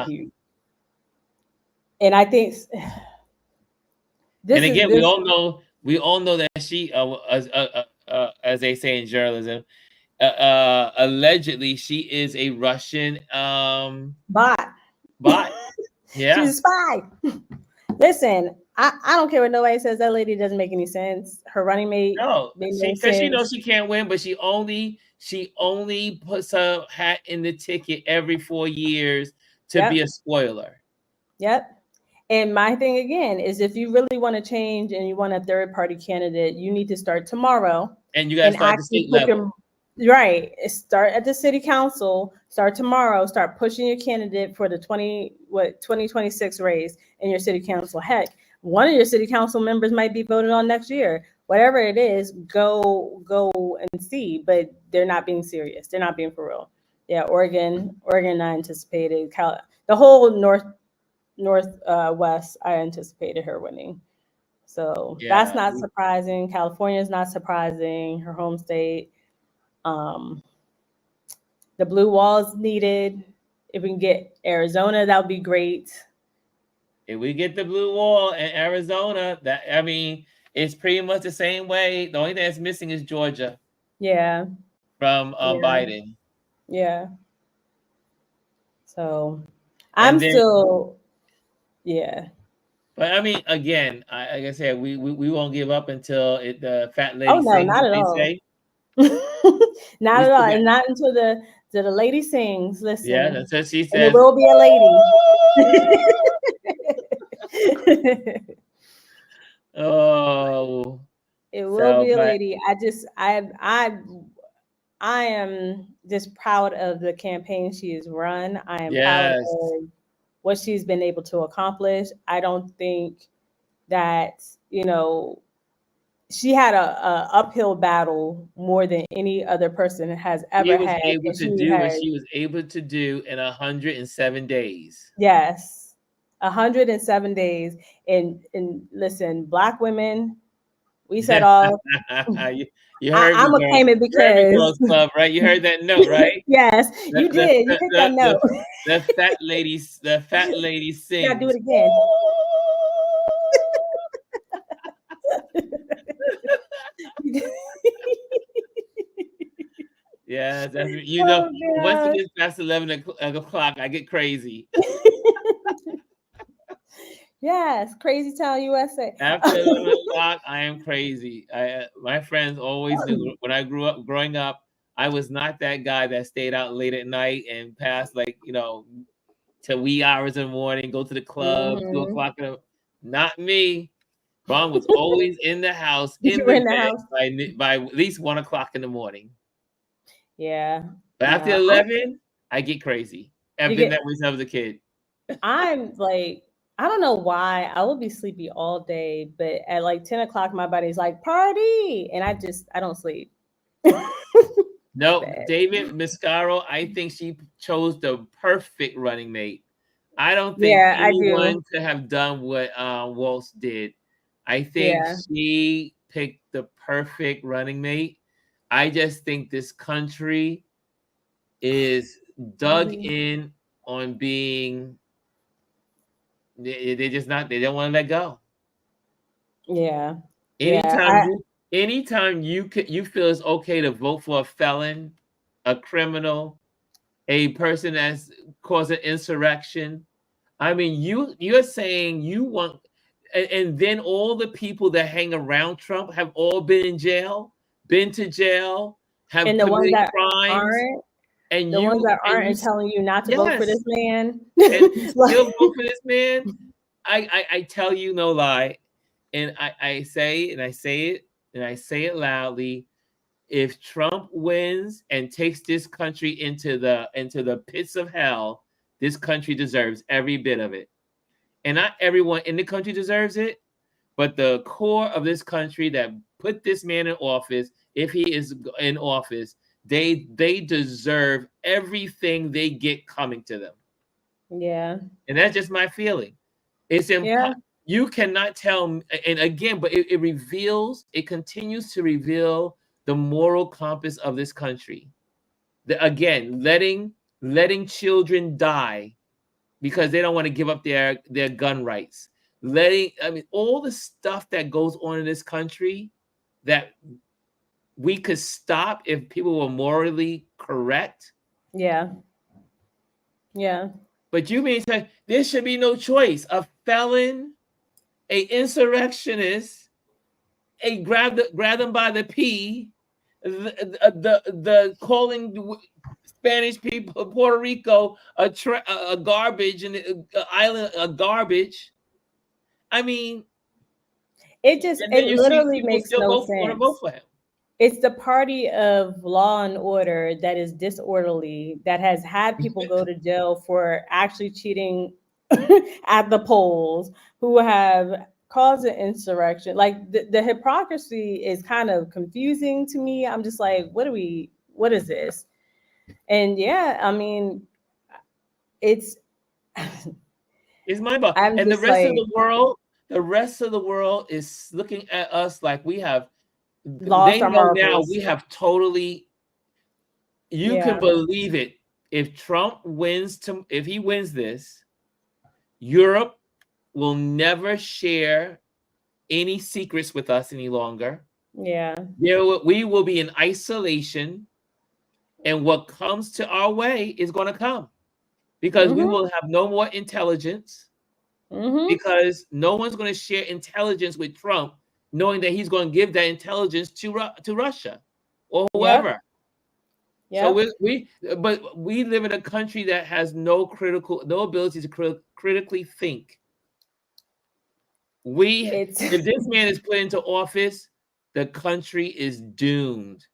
huge. And I think we all know that she as they say in journalism, allegedly she is a Russian bot. Yeah. She's a spy. Listen, I don't care what nobody says. That lady doesn't make any sense. Her running mate. No, because she knows she can't win, but she only puts her hat in the ticket every 4 years to be a spoiler. Yep. And my thing again is, if you really want to change and you want a third party candidate, you need to start tomorrow. And you got to start at the state level. Right. Start at the city council, start tomorrow, start pushing your candidate for the 2026 race in your city council. Heck, one of your city council members might be voted on next year. Whatever it is, go and see, but they're not being serious. They're not being for real. Yeah, Oregon, I anticipated. The whole Northwest, I anticipated her winning. So that's not surprising. California is not surprising. Her home state. The blue wall is needed. If we can get Arizona, that would be great. If we get the blue wall in Arizona, it's pretty much the same way. The only thing that's missing is Georgia. Yeah. From Biden. Yeah. So I'm still. But I mean, again, like I said, we won't give up until the fat lady. Oh no, not at all. Not at all, and not until the lady sings. Listen. Yeah, that's what she says. And there will be a lady. Oh. It will be a lady. I am just proud of the campaign she has run. I am proud of what she's been able to accomplish. I don't think that, she had a uphill battle more than any other person has ever had. She was able to do in 107 days. Yes, 107 days. And listen, Black women, we said all. You heard I'm gonna claim it because club, right? You heard that note, right? Yes, you did. You hit that note. The fat lady sings. You gotta do it again. Yeah, once it gets past 11 o'clock, I get crazy. Yes, Crazy Town, USA. After 11 o'clock, I am crazy. My friends always knew when I growing up, I was not that guy that stayed out late at night and passed till wee hours in the morning, go to the club, 2 o'clock. Not me. Ron was always in the house, in the bed by at least 1 o'clock in the morning. Yeah. But after 11, I get crazy. I've been that way since I was a kid. I'm like, I don't know why. I will be sleepy all day, but at like 10 o'clock, my body's like, party. And I don't sleep. No, David Mascaro, I think she chose the perfect running mate. I don't think anyone could have done what Waltz did. I think she picked the perfect running mate. I just think this country is dug in on being, they don't want to let go. Yeah. Anytime you feel it's okay to vote for a felon, a criminal, a person that's caused an insurrection. I mean, you're saying you want, and then all the people that hang around Trump have all been to jail, have committed crimes. And the ones that aren't telling you not to vote for this man. And still vote for this man. I tell you no lie. And I say it loudly. If Trump wins and takes this country into the pits of hell, this country deserves every bit of it. And not everyone in the country deserves it, but the core of this country that put this man in office, if he is in office, they deserve everything they get coming to them. Yeah. And that's just my feeling. It's you cannot tell, and again, but it continues to reveal the moral compass of this country. Again, letting children die because they don't want to give up their gun rights. All the stuff that goes on in this country that we could stop if people were morally correct. Yeah. Yeah. But you mean there should be no choice. A felon, a insurrectionist, a grab them by the pee, the calling Spanish people, Puerto Rico, a garbage, and an island a garbage. I mean, it literally makes no sense. Vote for him. It's the party of law and order that is disorderly, that has had people go to jail for actually cheating at the polls, who have caused an insurrection. Like the hypocrisy is kind of confusing to me. I'm just like, what is this? And yeah, I mean, it's mind-boggling. And the rest of the world is looking at us like we have lost our marbles. Now we have totally. You can believe it. If Trump wins, if he wins this, Europe will never share any secrets with us any longer. Yeah. We will be in isolation, and what comes to our way is going to come because we will have no more intelligence because no one's going to share intelligence with Trump, knowing that he's going to give that intelligence to Russia or whoever. Yep. So we live in a country that has no ability to critically think. If this man is put into office, the country is doomed.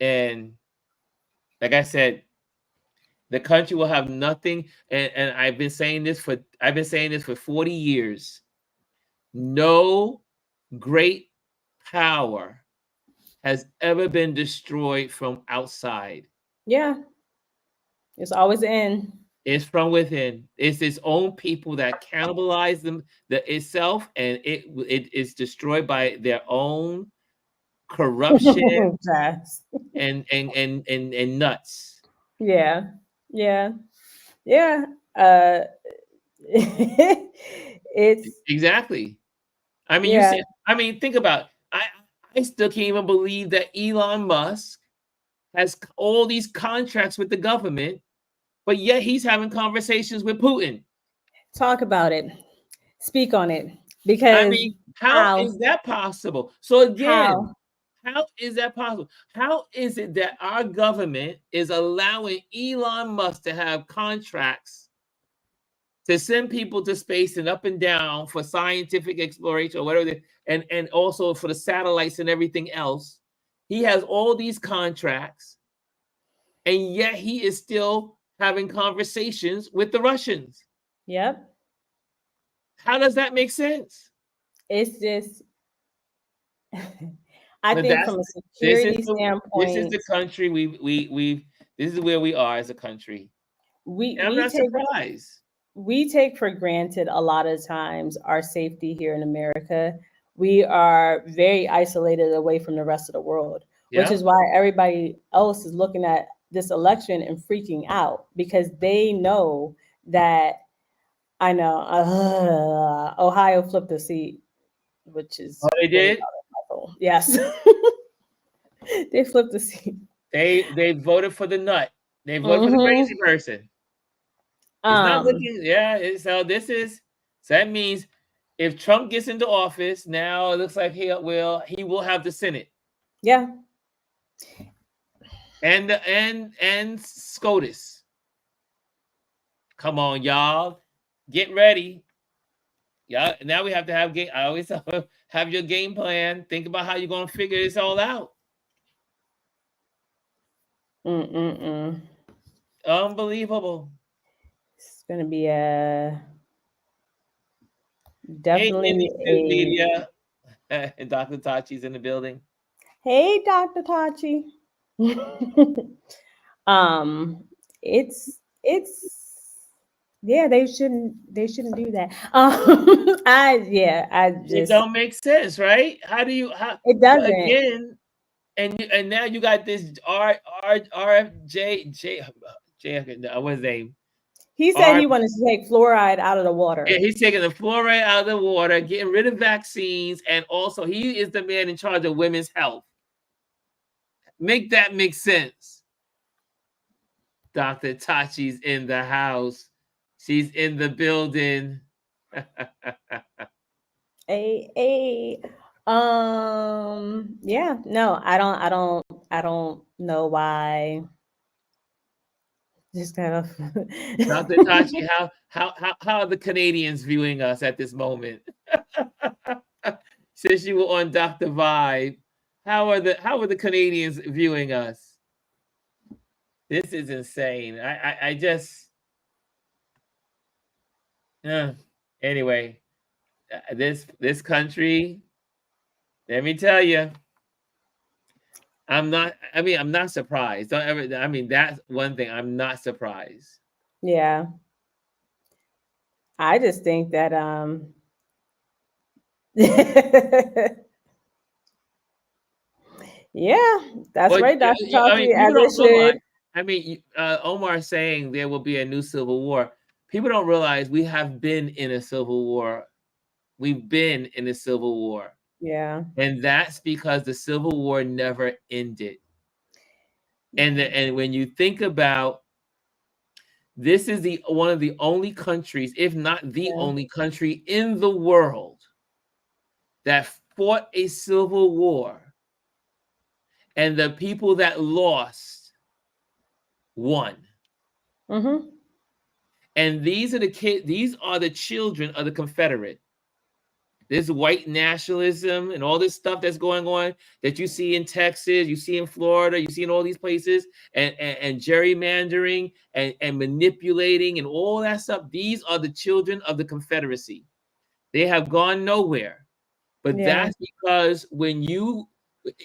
And like I said, the country will have nothing. And I've been saying this for 40 years. No great power has ever been destroyed from outside. Yeah. It's always in. It's from within. It's its own people that cannibalize itself, and it is destroyed by their own corruption and nuts. Yeah. It's exactly. I mean, think about it. I still can't even believe that Elon Musk has all these contracts with the government, but yet he's having conversations with Putin. Talk about it. Speak on it, because I mean, how is that possible? So again, how is that possible? How is it that our government is allowing Elon Musk to have contracts to send people to space and up and down for scientific exploration or whatever, and also for the satellites and everything else? He has all these contracts, and yet he is still having conversations with the Russians. Yep. How does that make sense? It's just, I think from a security standpoint, this is the country this is where we are as a country. I'm not surprised. We take for granted a lot of times our safety here in America. We are very isolated away from the rest of the world, which is why everybody else is looking at this election and freaking out, because they know that, I know, Ohio flipped the seat, which is... Oh, they did? Yes. They flipped the seat. They voted for the nut. They voted for the crazy person. It's not looking, so that means if Trump gets into office, now it looks like he will have the Senate. Yeah. And SCOTUS. Come on, y'all. Get ready. Yeah, now we have to have I always have your game plan. Think about how you're gonna figure this all out. Unbelievable. It's gonna be definitely media. And Dr. Tachi's in the building. Hey, Dr. Tachi. It's yeah, they shouldn't do that. It don't make sense, right? How do you it doesn't again? And now you got this RFJ what's his name? He said he wanted to take fluoride out of the water. Yeah, he's taking the fluoride out of the water, getting rid of vaccines, and also he is the man in charge of women's health. Make that make sense. Dr. Tachi's in the house. She's in the building. Yeah, no, I don't know why. Just kind of Dr. Tachi, how are the Canadians viewing us at this moment? Since you were on Dr. Vibe, how are the Canadians viewing us? This is insane. I just anyway, this country, let me tell you, I'm not surprised. That's one thing. I'm not surprised. Yeah. I just think that yeah, that's right, Dr. Tachi, as it should. Omar saying there will be a new civil war. People don't realize we have been in a civil war. We've been in a civil war. Yeah. And that's because the Civil War never ended. And when you think about, this is one of the only countries, if not the only country in the world that fought a civil war, and the people that lost won. Mm-hmm. And these are the children of the Confederate. This white nationalism and all this stuff that's going on that you see in Texas, you see in Florida, you see in all these places, and gerrymandering and manipulating and all that stuff. These are the children of the Confederacy. They have gone nowhere. But that's because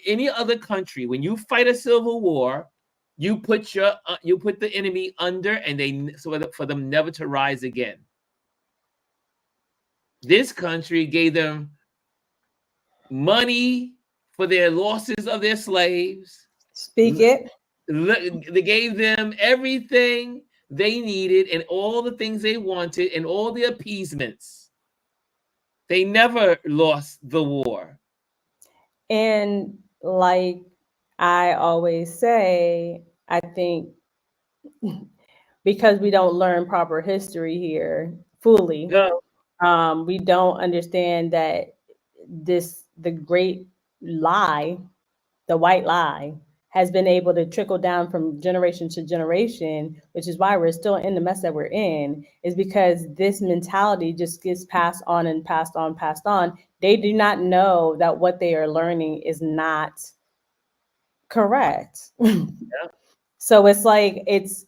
any other country, when you fight a civil war, you put the enemy under, and for them never to rise again. This country gave them money for their losses of their slaves. Speak it. They gave them everything they needed and all the things they wanted and all the appeasements. They never lost the war. And like I always say, I think because we don't learn proper history here fully. No. We don't understand that the great lie, the white lie, has been able to trickle down from generation to generation, which is why we're still in the mess that we're in, is because this mentality just gets passed on and passed on, passed on. They do not know that what they are learning is not correct. Yeah. So it's like, it's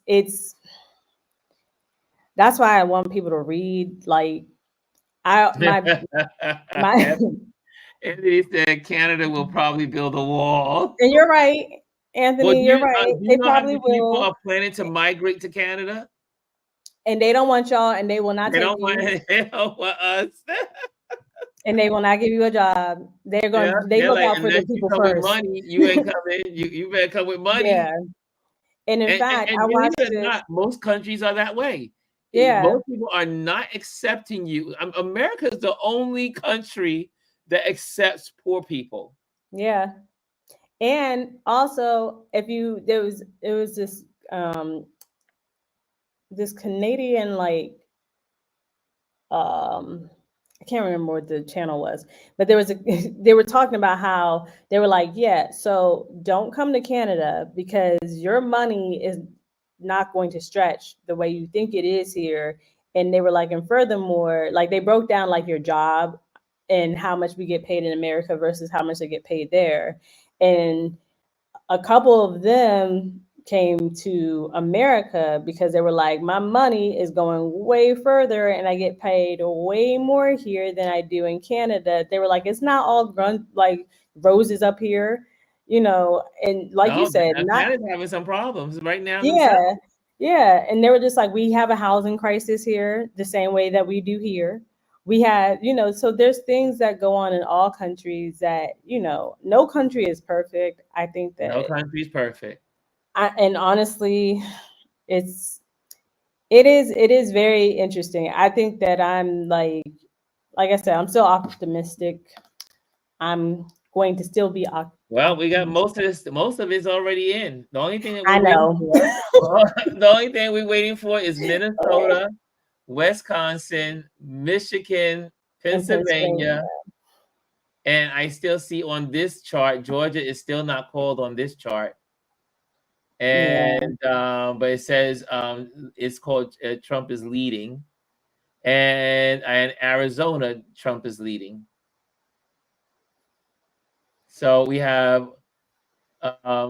that's why I want people to read. Like, my Anthony said Canada will probably build a wall. And you're right, Anthony. Well, you're right. do you They know how probably many people will. are planning to migrate to Canada? And they don't want y'all, and they will not They take don't want, you. they don't want us. And they will not give you a job. They're going. Yeah, They they're look like, out for the unless you people come with first. money, you ain't coming. You better come with money. Yeah. And in fact, I believe watched it or it. not, most countries are that way. Yeah. Most people are not accepting you. America is the only country that accepts poor people. Yeah. And also, it was this Canadian, like, I can't remember what the channel was, but they were talking about how they were like, yeah, so don't come to Canada because your money is not going to stretch the way you think it is here. And they were like, and furthermore, like, they broke down like your job and how much we get paid in America versus how much they get paid there. And a couple of them came to America because they were like, my money is going way further and I get paid way more here than I do in Canada. They were like, it's not all like roses up here, and like you said, Canada's having some problems right now. Yeah. Yeah. And they were just like, we have a housing crisis here the same way that we do here. We have, so there's things that go on in all countries that, no country is perfect. I think that no country is perfect. And honestly, it is very interesting. I think that I'm like I said, I'm still optimistic. I'm going to still be optimistic. Well, we got most of it's already in. The only thing that I know. The only thing we're waiting for is Minnesota, Wisconsin, Michigan, Pennsylvania. And I still see on this chart, Georgia is still not called on this chart. And but it says it's called Trump is leading, and Arizona, Trump is leading. So we have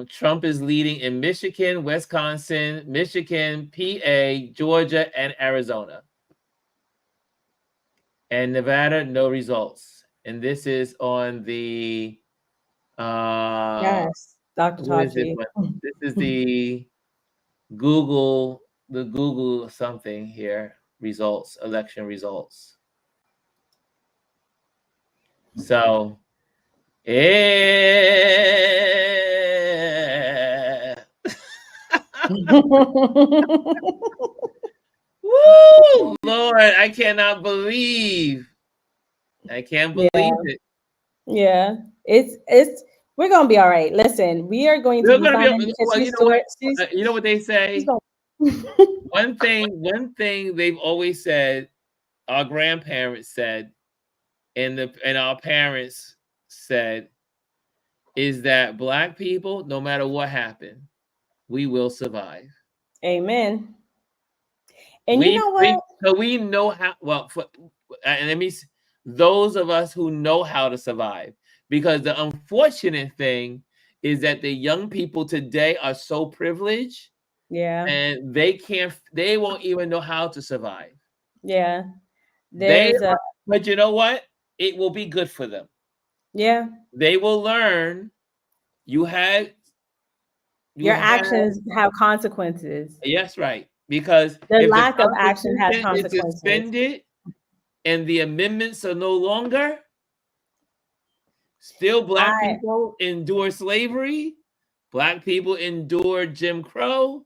Trump is leading in Michigan, Wisconsin, Michigan, PA, Georgia, and Arizona. And Nevada, no results. And this is on the yes, Dr. Tachi. This is the Google something here, results, election results. So woo, Lord, I cannot believe. I can't believe it. Yeah, it's we're gonna be all right. Listen, we are going to be fine. You know what they say? One thing they've always said, our grandparents said, and our parents said, is that Black people, no matter what happened, we will survive. Amen. And you know what? So we know how. Well, those of us who know how to survive, because the unfortunate thing is that the young people today are so privileged. Yeah. And they won't even know how to survive. Yeah. But you know what? It will be good for them. Yeah. They will learn your actions have consequences. Yes, right. Because the lack of action has consequences. Is suspended and the amendments are no longer, still Black people endure slavery. Black people endure Jim Crow.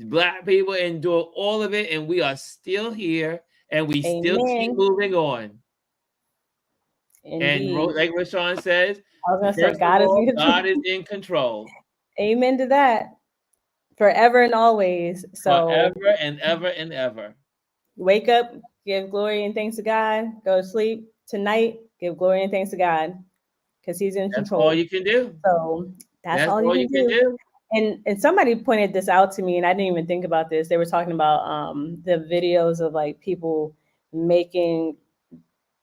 Black people endure all of it, and we are still here, and we still keep moving on. Indeed. And like Rashawn says, I was gonna say, God is in control. Amen to that. Forever and always. So forever and ever and ever. Wake up, give glory and thanks to God, go to sleep. Tonight, give glory and thanks to God, because He's in control. That's all you can do. So that's all you can do. And somebody pointed this out to me, and I didn't even think about this. They were talking about the videos of like people making,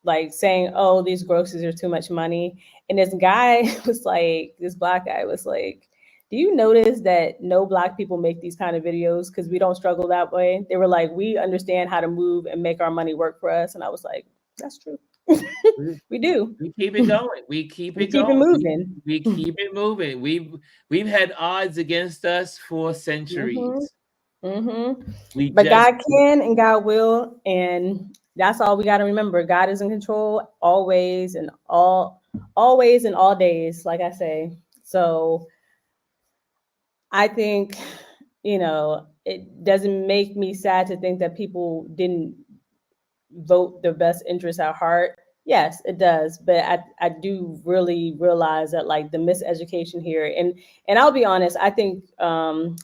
like saying, oh, these groceries are too much money. And this guy was like, this Black guy was like, do you notice that no Black people make these kind of videos because we don't struggle that way? They were like, we understand how to move and make our money work for us. And I was like, that's true. We do. We keep it going. We keep it going. Moving. We keep it moving. We've had odds against us for centuries. But God can and God will, and that's all we got to remember. God is in control always and all days, like I say. So I think, it doesn't make me sad to think that people didn't vote their best interests at heart. Yes, it does. But I do really realize that like the miseducation here, and I'll be honest, I think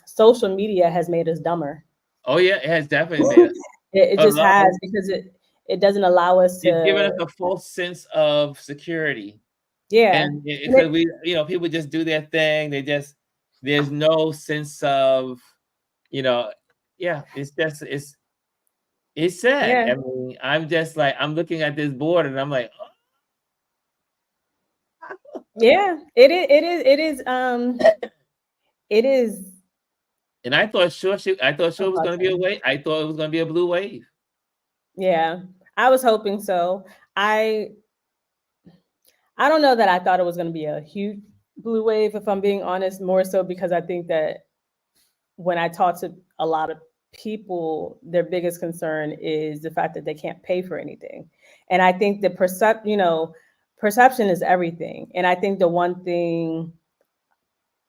social media has made us dumber. Oh yeah, it has definitely made us. It just has, because it doesn't allow us to. It's given us a false sense of security. Yeah. And because people just do their thing. There's no sense of, it's sad. Yeah. I mean, I'm just like, I'm looking at this board and I'm like, oh. Yeah, it is. And I thought sure was going to be a wave. I thought it was going to be a blue wave. Yeah, I was hoping so. I don't know that I thought it was going to be a huge blue wave, if I'm being honest, more so because I think that when I talk to a lot of people, their biggest concern is the fact that they can't pay for anything. And I think the perception is everything. And I think the one thing,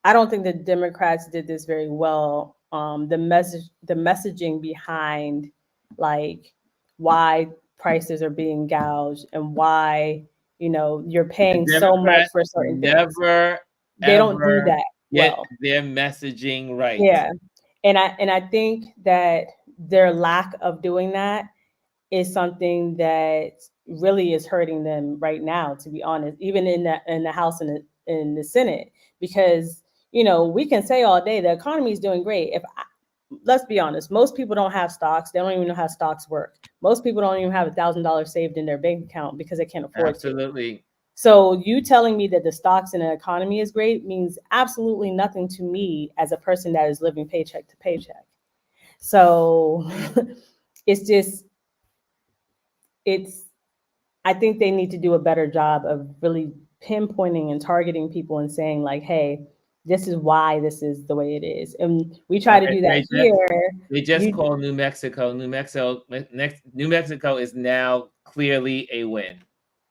I don't think the Democrats did this very well. The messaging behind like why prices are being gouged and why, you're paying so much for certain things. They don't do that well. Their messaging right. Yeah. And I think that their lack of doing that is something that really is hurting them right now, to be honest, even in the House and in the Senate, because, we can say all day the economy is doing great. Let's be honest, most people don't have stocks. They don't even know how stocks work. Most people don't even have $1,000 saved in their bank account because they can't afford Absolutely. to. So you telling me that the stocks in the economy is great means absolutely nothing to me as a person that is living paycheck to paycheck. So I think they need to do a better job of really pinpointing and targeting people and saying like, hey, this is why this is the way it is. And we try to do that here. They just called New Mexico. New Mexico is now clearly a win.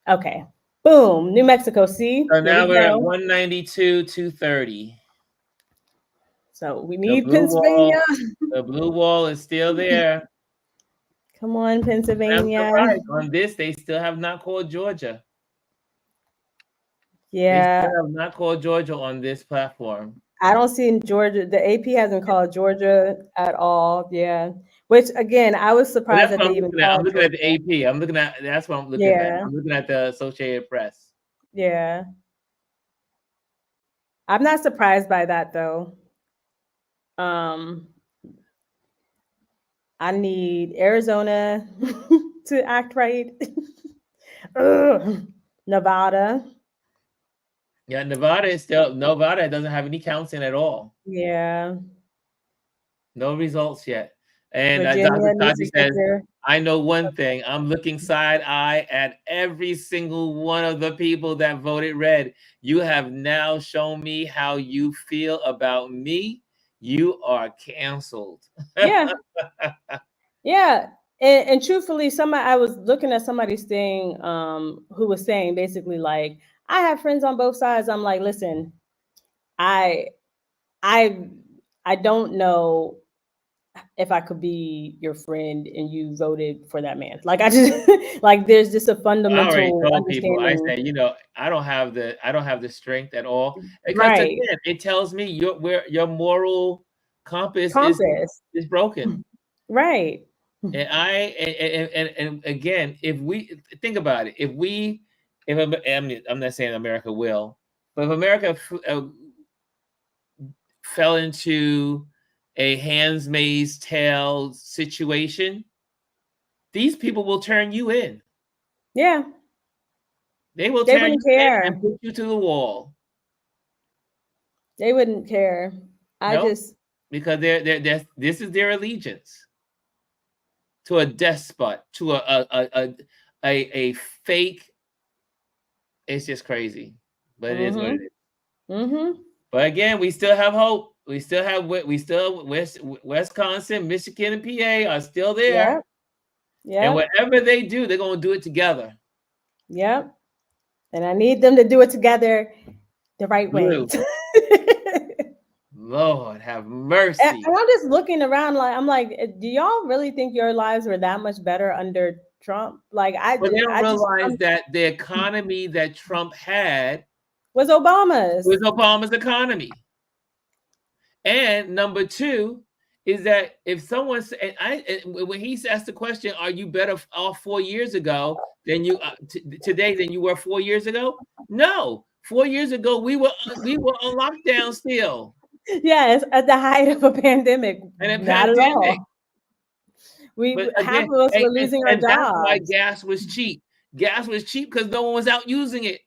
Okay. Boom. New Mexico. See? So now we're at 192, 230. So we need Pennsylvania. The blue wall is still there. Come on, Pennsylvania. On this, they still have not called Georgia. Yeah. They still have not called Georgia on this platform. I don't see Georgia. The AP hasn't called Georgia at all. Yeah. Which again, I was surprised that they even called. I'm looking at the AP. That's what I'm looking at. I'm looking at the Associated Press. Yeah. I'm not surprised by that though. I need Arizona to act right. Nevada. Yeah, Nevada doesn't have any counts in at all. Yeah. No results yet. And Dr. Tati says, I know one thing. I'm looking side eye at every single one of the people that voted red. You have now shown me how you feel about me. You are canceled. Yeah. Yeah. And truthfully, I was looking at somebody's thing who was saying basically like, I have friends on both sides. I'm like, listen, I don't know if I could be your friend and you voted for that man. Like I just like there's just a fundamental I already told people, I understanding. say, I don't have the strength at all. Because Right. again, it tells me your moral compass is broken. Right. And again, if we think about it, I'm not saying America will, but if America fell into a Handmaid's Tale situation, these people will turn you in. Yeah. They will They turn you wouldn't care. in and put you to the wall. They wouldn't care. Because this is their allegiance to a despot, to a fake. It's just crazy, but it is what it is. Mm-hmm. But again, we still have hope. We still Wisconsin, Michigan, and PA are still there. Yeah. And whatever they do, they're going to do it together. Yep. And I need them to do it together the right way. Lord have mercy. And I'm just looking around I'm like, do y'all really think your lives were that much better under Trump? Like but they don't realize that the economy that Trump had was Obama's. It was Obama's economy. And number two is that if someone when he asked the question, "Are you better off 4 years ago than you today than you were 4 years ago?" No, 4 years ago we were on lockdown still. Yes, at the height of a pandemic. Not at all. Half of us were losing our jobs. That's why gas was cheap. Gas was cheap because no one was out using it.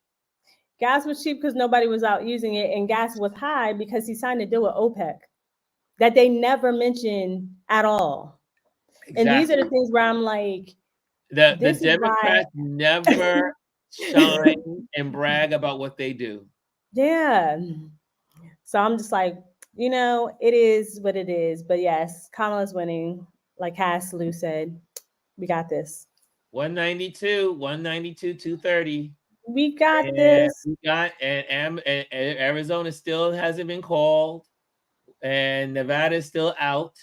Gas was cheap because nobody was out using it, and gas was high because he signed a deal with OPEC that they never mentioned at all. Exactly. And these are the things where I'm like, the Democrats never shine and brag about what they do. Yeah. So I'm just like, it is what it is. But yes, Kamala's winning. Like Cass Lou said, we got this. 192, 230. We got this. And Arizona still hasn't been called, and Nevada is still out.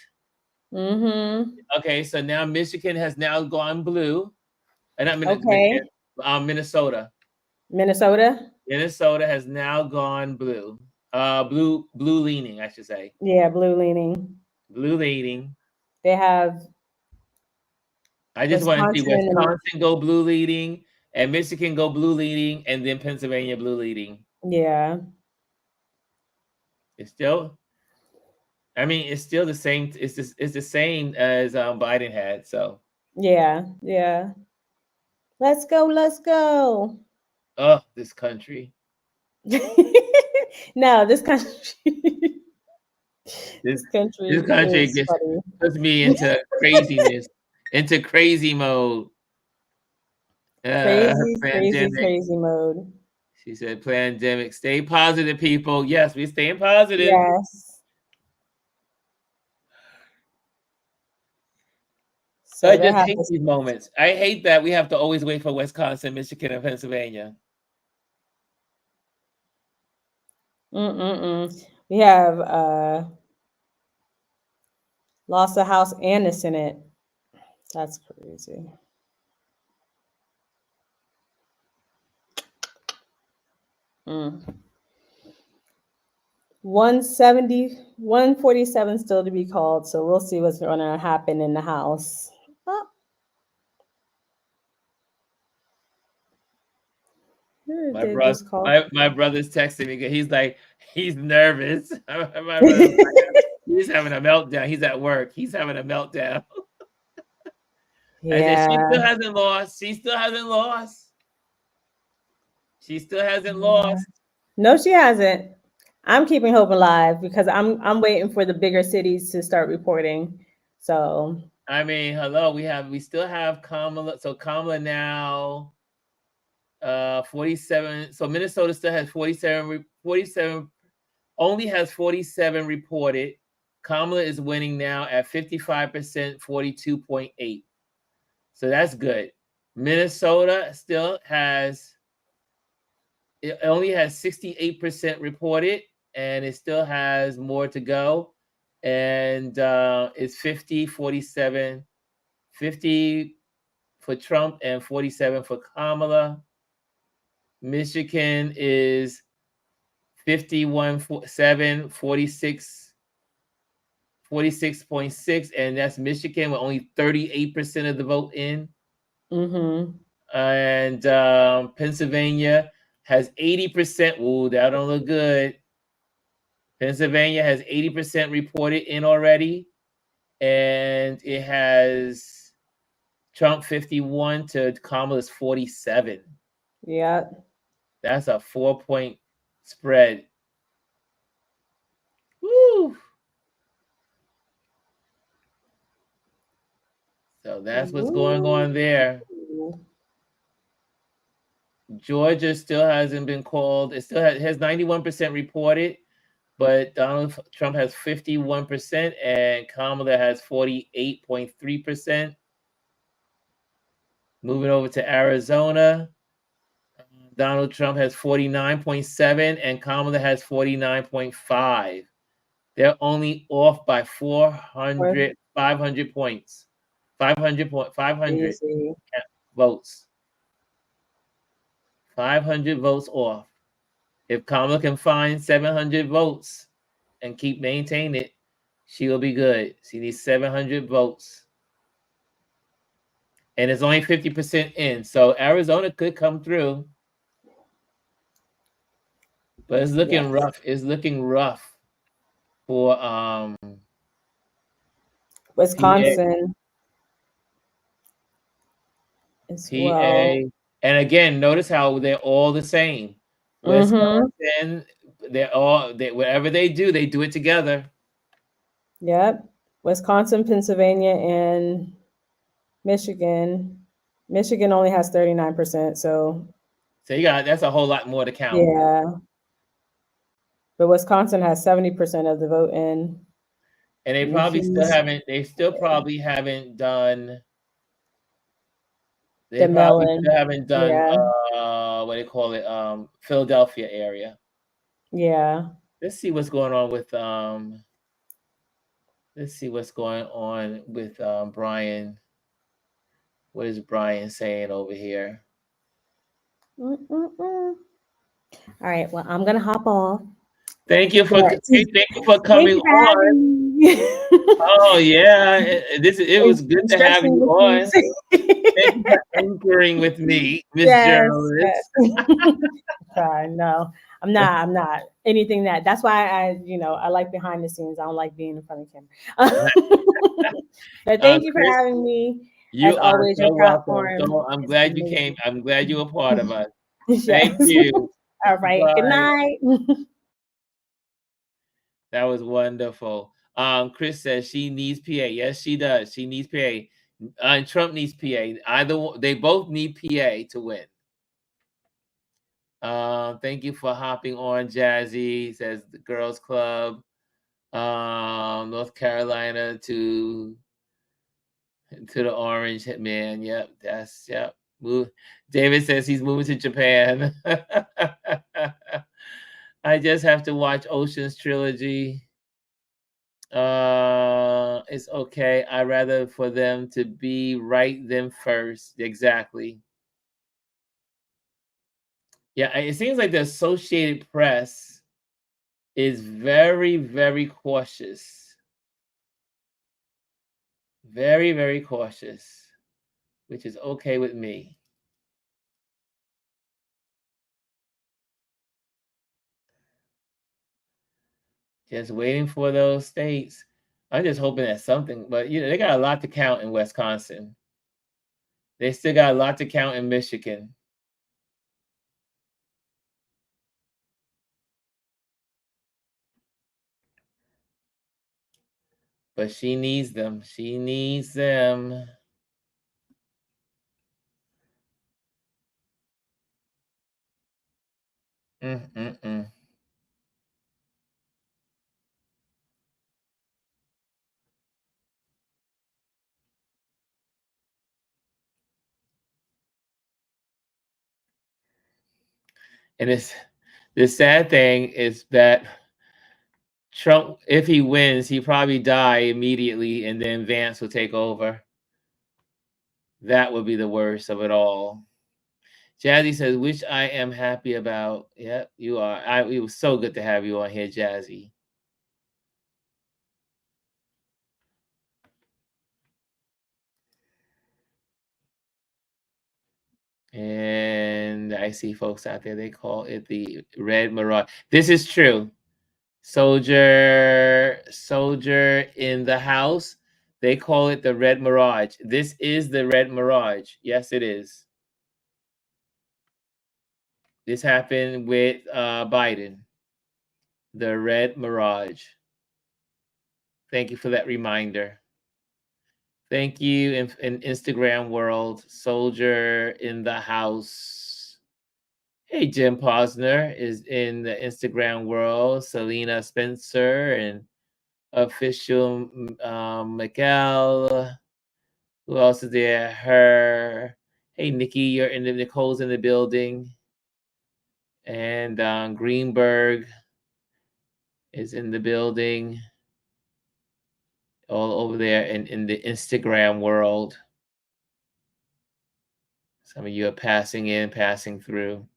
Mm-hmm. Okay, so now Michigan has now gone blue, and Minnesota. Minnesota has now gone blue. Blue leaning, I should say. Yeah, blue leaning. Blue leaning. They have. I just want to see Wisconsin go blue leading, and Michigan go blue leading, and then Pennsylvania blue leading. Yeah. It's still the same. It's the same as Biden had. So. Yeah. Let's go. Oh, this country. No, this country. This country puts me into craziness, into crazy mode. Crazy mode. She said, "Pandemic. Stay positive, people." Yes, we're staying positive. Yes. So I just hate these moments. I hate that we have to always wait for Wisconsin, Michigan, and Pennsylvania. We have lost the House and the Senate. That's crazy. Mm. 147 still to be called, so we'll see what's going to happen in the House. Oh. My brother's texting me. He's like, he's nervous. My brother's like, he's having a meltdown. He's at work. He's having a meltdown. Yeah. I said, she still hasn't lost. She still hasn't lost. No, she hasn't. I'm keeping hope alive because I'm waiting for the bigger cities to start reporting. So I mean, hello, we still have Kamala. So Kamala now 47. So Minnesota still has 47 only has 47 reported. Kamala is winning now at 55%, 42.8. So that's good. Minnesota still only has 68% reported, and it still has more to go. And it's 50-47, 50 for Trump and 47 for Kamala. Michigan is 51-7, 46 46.6, and that's Michigan with only 38% of the vote in. And Pennsylvania has 80%. Ooh, that don't look good. Pennsylvania has 80% reported in already, and it has Trump 51 to Kamala's 47. Yeah. That's a 4-point spread. Woo! So that's what's going on there. Georgia still hasn't been called. It still has 91% reported, but Donald Trump has 51% and Kamala has 48.3%. Moving over to Arizona, Donald Trump has 49.7 and Kamala has 49.5. They're only off by 500 points. 500 votes. 500 votes off. If Kamala can find 700 votes and keep maintaining it, she will be good. She needs 700 votes. And it's only 50% in. So Arizona could come through. But it's looking rough. It's looking rough for Wisconsin. PA. And again, notice how they're all the same. Wisconsin, whatever they do it together. Yep. Wisconsin, Pennsylvania, and Michigan. Michigan only has 39%. So that's a whole lot more to count. Yeah. But Wisconsin has 70% of the vote in. And they still probably haven't done. They probably still haven't done what do you call it? Philadelphia area. Yeah. Let's see what's going on with Brian. What is Brian saying over here? All right. Well, I'm gonna hop off. Thank you for coming on. Oh yeah, it was good to have you on. Thank you for anchoring with me, Miss Journalist. No, I'm not anything that's why I like behind the scenes. I don't like being in front of camera. But thank you for having me. You are always, so welcome. So I'm glad you came. I'm glad you were part of us. Thank you. All right. Bye. Good night. That was wonderful. Chris says she needs PA. Yes, she does. She needs PA. And Trump needs PA. They both need PA to win. Thank you for hopping on, Jazzy. Says the Girls Club. North Carolina to the Orange Hitman. Yep. David says he's moving to Japan. I just have to watch Ocean's Trilogy. It's okay. I'd rather for them to be right than first. Exactly. Yeah, it seems like the Associated Press is very, very cautious. Very, very cautious, which is okay with me. Just waiting for those states. I'm just hoping that something, but they got a lot to count in Wisconsin. They still got a lot to count in Michigan. But she needs them. She needs them. And the sad thing is that Trump, if he wins, he probably die immediately, and then Vance will take over. That would be the worst of it all. Jazzy says, which I am happy about. Yep, you are. It was so good to have you on here, Jazzy. And I see folks out there, they call it the Red Mirage. This is true. Soldier in the house. They call it the Red Mirage. This is the Red Mirage. Yes, it is. This happened with Biden. The Red Mirage. Thank you for that reminder. Thank you in Instagram world. Soldier in the house. Hey, Jim Posner is in the Instagram world. Selena Spencer and official Miguel. Who else is there? Her. Hey, Nikki, Nicole's in the building. And Greenberg is in the building. All over there in the Instagram world. Some of you are passing in, passing through.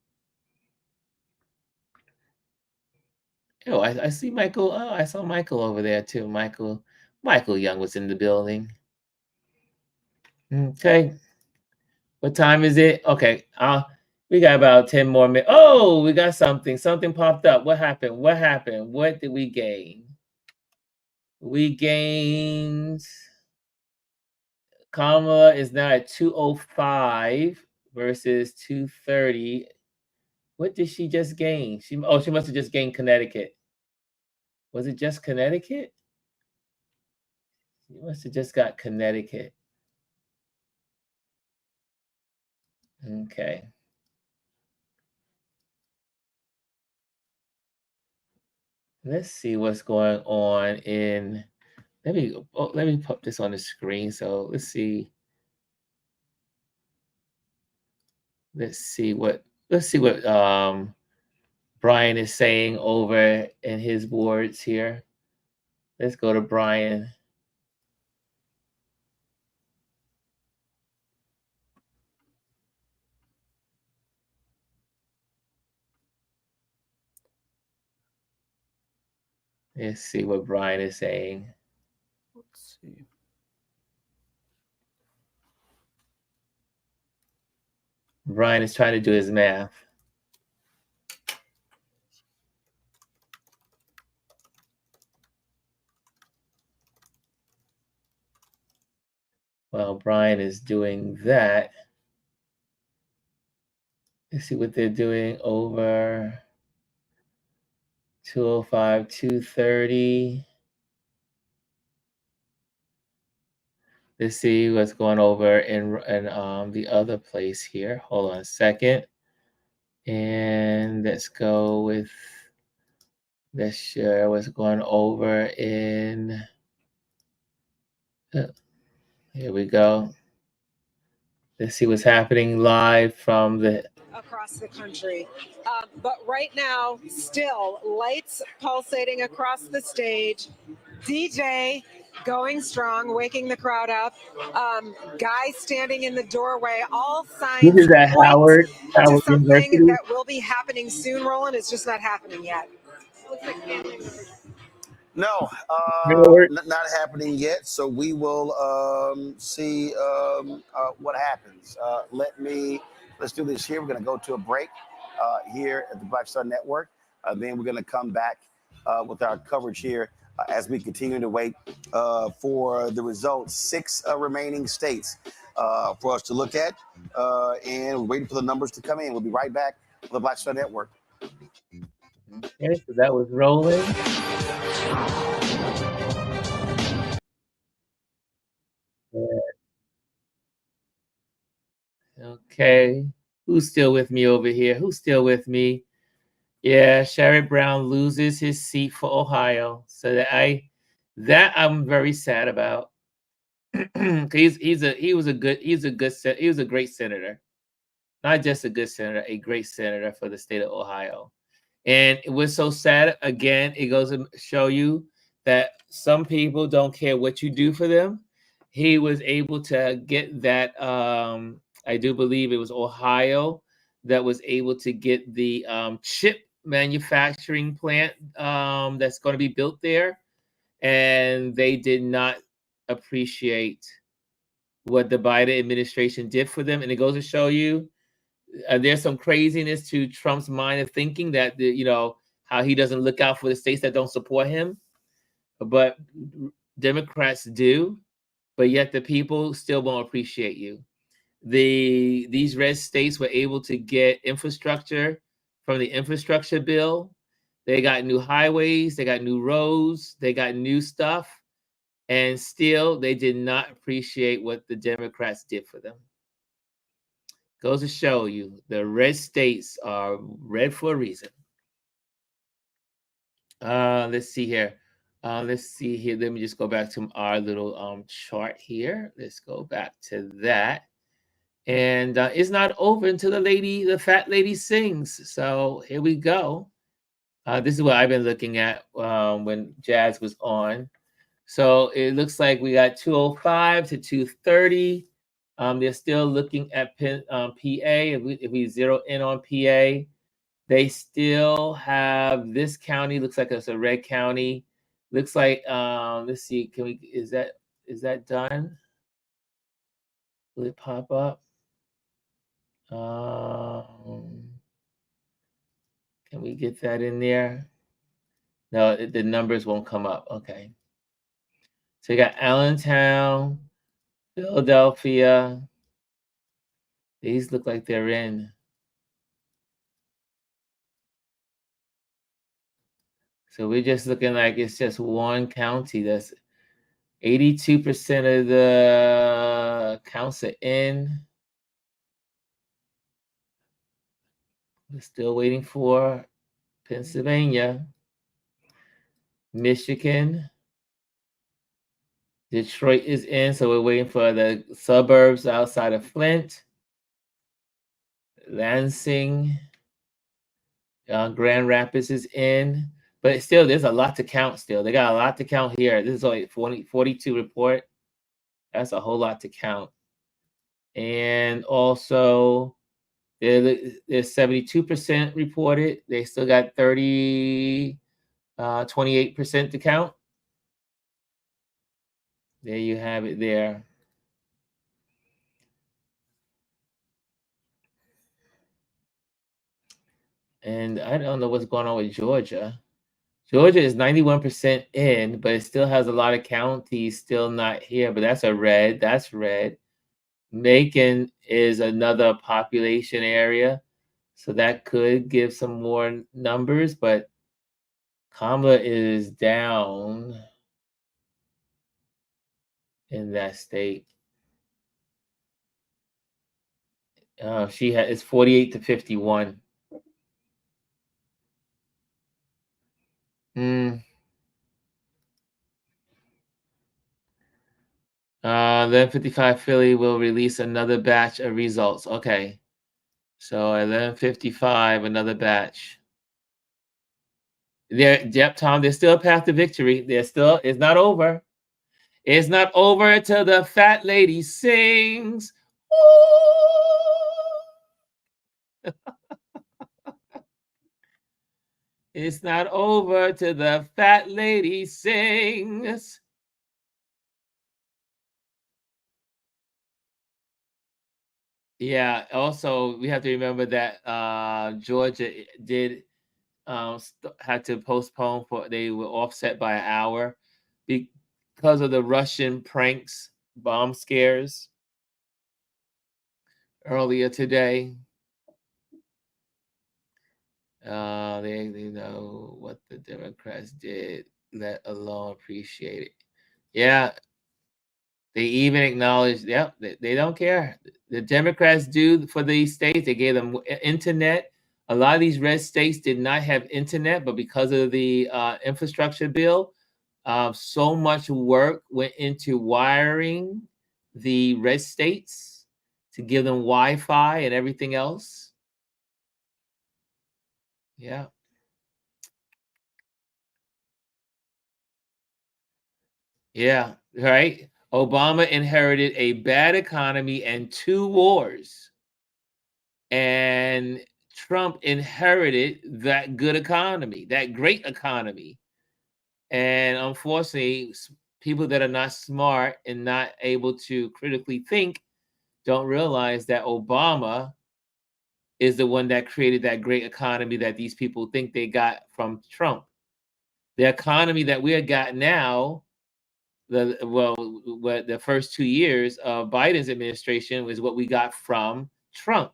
Oh, I see Michael. Oh, I saw Michael over there too. Michael Young was in the building. Okay. What time is it? Okay. We got about 10 more minutes. Oh, we got something. Something popped up. What happened? What happened? What did we gain? We gained. Kamala is now at 205 versus 230. What did she just gain? She must have just gained Connecticut. Was it just Connecticut? She must have just got Connecticut. Okay. Let's see what's going on in. Let me put this on the screen. So let's see. Let's see what Brian is saying over in his boards here. Let's go to Brian. Let's see what Brian is saying. Let's see. Brian is trying to do his math. While Brian is doing that, let's see what they're doing over 205, 230. Let's see what's going over in the other place here. Hold on a second. And let's go with, let's share what's going over in, here we go. Let's see what's happening live from the across the country. But right now, still lights pulsating across the stage. DJ going strong, waking the crowd up. Guys standing in the doorway. All signs This is at point Howard to something University. that will be happening soon, Roland. It's just not happening yet. No, not happening yet. So we will see what happens. Let's do this here. We're going to go to a break here at the Black Star Network. Then we're going to come back with our coverage here as we continue to wait for the results. 6 remaining states for us to look at, and we're waiting for the numbers to come in. We'll be right back with the Black Star Network. Okay, so that was rolling. Okay, who's still with me over here? Who's still with me? Yeah, Sherrod Brown loses his seat for Ohio. So that I'm very sad about. He's a great senator. Not just a good senator, a great senator for the state of Ohio. And it was so sad. Again, it goes to show you that some people don't care what you do for them. He was able to get that. I do believe it was Ohio that was able to get the chip manufacturing plant that's going to be built there. And they did not appreciate what the Biden administration did for them. And it goes to show you There's some craziness to Trump's mind of thinking that, how he doesn't look out for the states that don't support him. But Democrats do, but yet the people still won't appreciate you. These red states were able to get infrastructure from the infrastructure bill. They got new highways, they got new roads, they got new stuff, and still they did not appreciate what the Democrats did for them. Goes to show you the red states are red for a reason. Let's see here. Let me just go back to our little chart here. Let's go back to that. And it's not over until the fat lady sings. So here we go. This is what I've been looking at when Jazz was on. So it looks like we got 205 to 230. They're still looking at PA. If we zero in on PA, they still have this county. Looks like it's a red county. Looks like let's see. Is that done? Will it pop up? Can we get that in there? No, the numbers won't come up. Okay. So you got Allentown, Philadelphia. These look like they're in. So we're just looking like it's just one county. That's 82% of the counts are in. We're still waiting for Pennsylvania, Michigan. Detroit is in, so we're waiting for the suburbs outside of Flint. Lansing, Grand Rapids is in. But still, there's a lot to count still. They got a lot to count here. This is only 42 report. That's a whole lot to count. And also, there's 72% reported. They still got 28% to count. There you have it there. And I don't know what's going on with Georgia. Georgia is 91% in, but it still has a lot of counties still not here. But that's a red. That's red. Macon is another population area, so that could give some more numbers. But Kamala is down in that state. It's 48 to 51. Then 55 Philly will release another batch of results. Okay. So at 11:55, another batch. Tom, there's still a path to victory. It's not over. It's not over till the fat lady sings. It's not over till the fat lady sings. Yeah, also we have to remember that Georgia did had to postpone they were offset by an hour because of the Russian pranks, bomb scares earlier today. They know what the Democrats did, let alone appreciate it. Yeah, they even acknowledged, they don't care. The Democrats do for these states. They gave them internet. A lot of these red states did not have internet, but because of the infrastructure bill, so much work went into wiring the red states to give them Wi-Fi and everything else. Yeah. Yeah, right. Obama inherited a bad economy and 2 wars. And Trump inherited that good economy, that great economy. And unfortunately, people that are not smart and not able to critically think don't realize that Obama is the one that created that great economy that these people think they got from Trump. The economy that we have got now, the first 2 years of Biden's administration was what we got from Trump.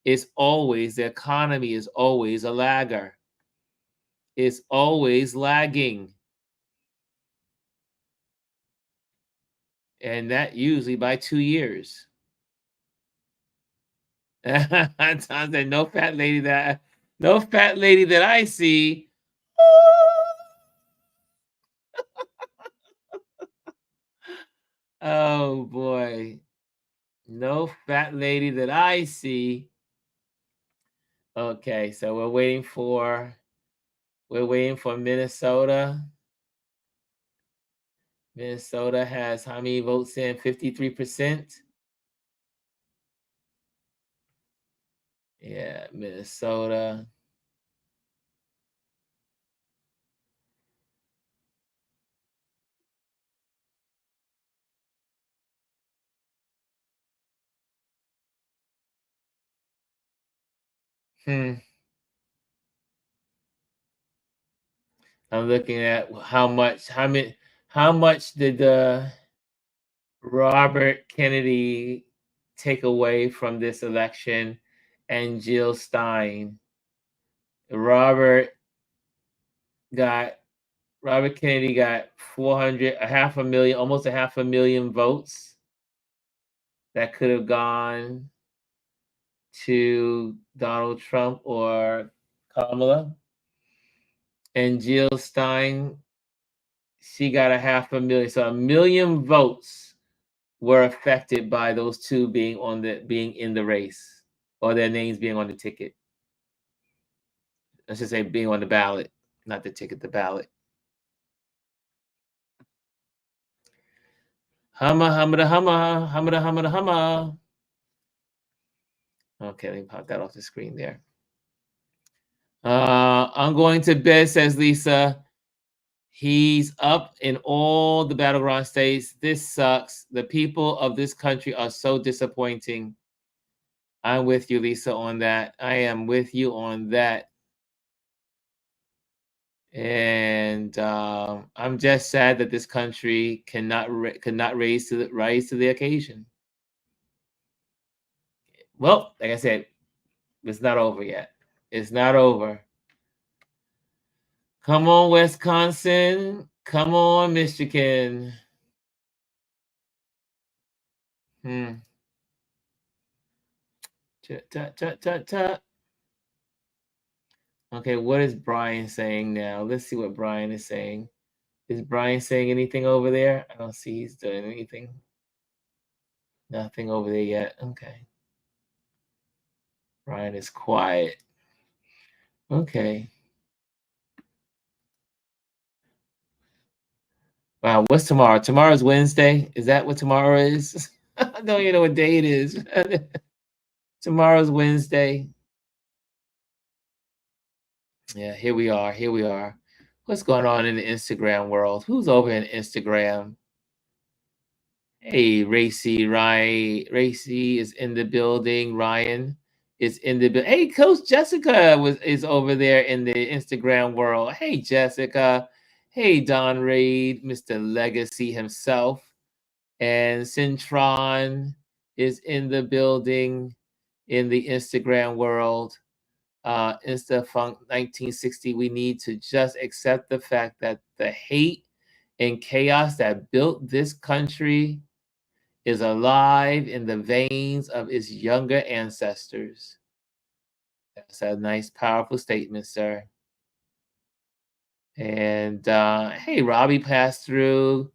The economy is always a lagger. It's always lagging. And that usually by 2 years. Tom said, no fat lady that I see. Oh boy. No fat lady that I see. Okay, so we're waiting for Minnesota. Minnesota has how many votes in? 53%. Yeah, Minnesota. I'm looking at how much did Robert Kennedy take away from this election and Jill Stein. Robert Kennedy got 400, almost a half a million votes that could have gone to Donald Trump or Kamala. And Jill Stein, she got a half a million. So 1 million votes were affected by those two being in the race, or their names being on the ticket. Let's just say being on the ballot, not the ticket, the ballot. Humma. Okay, let me pop that off the screen there. I'm going to bed, says Lisa. He's up in all the battleground states. This sucks. The people of this country are so disappointing. I'm with you, Lisa, on that. I am with you on that. And I'm just sad that this country could not rise to the occasion. Well, like I said, it's not over yet. It's not over. Come on, Wisconsin. Come on, Michigan. Okay, what is Brian saying now? Let's see what Brian is saying. Is Brian saying anything over there? I don't see he's doing anything. Nothing over there yet. Okay. Brian is quiet. Okay. Wow, what's tomorrow? Tomorrow's Wednesday. Is that what tomorrow is? I don't even know what day it is. Tomorrow's Wednesday. Yeah, here we are. What's going on in the Instagram world? Who's over in Instagram? Hey, Racy is in the building. Ryan is in the building. Hey, Coach Jessica is over there in the Instagram world. Hey, Jessica. Hey, Don Reed, Mr. Legacy himself. And Centron is in the building in the Instagram world. InstaFunk 1960, we need to just accept the fact that the hate and chaos that built this country is alive in the veins of its younger ancestors. That's a nice, powerful statement, sir. And hey, Robbie passed through,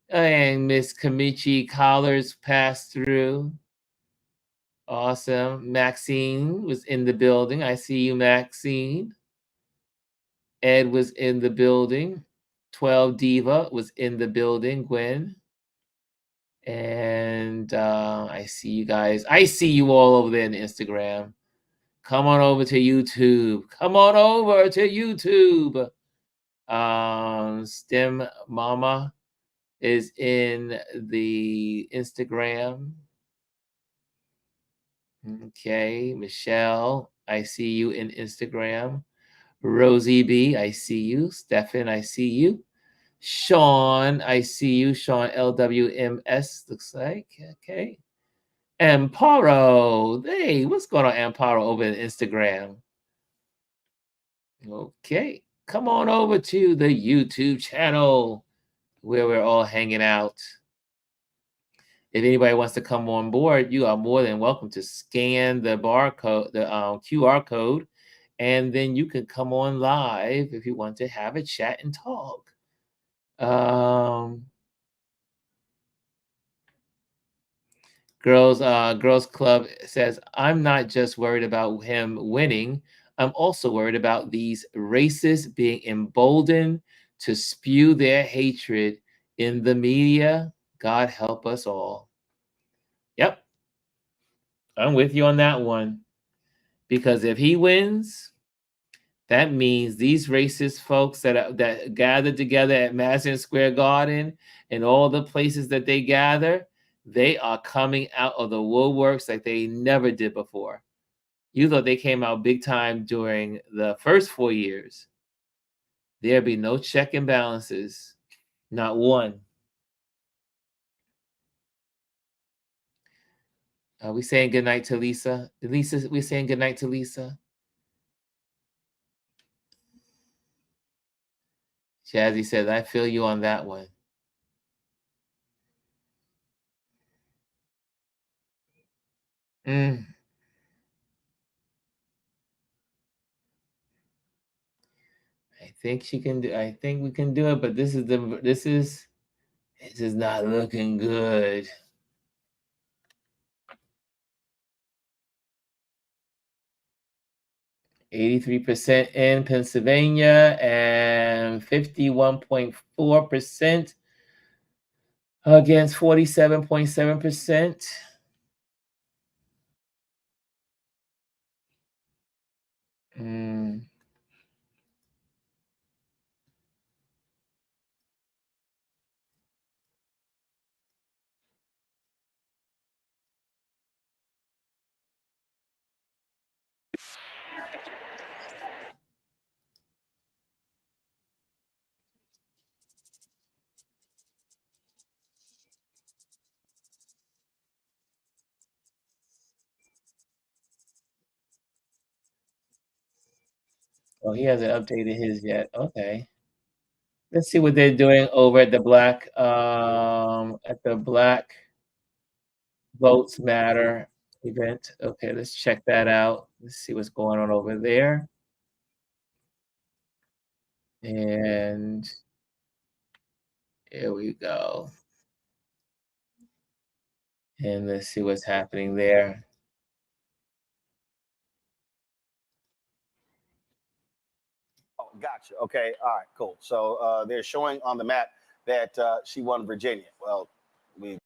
and Miss Kamichi Collars passed through. Awesome. Maxine was in the building. I see you, Maxine. Ed was in the building. 12 Diva was in the building. Gwen. And I see you guys. I see you all over there in Instagram. Come on over to YouTube. Come on over to YouTube. STEM Mama is in the Instagram. Okay, Michelle, I see you in Instagram. Rosie B, I see you. Stefan, I see you. Sean, I see you. Sean LWMS looks like. Okay. Amparo. Hey, what's going on, Amparo, over on Instagram? Okay. Come on over to the YouTube channel where we're all hanging out. If anybody wants to come on board, you are more than welcome to scan the barcode, the QR code, and then you can come on live if you want to have a chat and talk. Girls Club says, I'm not just worried about him winning. I'm also worried about these racists being emboldened to spew their hatred in the media. God help us all. Yep. I'm with you on that one. Because if he wins, that means these racist folks that gathered together at Madison Square Garden and all the places that they gather, they are coming out of the woodworks like they never did before. You thought they came out big time during the first 4 years. There'd be no check and balances, not one. Are we saying goodnight to Lisa? Lisa, we're saying goodnight to Lisa. Jazzy says, I feel you on that one. I think she can do. I think we can do it, but this is not looking good. %83 in Pennsylvania and 51.4% against 47.7%. Oh, he hasn't updated his yet. Okay. Let's see what they're doing over at the Black Votes Matter event. Okay, let's check that out. Let's see what's going on over there. And here we go. And let's see what's happening there. Oh, gotcha. Okay. All right, cool. So they're showing on the map that she won Virginia. Well, and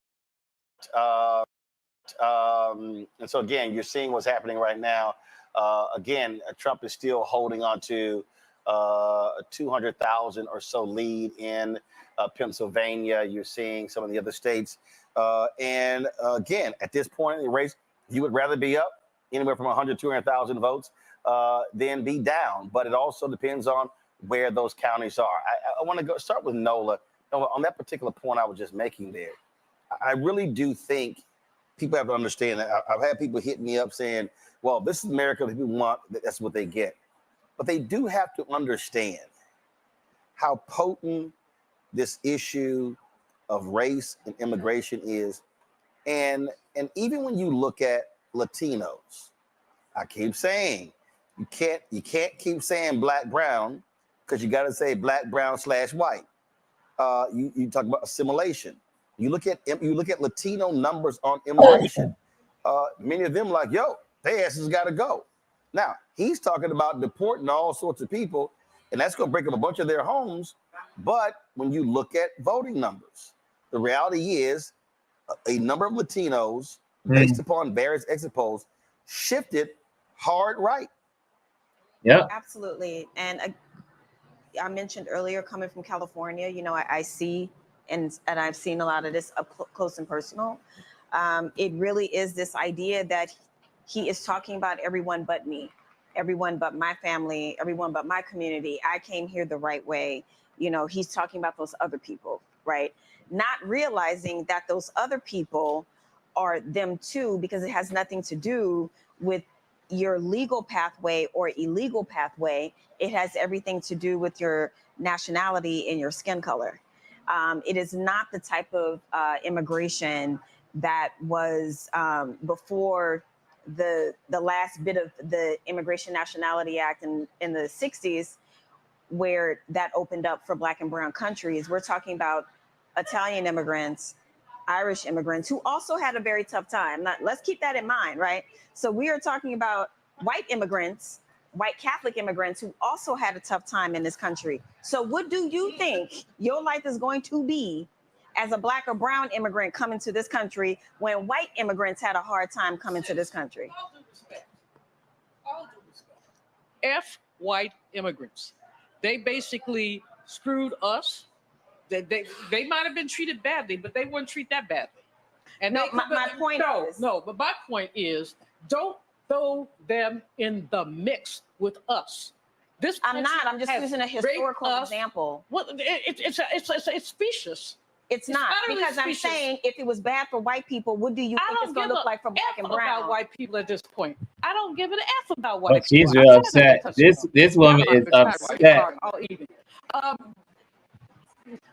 so again, you're seeing what's happening right now. Again, Trump is still holding on to a 200,000 or so lead in Pennsylvania. You're seeing some of the other states. And again, at this point in the race, you would rather be up anywhere from 100, 200,000 votes than be down. But it also depends on where those counties are. I want to start with Nola. On that particular point I was just making there. I really do think people have to understand that. I've had people hit me up saying, well, this is America. People want, that's what they get. But they do have to understand how potent this issue of race and immigration is. And even when you look at Latinos, I keep saying, you can't keep saying black, brown, because you got to say black, brown / white. You talk about assimilation. You look at Latino numbers on immigration. Many of them like, yo, their asses got to go. Now, he's talking about deporting all sorts of people, and that's going to break up a bunch of their homes. But when you look at voting numbers, the reality is a number of Latinos, based upon various exit polls, shifted hard right. Yeah, absolutely. And I mentioned earlier, coming from California, I see and I've seen a lot of this up close and personal. It really is this idea that he is talking about everyone but me, everyone but my family, everyone but my community. I came here the right way. You know, he's talking about those other people, right? Not realizing that those other people are them too, because it has nothing to do with your legal pathway or illegal pathway. It has everything to do with your nationality and your skin color. It is not the type of immigration that was before the last bit of the Immigration Nationality Act in the 60s, where that opened up for Black and brown countries. We're talking about Italian immigrants, Irish immigrants who also had a very tough time. Let's keep that in mind, right? So we are talking about white immigrants, white Catholic immigrants who also had a tough time in this country. So what do you think your life is going to be as a Black or brown immigrant coming to this country when white immigrants had a hard time coming to this country? F white immigrants. They basically screwed us. They might have been treated badly, but they weren't treated that badly. And no, my point is... No, but my point is, don't throw them in the mix with us. This I'm not. I'm just using a historical example. Well, it's specious. It's not, because I'm saying if it was bad for white people, what do you think it's going to look like for Black and brown? About white people at this point. I don't give an F about white people. She's real upset. This woman is upset.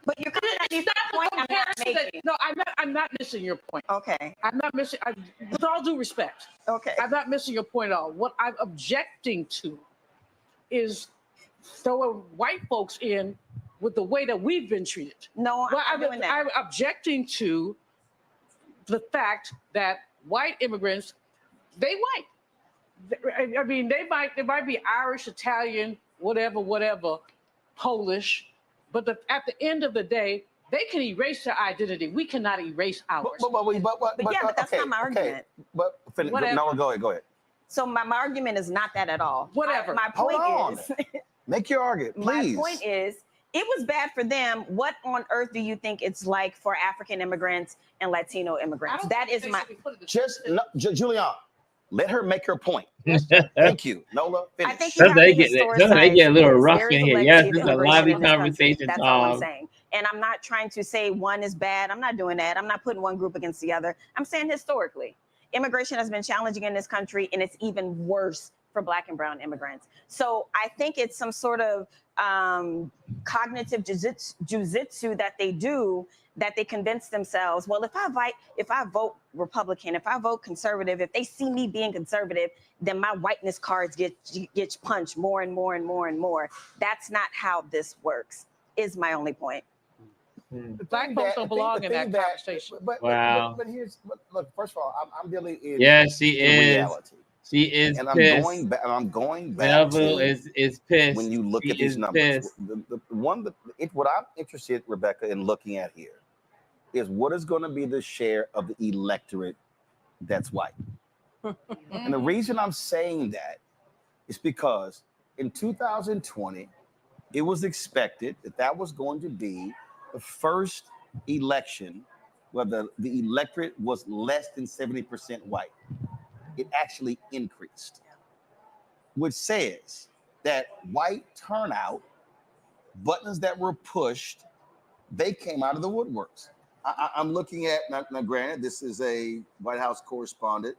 But you're kind of the point I'm not making. No, I'm not missing your point. Okay. I'm not missing. With all due respect. Okay. I'm not missing your point at all. What I'm objecting to is throwing white folks in with the way that we've been treated. No, I'm doing that. I'm objecting to the fact that white immigrants, they white. I mean, they might be Irish, Italian, whatever, Polish, but at the end of the day, they can erase their identity. We cannot erase ours. But that's not my argument. But no, go ahead. So my argument is not that at all. Whatever. My point is, make your argument, please. My point is, it was bad for them. What on earth do you think it's like for African immigrants and Latino immigrants? That is my... Julian, let her make her point. Thank you. Nola, finish. I think they get a little rough in here. Yes, this is a lively conversation, That's all I'm saying. And I'm not trying to say one is bad. I'm not doing that. I'm not putting one group against the other. I'm saying historically, immigration has been challenging in this country, and it's even worse for Black and brown immigrants. So I think it's some sort of cognitive jujitsu that they do, that they convince themselves, well, if I vote Republican, if I vote conservative, if they see me being conservative, then my whiteness cards get punched more and more and more and more. That's not how this works, is my only point. Black folks don't belong in that conversation. But here's, look, first of all, I'm dealing in she is. reality. She is and pissed. I'm going back Melville is pissed. When you look at these numbers. What I'm interested, Rebecca, in looking at here is what is going to be the share of the electorate that's white. And the reason I'm saying that is because in 2020, it was expected that was going to be the first election where the electorate was less than 70% white. It actually increased, which says that white turnout, buttons that were pushed, they came out of the woodworks. I'm looking at, now granted, this is a White House correspondent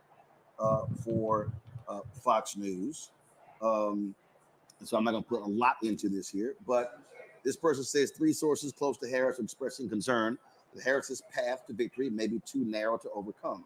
for Fox News. So I'm not going to put a lot into this here, but this person says 3 sources close to Harris are expressing concern that Harris's path to victory may be too narrow to overcome.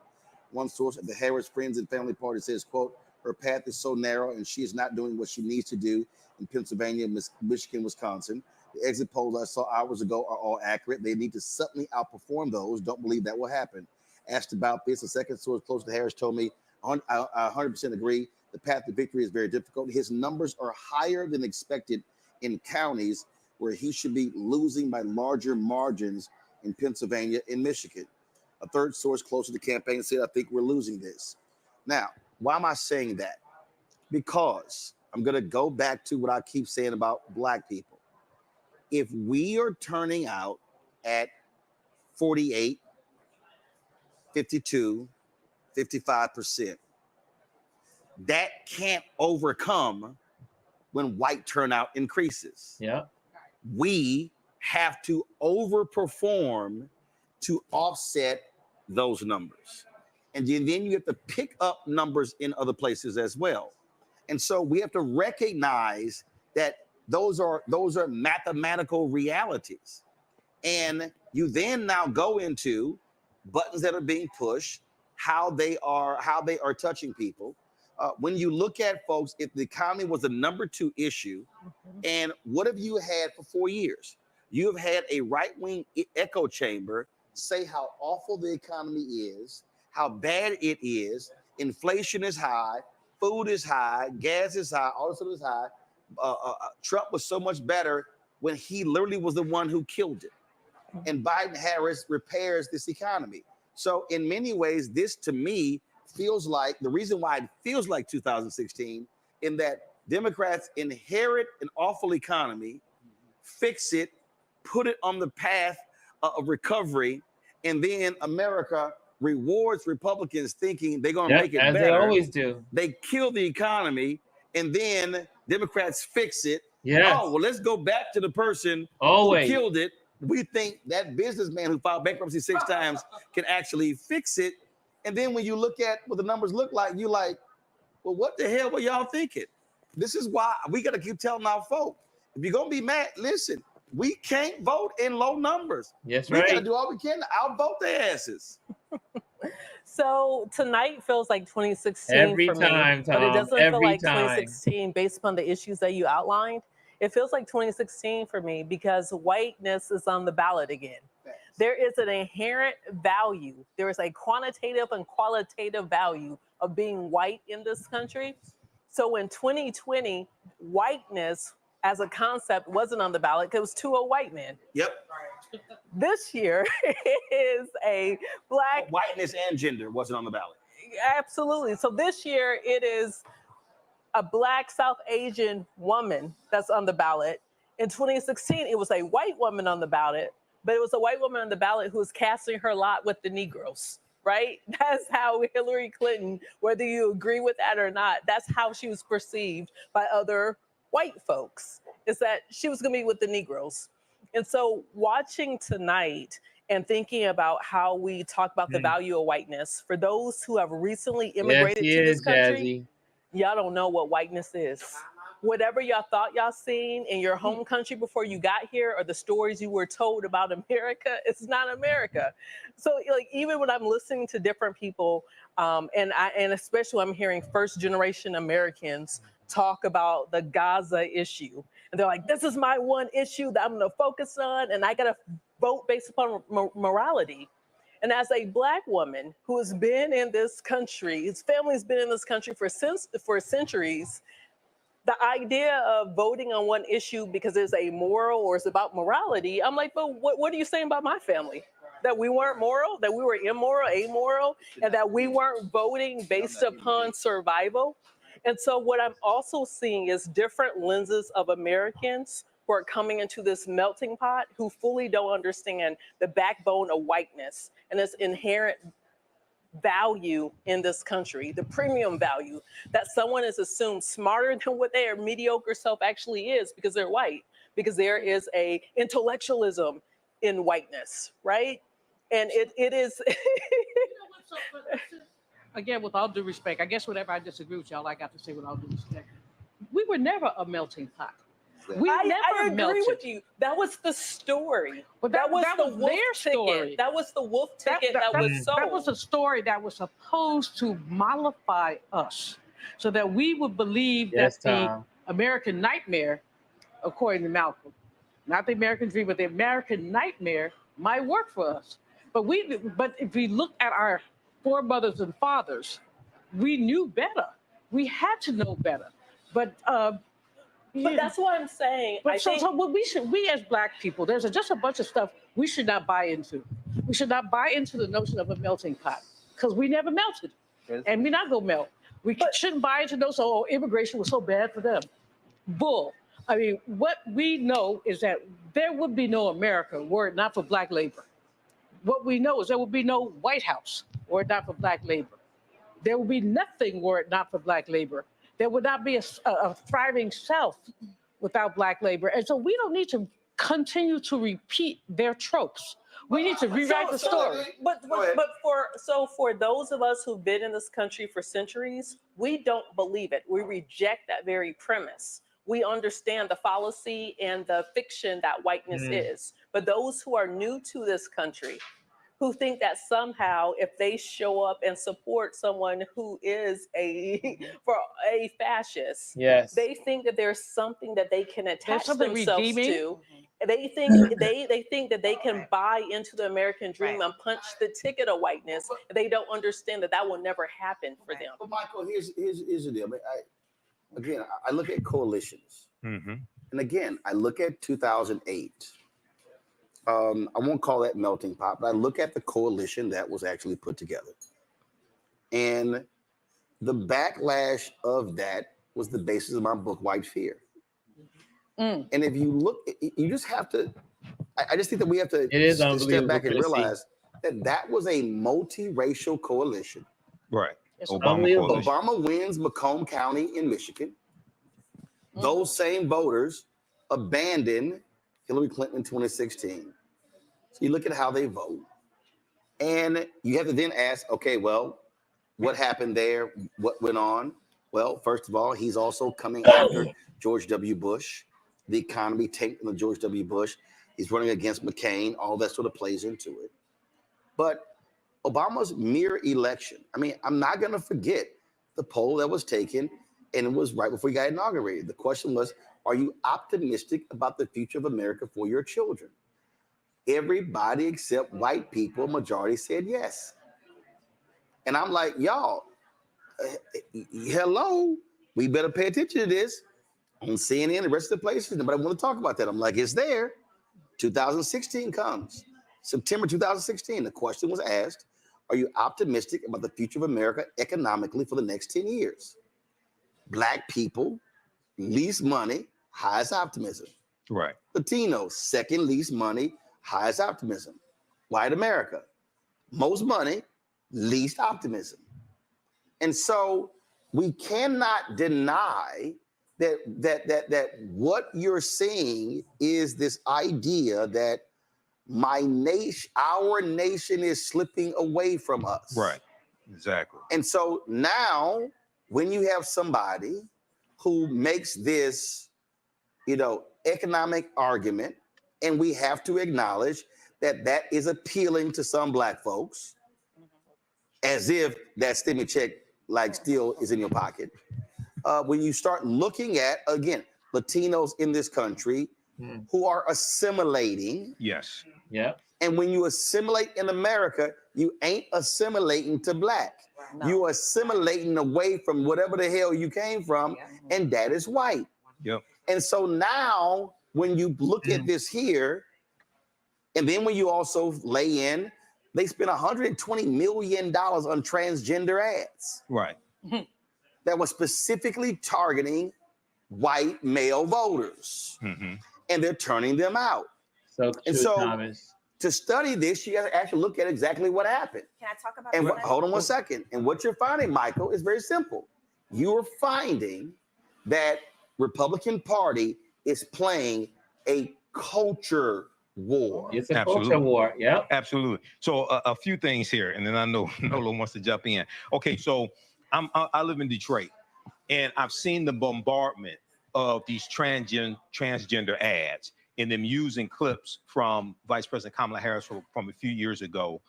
One source of the Harris Friends and Family Party says, quote, her path is so narrow and she is not doing what she needs to do in Pennsylvania, Michigan, Wisconsin. The exit polls I saw hours ago are all accurate. They need to suddenly outperform those. Don't believe that will happen. Asked about this, a second source close to Harris told me, I 100% agree. The path to victory is very difficult. His numbers are higher than expected in counties where he should be losing by larger margins in Pennsylvania and Michigan. A third source close to the campaign said, I think we're losing this. Now, why am I saying that? Because I'm going to go back to what I keep saying about Black people. If we are turning out at 48, 52, 55%, that can't overcome when white turnout increases. Yeah. We have to overperform to offset those numbers. And then you have to pick up numbers in other places as well. And so we have to recognize that those are mathematical realities. And you then now go into buttons that are being pushed, how they are touching people. When you look at, folks, if the economy was the number 2 issue, and what have you had for 4 years? You have had a right-wing echo chamber say how awful the economy is, how bad it is, inflation is high, food is high, gas is high, all this stuff is high. Trump was so much better when he literally was the one who killed it. And Biden-Harris repairs this economy. So in many ways, this to me feels like the reason why it feels like 2016 in that Democrats inherit an awful economy, fix it, put it on the path of recovery, and then America rewards Republicans thinking they're going to make it as better. they always do. They kill the economy, and then Democrats fix it. Yes. Oh, well, let's go back to the person Always. who killed it. We think that businessman who filed bankruptcy 6 times can actually fix it. And then when you look at what the numbers look like, you're like, well, what the hell were y'all thinking? This is why we got to keep telling our folk, if you're going to be mad, listen, we can't vote in low numbers. Yes, we right. got to do all we can to outvote their asses. So tonight feels like 2016 Every for time, me, but it Tom, doesn't every feel like time. 2016 based upon the issues that you outlined. It feels like 2016 for me because whiteness is on the ballot again. There is an inherent value. There is a quantitative and qualitative value of being white in this country. So in 2020, whiteness as a concept wasn't on the ballot because it was 2 old white men. Yep. This year is a black... Whiteness and gender wasn't on the ballot. Absolutely. So this year it is a black South Asian woman that's on the ballot. In 2016, it was a white woman on the ballot, but it was a white woman on the ballot who was casting her lot with the Negroes, right? That's how Hillary Clinton, whether you agree with that or not, that's how she was perceived by other white folks, is that she was going to be with the Negroes. And so watching tonight and thinking about how we talk about the value of whiteness, for those who have recently immigrated to this country, y'all don't know what whiteness is. Whatever y'all thought y'all seen in your home country before you got here, or the stories you were told about America, it's not America. So like, even when I'm listening to different people, and especially when I'm hearing first generation Americans talk about the Gaza issue, and they're like, this is my one issue that I'm gonna focus on, and I gotta vote based upon morality. And as a black woman who has been in this country, his family's been in this country for centuries, the idea of voting on one issue because it's a moral or it's about morality, I'm like, but what are you saying about my family? That we weren't moral, that we were immoral, amoral, and that we weren't voting based upon survival? And so what I'm also seeing is different lenses of Americans who are coming into this melting pot who fully don't understand the backbone of whiteness and its inherent value in this country, the premium value that someone is assumed smarter than what their mediocre self actually is because they're white, because there is a intellectualism in whiteness, right? And it is... Again, with all due respect, I guess whenever I disagree with y'all, I got to say with all due respect, we were never a melting pot. I agree with you. That was the story. But that was their story. That was the wolf ticket that was sold. That was a story that was supposed to mollify us so that we would believe that the American nightmare, according to Malcolm, not the American dream, but the American nightmare might work for us. But if we look at our foremothers and fathers, we knew better. We had to know better. But that's what I'm saying. But so what we as black people, there's just a bunch of stuff we should not buy into. We should not buy into the notion of a melting pot because we never melted, and we're not gonna melt. We shouldn't buy into those. Oh, immigration was so bad for them. Bull. I mean, what we know is that there would be no America were it not for black labor. What we know is there would be no White House were it not for black labor. There would be nothing were it not for Black labor. There would not be a thriving South without Black labor. And so we don't need to continue to repeat their tropes. We need to rewrite the story. But for those of us who've been in this country for centuries, we don't believe it. We reject that very premise. We understand the fallacy and the fiction that whiteness is. But those who are new to this country, who think that somehow if they show up and support someone who is a fascist, they think that there's something that they can attach themselves to. They think they think that they can buy into the American dream and punch the ticket of whiteness. They don't understand that will never happen for them. But Michael, here's the deal. I look at coalitions, and again, I look at 2008. I won't call that melting pot, but I look at the coalition that was actually put together. And the backlash of that was the basis of my book, White Fear. And if you look, you just have to, I just think that we have to step back and realize that was a multiracial coalition. Right. Obama wins Macomb County in Michigan. Those same voters abandoned Hillary Clinton in 2016. So you look at how they vote, and you have to then ask, okay, well, what happened there? What went on? Well, first of all, he's also coming after George W. Bush. The economy tanked under George W. Bush. He's running against McCain. All that sort of plays into it. But Obama's mere election, I'm not going to forget the poll that was taken, and it was right before he got inaugurated. The question was, are you optimistic about the future of America for your children? Everybody except white people, majority said yes. And I'm like, y'all, hello, we better pay attention to this. On CNN and the rest of the places, nobody want to talk about that. I'm like, it's there. 2016 comes. September 2016, the question was asked, are you optimistic about the future of America economically for the next 10 years? Black people, least money, highest optimism. Right. Latinos, second least money, highest optimism. White America, most money, least optimism. And so we cannot deny that what you're seeing is this idea that our nation is slipping away from us. Right. Exactly. And so now when you have somebody who makes this, economic argument, and we have to acknowledge that is appealing to some Black folks, as if that stimmy check still is in your pocket. When you start looking at, again, Latinos in this country who are assimilating. Yes. Yeah. And when you assimilate in America, you ain't assimilating to Black. No. You are assimilating away from whatever the hell you came from, and that is white. Yep. And so now when you look at this here, and then when you also lay in, they spent $120 million on transgender ads. Right. That was specifically targeting white male voters. And they're turning them out. So Thomas. To study this, you got to actually look at exactly what happened. Can I talk about and that? Hold on one second. And what you're finding, Michael, is very simple. You're finding that Republican Party is playing a culture war. It's a culture war. Yeah, absolutely. So a few things here, and then I know Nola wants to jump in. Okay, so I live in Detroit, and I've seen the bombardment of these transgender ads, and them using clips from Vice President Kamala Harris from a few years ago,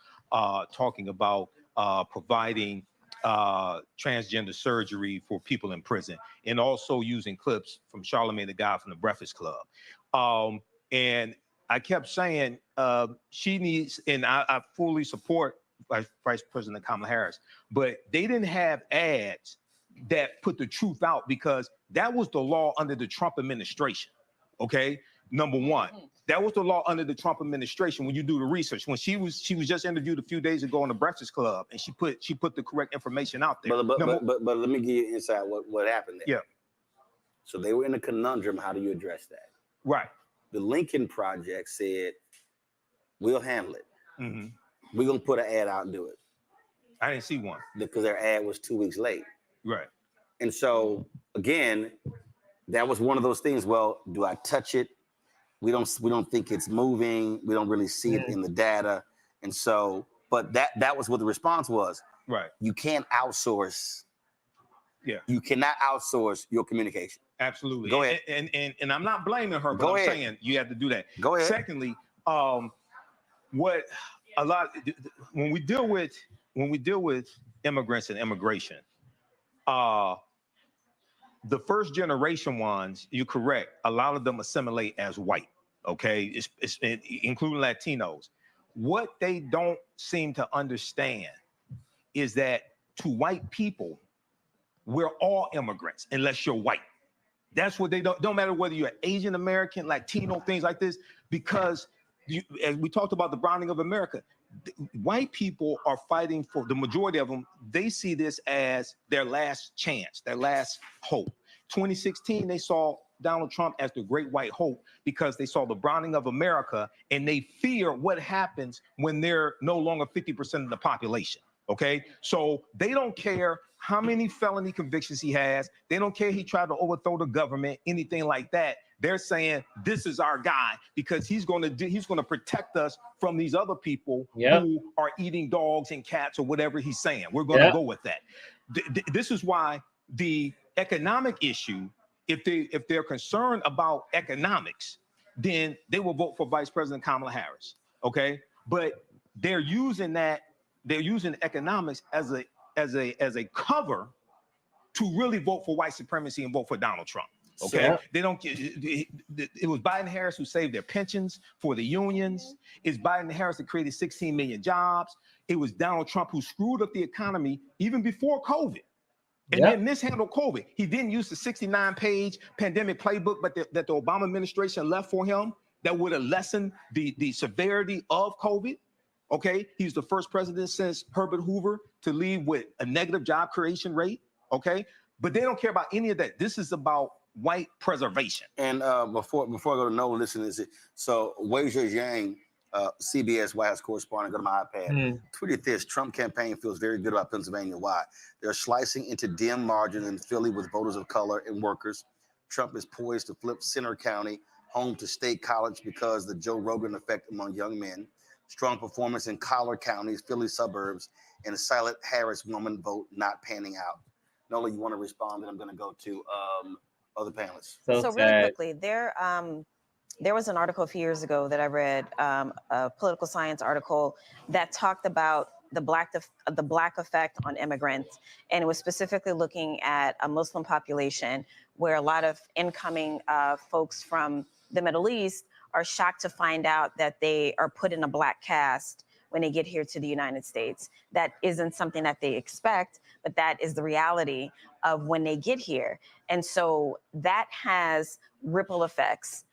talking about providing transgender surgery for people in prison, and also using clips from Charlamagne the Guy from the Breakfast Club. And I kept saying she needs, and I fully support Vice President Kamala Harris, but they didn't have ads that put the truth out, because that was the law under the Trump administration. Okay, number one, that was the law under the Trump administration. When you do the research, when she was just interviewed a few days ago on the Breakfast Club, and she put the correct information out there. But let me give you insight what happened there. Yeah. So they were in a conundrum. How do you address that? Right. The Lincoln Project said, we'll handle it. We're going to put an ad out and do it. I didn't see one because their ad was 2 weeks late. Right. And so again, that was one of those things. Well, do I touch it? We don't think it's moving. We don't really see it in the data. And so, but that was what the response was. Right. You can't outsource. Yeah. You cannot outsource your communication. Absolutely. Go ahead. And I'm not blaming her, but Go I'm ahead. saying you have to do that. Go ahead. Secondly, what a lot when we deal with immigrants and immigration, the first generation ones, you're correct. A lot of them assimilate as white. Okay, it's including Latinos. What they don't seem to understand is that to white people, we're all immigrants unless you're white. That's what they don't matter whether you're Asian American, Latino, things like this, because as we talked about the browning of America, white people are fighting for, the majority of them, they see this as their last chance, their last hope. 2016, they saw Donald Trump as the great white hope because they saw the browning of America and they fear what happens when they're no longer 50% of the population. Okay, so they don't care how many felony convictions he has. They don't care he tried to overthrow the government, anything like that. They're saying this is our guy because he's going to protect us from these other people who are eating dogs and cats or whatever he's saying. We're going to go with that. This is why the economic issue, if they're concerned about economics, then they will vote for Vice President Kamala Harris. Okay, but they're using economics as a cover to really vote for white supremacy and vote for Donald Trump. Okay, they don't. It was Biden and Harris who saved their pensions for the unions. It's Biden and Harris that created 16 million jobs. It was Donald Trump who screwed up the economy even before COVID, and then mishandled COVID. He didn't use the 69-page pandemic playbook, but that the Obama administration left for him that would have lessened the severity of COVID. Okay, he's the first president since Herbert Hoover to leave with a negative job creation rate. Okay, but they don't care about any of that. This is about white preservation. And before I go to Noah, listen to this. So Wei Zhejiang, CBS White House correspondent, go to my iPad, tweeted this: Trump campaign feels very good about Pennsylvania. Why? They're slicing into dim margins in Philly with voters of color and workers. Trump is poised to flip Center County home to State College because the Joe Rogan effect among young men. Strong performance in collar counties, Philly suburbs, and a silent Harris woman vote not panning out. Nola, you want to respond? And I'm going to go to other panelists. So really quickly, there was an article a few years ago that I read, a political science article that talked about the black effect on immigrants, and it was specifically looking at a Muslim population where a lot of incoming folks from the Middle East are shocked to find out that they are put in a black caste when they get here to the United States. That isn't something that they expect, but that is the reality of when they get here. And so that has ripple effects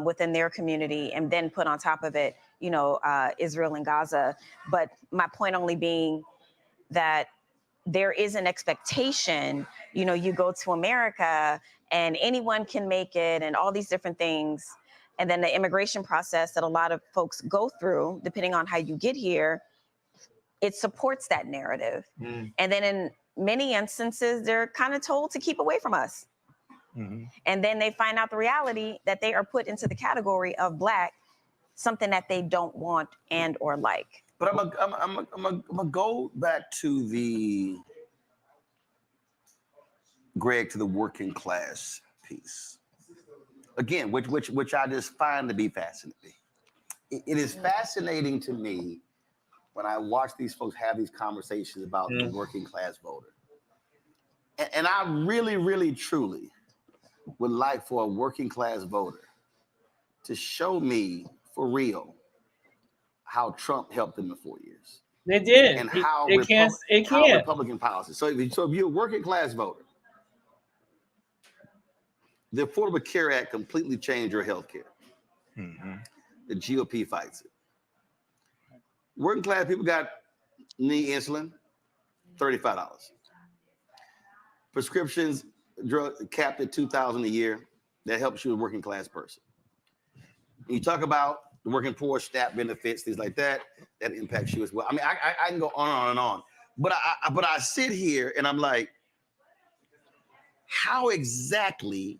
within their community, and then put on top of it, Israel and Gaza. But my point only being that there is an expectation, you go to America and anyone can make it and all these different things. And then the immigration process that a lot of folks go through, depending on how you get here, it supports that narrative. And then in many instances, they're kind of told to keep away from us. And then they find out the reality that they are put into the category of black, something that they don't want and or like. But I'm gonna go back to the working class piece. Again, which I just find to be fascinating. It is fascinating to me when I watch these folks have these conversations about the working class voter. And I really, really, truly would like for a working class voter to show me for real how Trump helped them in 4 years. They did. And how Republican policy. So if you're a working class voter, the Affordable Care Act completely changed your health care. The GOP fights it. Working class people got knee insulin, $35. Prescriptions, drug capped at $2,000 a year. That helps you, a working class person. And you talk about the working poor, SNAP benefits, things like that. That impacts you as well. I mean, I can go on and on. But I sit here and I'm like, how exactly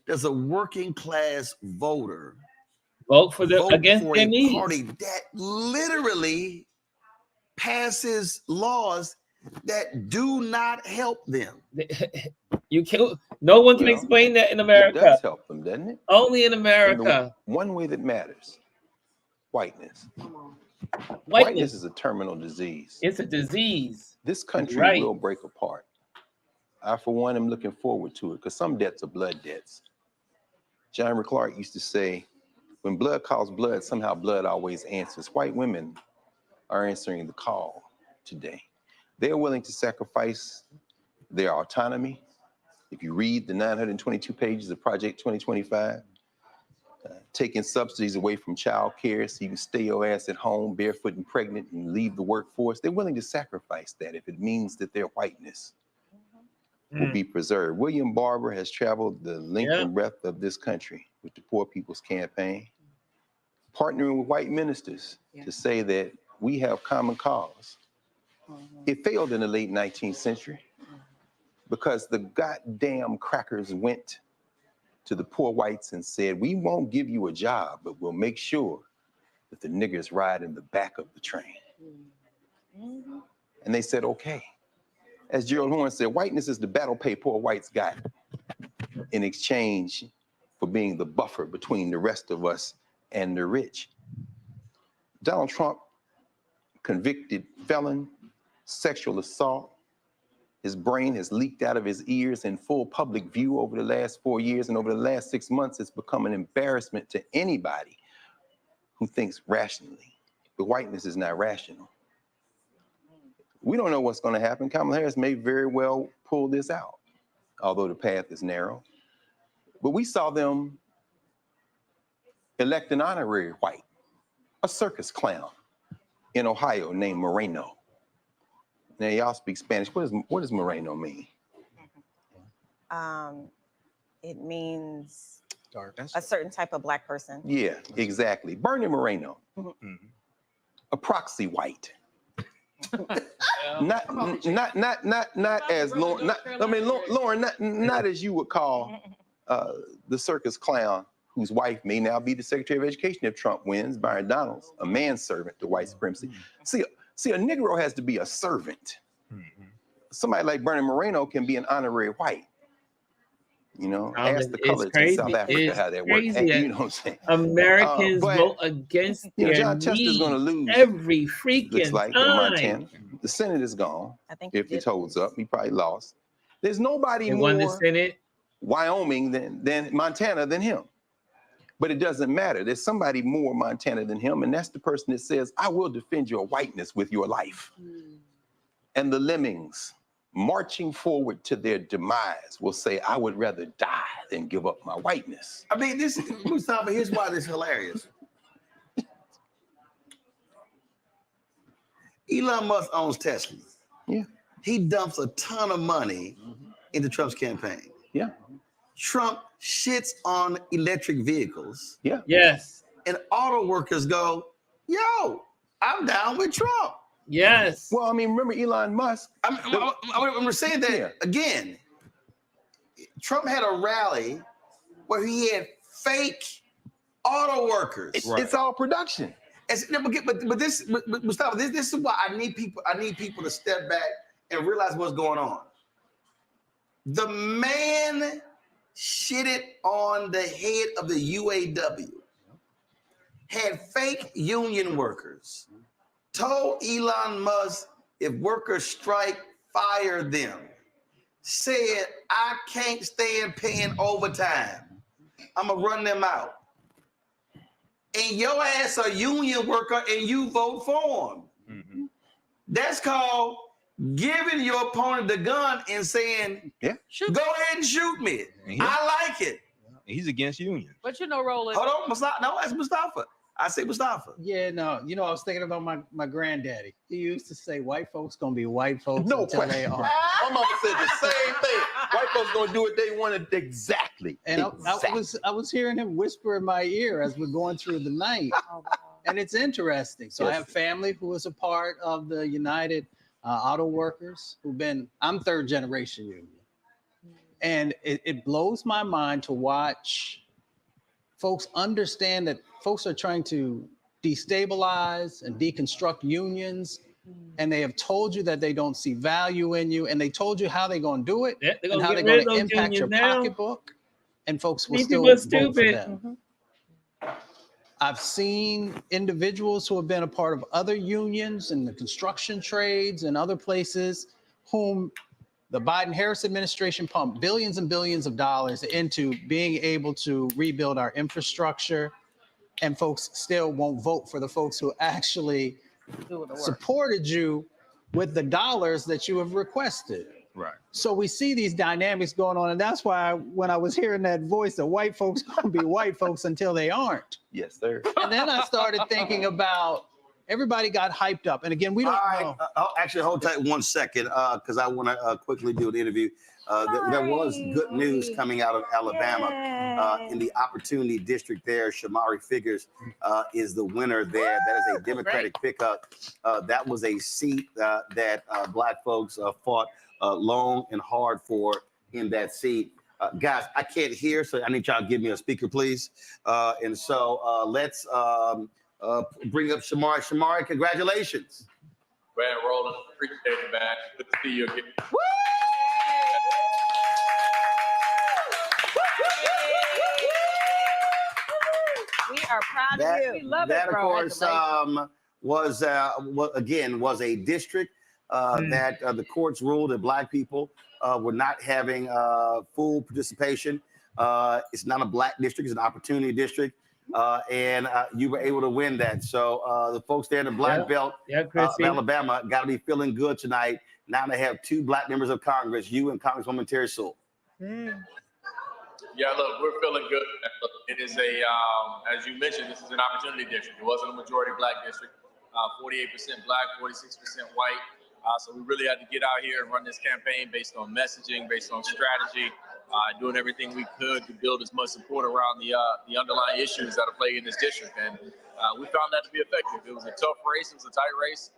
does a working class voter vote for their needs? Party that literally passes laws that do not help them? You can't. No one can explain that in America. It does help them, doesn't it? Only in America. One way that matters: whiteness. Whiteness is a terminal disease. It's a disease. This country will break apart. I, for one, am looking forward to it because some debts are blood debts. John Clark used to say, when blood calls blood, somehow blood always answers. White women are answering the call today. They're willing to sacrifice their autonomy. If you read the 922 pages of Project 2025, taking subsidies away from child care so you can stay your ass at home barefoot and pregnant and leave the workforce, they're willing to sacrifice that if it means that their whiteness will be preserved. William Barber has traveled the length and breadth of this country with the Poor People's Campaign, partnering with white ministers to say that we have common cause. It failed in the late 19th century because the goddamn crackers went to the poor whites and said, we won't give you a job, but we'll make sure that the niggers ride in the back of the train. And they said, okay. As Gerald Horne said, whiteness is the battle pay poor whites got in exchange for being the buffer between the rest of us and the rich. Donald Trump, convicted felon, sexual assault. His brain has leaked out of his ears in full public view over the last 4 years, and over the last 6 months, it's become an embarrassment to anybody who thinks rationally. But whiteness is not rational. We don't know what's going to happen. Kamala Harris may very well pull this out, although the path is narrow. But we saw them elect an honorary white, a circus clown in Ohio named Moreno. Now, y'all speak Spanish. What does Moreno mean? It means a certain type of Black person. Yeah, exactly. Bernie Moreno, a proxy white. Not as Lauren. Lauren, not as you would call the circus clown whose wife may now be the Secretary of Education if Trump wins, Byron Donalds, a manservant to white supremacy. See, a Negro has to be a servant. Somebody like Bernie Moreno can be an honorary white. You know, ask the coloreds in South Africa how that works. You know what I'm saying? Americans vote against their John Chester's going to lose every freaking time. In Montana. The Senate is gone. If it holds up, he probably lost. There's nobody more won the Senate. Wyoming than Montana than him. But it doesn't matter. There's somebody more Montana than him, and that's the person that says, I will defend your whiteness with your life. And the lemmings marching forward to their demise will say, I would rather die than give up my whiteness. I mean, Mustafa, here's why this is hilarious. Elon Musk owns Tesla. Yeah. He dumps a ton of money into Trump's campaign. Yeah. Trump shits on electric vehicles. Yeah. Yes. And auto workers go, yo, I'm down with Trump. Yes. Well, I mean, remember Elon Musk? I'm saying that again. Trump had a rally where he had fake auto workers. It's all production. But Mustafa, this is why I need people to step back and realize what's going on. The man shitted on the head of the UAW, had fake union workers, told Elon Musk if workers strike, fire them, said, I can't stand paying overtime. I'm going to run them out. And your ass a union worker and you vote for him. That's called giving your opponent the gun and saying, go ahead and shoot me. I like it. He's against unions. But you know, Roland. Hold on, Mustafa. No, that's Mustafa. I say Mustafa. Yeah, no. You know, I was thinking about my granddaddy. He used to say white folks gonna be white folks until they are. My mama said the same thing. White folks gonna do what they want exactly. And I was hearing him whisper in my ear as we're going through the night. And it's interesting. So I have family who is a part of the United auto workers I'm third generation union. And it blows my mind to watch folks understand that folks are trying to destabilize and deconstruct unions. And they have told you that they don't see value in you. And they told you how they're going to do it and how they're going to impact your pocketbook. And folks will still vote for them. I've seen individuals who have been a part of other unions in the construction trades and other places whom the Biden-Harris administration pumped billions and billions of dollars into being able to rebuild our infrastructure, and folks still won't vote for the folks who actually supported you with the dollars that you have requested. Right. So we see these dynamics going on, and that's why when I was hearing that voice that white folks gonna be white folks until they aren't. Yes, sir. And then I started thinking about everybody got hyped up, and again, we don't know. Actually, hold tight 1 second, because I want to quickly do an interview. There was good news coming out of Alabama in the Opportunity District there. Shamari Figures is the winner there. That is a Democratic pickup. That was a seat that Black folks fought long and hard for in that seat. Guys, I can't hear, so I need y'all to give me a speaker, please. And so let's bring up Shamari. Shamari, congratulations. Man, Roland, appreciate it, man. Good to see you again. Woo! We are proud of you. We love that, it, bro. Of course, was a district that the courts ruled that Black people were not having full participation. It's not a Black district; it's an opportunity district, and you were able to win that. So the folks there in the Black Belt, Alabama, got to be feeling good tonight. Now they have 2 Black members of Congress, you and Congresswoman Terry Sewell. Yeah, look, we're feeling good. It is as you mentioned, this is an opportunity district. It wasn't a majority Black district. 48% Black, 46% white. So we really had to get out here and run this campaign based on messaging, based on strategy, doing everything we could to build as much support around the underlying issues that are plaguing this district. And we found that to be effective. It was a tough race. It was a tight race.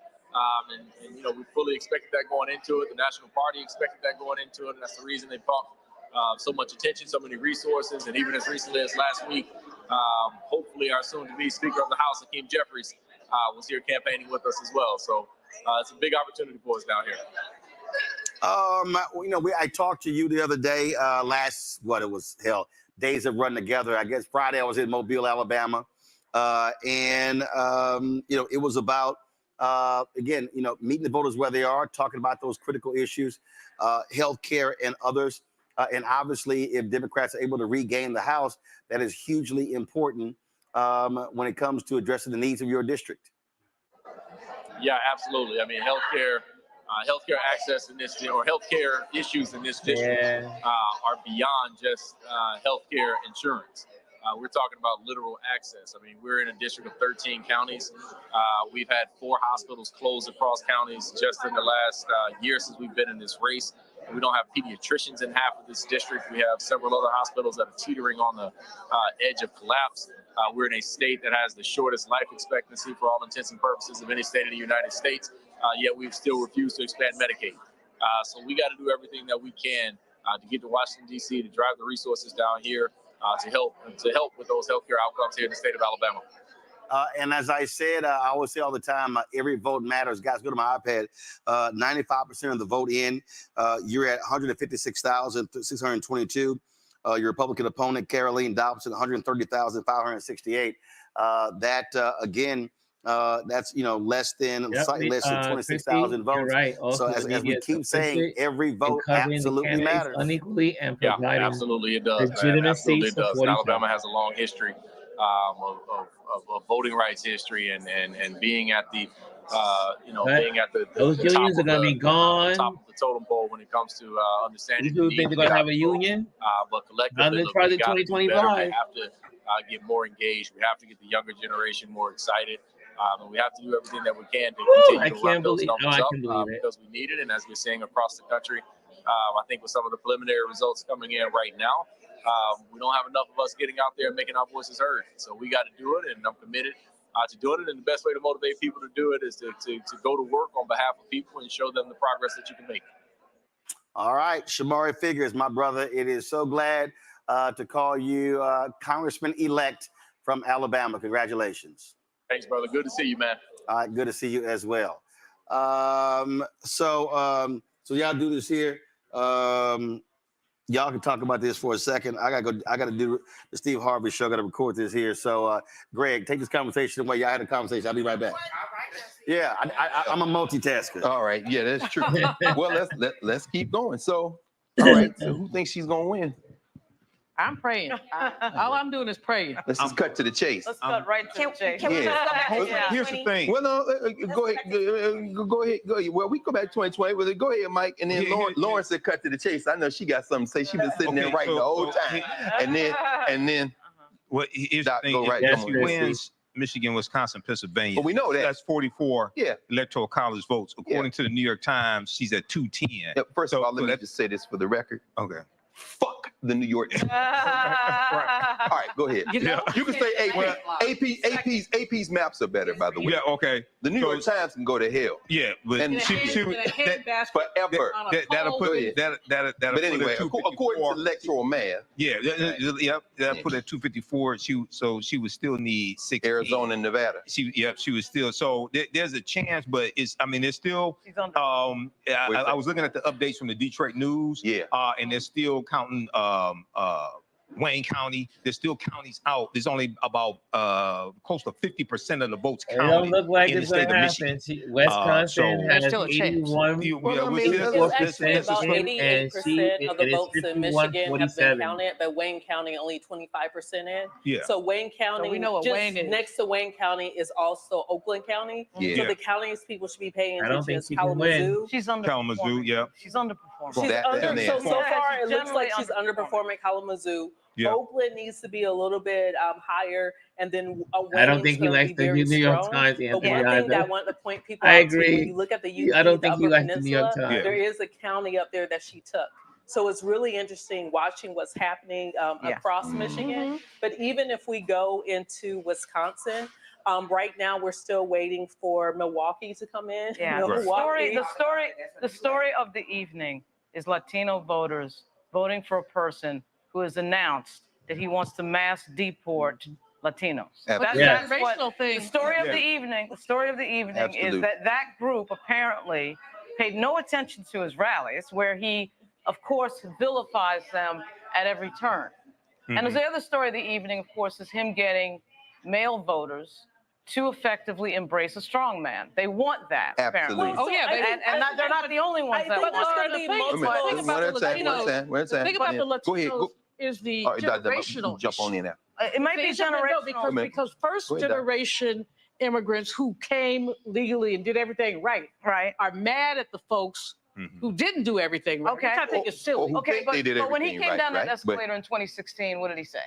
And you know, we fully expected that going into it. The National Party expected that going into it. And that's the reason they brought so much attention, so many resources. And even as recently as last week, hopefully our soon-to-be Speaker of the House, Hakeem Jeffries, was here campaigning with us as well. So it's a big opportunity for us down here. You know, I talked to you the other day, days have run together. I guess Friday I was in Mobile, Alabama. And you know, it was about, again, you know, meeting the voters where they are, talking about those critical issues, healthcare and others. And obviously, if Democrats are able to regain the House, that is hugely important when it comes to addressing the needs of your district. Yeah, absolutely. I mean, healthcare access in this, or healthcare issues in this district are beyond just healthcare insurance. We're talking about literal access. I mean, we're in a district of 13 counties. We've had 4 hospitals closed across counties just in the last year since we've been in this race. We don't have pediatricians in half of this district. We have several other hospitals that are teetering on the edge of collapse. We're in a state that has the shortest life expectancy for all intents and purposes of any state in the United States, yet we've still refused to expand Medicaid. So we got to do everything that we can to get to Washington, D.C., to drive the resources down here to help with those healthcare outcomes here in the state of Alabama. And as I said, I always say all the time, every vote matters. Guys, go to my iPad. 95% of the vote in. You're at 156,622. Your Republican opponent, Caroline Dobson, 130,568. Again, that's, you know, slightly less than 26,000 votes. You're right. Also, so as we keep saying, every vote absolutely matters. Unequally and providing absolutely it does. Legitimacy. It does. Alabama has a long history of voting rights history and being at the being at the those unions are going to be gone. Top of the totem pole when it comes to understanding. You do think they're going to have a union? But collectively, Not in 2025. We have to get more engaged. We have to get the younger generation more excited. And we have to do everything that we can to continue to run those numbers up because we need it. And as we're seeing across the country, I think with some of the preliminary results coming in right now, we don't have enough of us getting out there and making our voices heard. So we got to do it, and I'm committed to doing it. And the best way to motivate people to do it is to go to work on behalf of people and show them the progress that you can make. All right, Shamari Figures, my brother, it is so glad to call you Congressman-elect from Alabama. Congratulations. Thanks, brother. Good to see you, man. All right, good to see you as well. So y'all do this here. Y'all can talk about this for a second. I gotta do the Steve Harvey show. I gotta record this here. So Greg, take this conversation away. Y'all had a conversation. I'll be right back. Yeah, I'm a multitasker. All right, yeah, that's true. Well, let's keep going. So, all right, so who thinks she's gonna win? I'm praying. All I'm doing is praying. Let's just cut to the chase. Let's cut right to the chase. Can we just go back to Here's the thing. Well, no, go ahead. Well, we go back to 2020. Well, go ahead, Mike. And then Lauren said, "Cut to the chase." I know she got something to say. She's been sitting there writing the whole time. And then, well, here's the thing. Go right. If she wins Michigan, Wisconsin, Pennsylvania, but we know that that's 44 electoral college votes. According to the New York Times, she's at 210. First of all, let me just say this for the record. Okay. Fuck the New York. All right, go ahead. You can say AP. Well, AP's maps are better, by the way. Yeah, okay. The New York Times can go to hell. Yeah, but and forever. That'll put it. But anyway, according to electoral math. Yeah, that'll put it at 254. She would still need 6. Arizona and Nevada. She would still. So there's a chance, but it's still. I was looking at the updates from the Detroit News. Yeah. And they're still counting Wayne County. There's still counties out. There's only about close to 50% of the votes counted. It don't look like in it's the state going of to Michigan. happen. Wisconsin has 81. It's actually about 88% of the votes in Michigan have been counted, but Wayne County only 25% in. Yeah. So Wayne County, we know what just Wayne is. Next to Wayne County is also Oakland County. Yeah. So the counties people should be paying I don't attention think is she can win. Kalamazoo. She's underperforming. Kalamazoo, yeah. She's underperforming. So far, it looks like she's underperforming Kalamazoo. Yeah. Oakland needs to be a little bit higher, and then I don't think he likes the New York Times. But one thing that I want to point people I out to, agree. when you look at the I don't think Upper he likes the New York Peninsula, Times. there is a county up there that she took. So it's really interesting watching what's happening across Michigan. But even if we go into Wisconsin, right now we're still waiting for Milwaukee to come in. Yeah. Milwaukee. The story of the evening is Latino voters voting for a person who has announced that he wants to mass deport Latinos. That's what the story of the evening. The story of the evening is that group apparently paid no attention to his rallies, where he, of course, vilifies them at every turn. And the other story of the evening, of course, is him getting male voters to effectively embrace a strong man. They want that, apparently. Absolutely. Oh, yeah. And they're not the only ones that want there's it. going to be multiple. The thing about the Latinos is the generational jump on in there. It might be generational because first generation immigrants who came legally and did everything right, are mad at the folks who didn't do everything right. Okay. Which I think is silly. Okay, but when he came down that escalator in 2016, what did he say?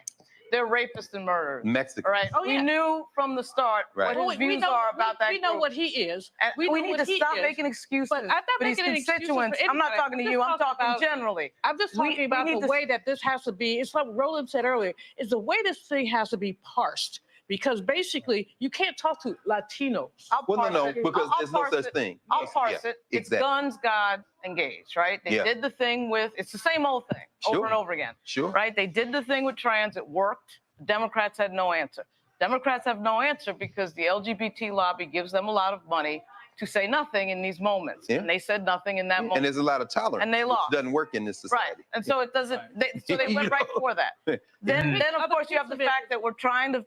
They're rapists and murderers. Mexico. Right. We knew from the start what his views are about that. We know what he is. We need to stop making excuses But I'm not for these making constituents. I'm not talking to you. I'm talking generally. I'm just talking about the way that this has to be. It's like Roland said earlier. Is the way this thing has to be parsed. Because basically, you can't talk to Latinos. Because there's no such thing. I'll parse it. It's guns, God, engaged, right? They did the thing with, it's the same old thing over and over again. Right? They did the thing with trans, it worked. Democrats had no answer. Democrats have no answer because the LGBT lobby gives them a lot of money to say nothing in these moments. And they said nothing in that moment. And there's a lot of tolerance. And they lost. Which doesn't work in this society. Right. And so it doesn't, so they went right for that. Then of course you have the fact that we're trying to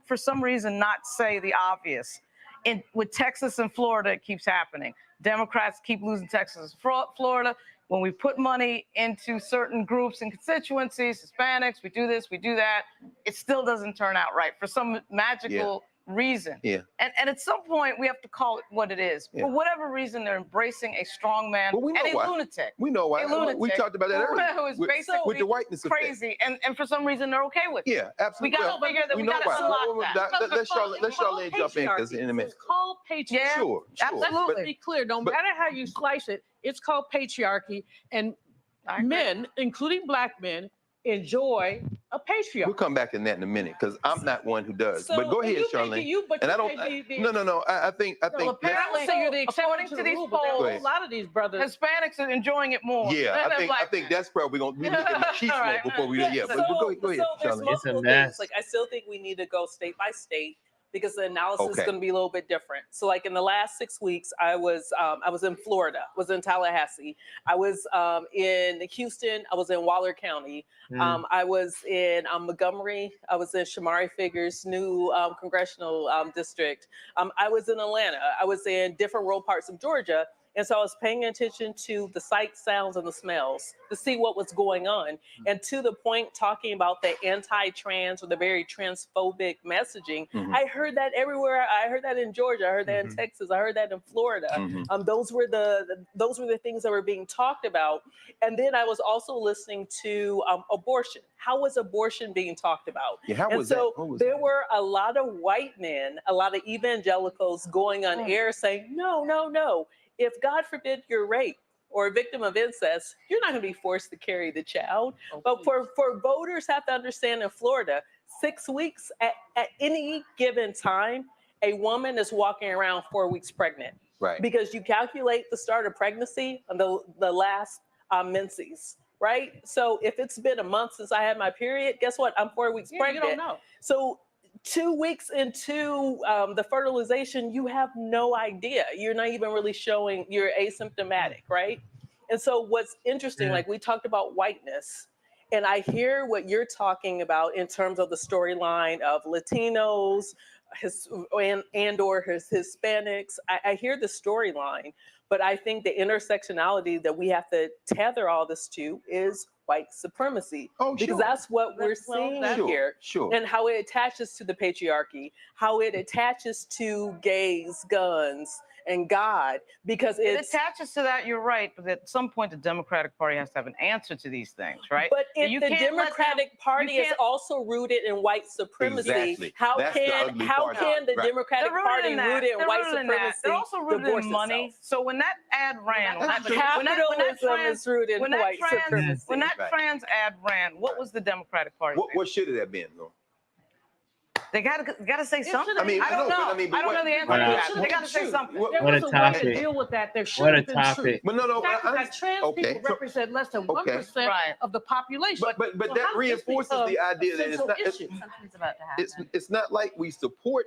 for some reason not say the obvious. With Texas and Florida, it keeps happening. Democrats keep losing Texas and Florida. When we put money into certain groups and constituencies, Hispanics, we do this, we do that, it still doesn't turn out right for some magical reason. And at some point, we have to call it what it is. For whatever reason, they're embracing a strong man and a lunatic. We know why. A lunatic we talked about that earlier. Who is basically with the whiteness crazy. And for some reason, they're okay with it. Yeah, absolutely. We got to figure that we got to unlock that. Let Charlotte jump in because in a minute. It's called patriarchy. Sure. Let's be clear. No matter how you slice it, it's called patriarchy. And men, including black men, enjoy a patriarch. We'll come back in that in a minute because I'm not one who does. So, but go ahead, Charlene. And I don't. No. I think. Apparently, so you're the exception to these polls. A lot of these brothers, Hispanics are enjoying it more. Yeah, I think that's probably going to be looking at the cheat note before we. Yeah, but go ahead, So there's Charlene. multiple things. Like I still think we need to go state by state, because the analysis is going to be a little bit different. So like in the last 6 weeks, I was in Florida, was in Tallahassee. I was in Houston. I was in Waller County. I was in Montgomery. I was in Shamari Figue's new congressional district. I was in Atlanta. I was in different rural parts of Georgia. And so I was paying attention to the sights, sounds, and the smells to see what was going on. And to the point, talking about the anti-trans or the very transphobic messaging, I heard that everywhere. I heard that in Georgia. I heard that in Texas. I heard that in Florida. Those were the things that were being talked about. And then I was also listening to abortion. How was abortion being talked about? Yeah, how and was so that? there were a lot of white men, a lot of evangelicals going on air saying, no. If God forbid you're raped or a victim of incest, you're not going to be forced to carry the child. But for voters have to understand in Florida, 6 weeks at any given time, a woman is walking around 4 weeks pregnant. Right. Because you calculate the start of pregnancy on the last menses, right? So if it's been a month since I had my period, guess what? I'm 4 weeks pregnant. You don't know. So 2 weeks into the fertilization, you have no idea. You're not even really showing you're asymptomatic, right? And so what's interesting, like we talked about whiteness, and I hear what you're talking about in terms of the storyline of Latinos, or Hispanics. I hear the storyline, but I think the intersectionality that we have to tether all this to is white supremacy. Because that's what we're seeing here. And how it attaches to the patriarchy, how it attaches to gays, guns, and God, because it attaches to that. You're right, but at some point the Democratic Party has to have an answer to these things, right? But if the Democratic Party is also rooted in white supremacy, how can the Democratic Party rooted in white supremacy? They're also rooted in money. So when that ad ran, capitalism is rooted in white supremacy. When that trans ad ran, what was the Democratic Party? What should it have been, though? They gotta say something. I mean, I don't know. I don't know the answer to that. They gotta say something. What a topic. To deal with that. There should What a have been topic. truth. But no. That trans people represent less than 1% of the population. But that reinforces the idea that it's not like we support.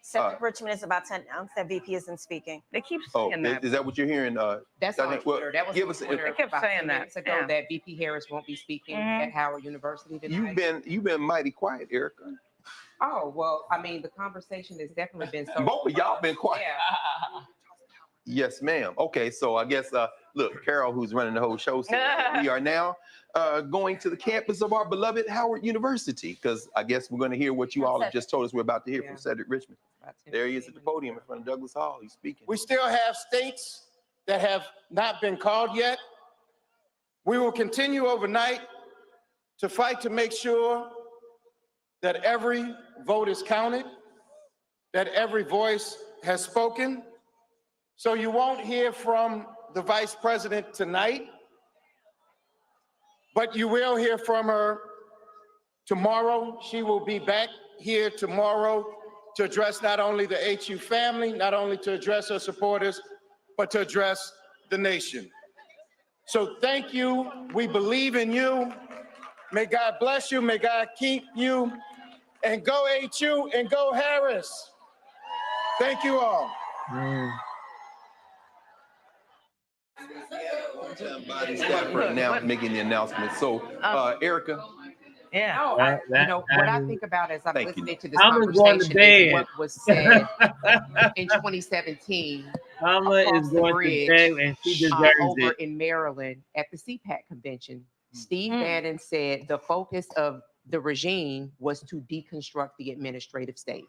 Senator Richmond is about to announce that VP isn't speaking. They keep saying that. Is that what you're hearing? That's on Twitter. That was give on us Twitter. They kept saying that ago that VP Harris won't be speaking at Howard University tonight. You've been mighty quiet, Erica. Oh well, I mean the conversation has definitely been so. Both of y'all been quiet. Yeah. Yes, ma'am. Okay, so I guess look, Carol, who's running the whole show, so we are now going to the campus of our beloved Howard University, because I guess we're going to hear what you all have just told us we're about to hear from Cedric Richmond. There he is at the podium in front of Douglas Hall. He's speaking. We still have states that have not been called yet. We will continue overnight to fight to make sure that every vote is counted, that every voice has spoken. So you won't hear from the vice president tonight, but you will hear from her tomorrow. She will be back here tomorrow to address not only the HU family, not only to address her supporters, but to address the nation. So thank you. We believe in you. May God bless you. May God keep you. And go HU and go Harris. Thank you all. Somebody's now making the announcement. So, Erica. Yeah. What I think about as I'm listening to this conversation is what was said in 2017 Kamala is going to bed and she deserves over it. in Maryland at the CPAC convention. Steve Bannon said the focus of the regime was to deconstruct the administrative state.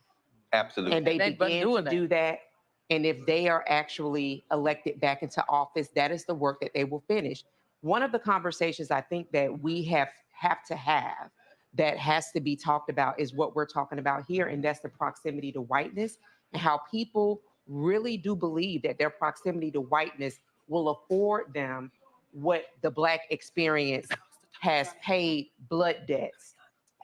Absolutely. And they began to do that. And if they are actually elected back into office, that is the work that they will finish. One of the conversations I think that we have to have that has to be talked about is what we're talking about here, and that's the proximity to whiteness and how people really do believe that their proximity to whiteness will afford them what the Black experience has paid blood debts,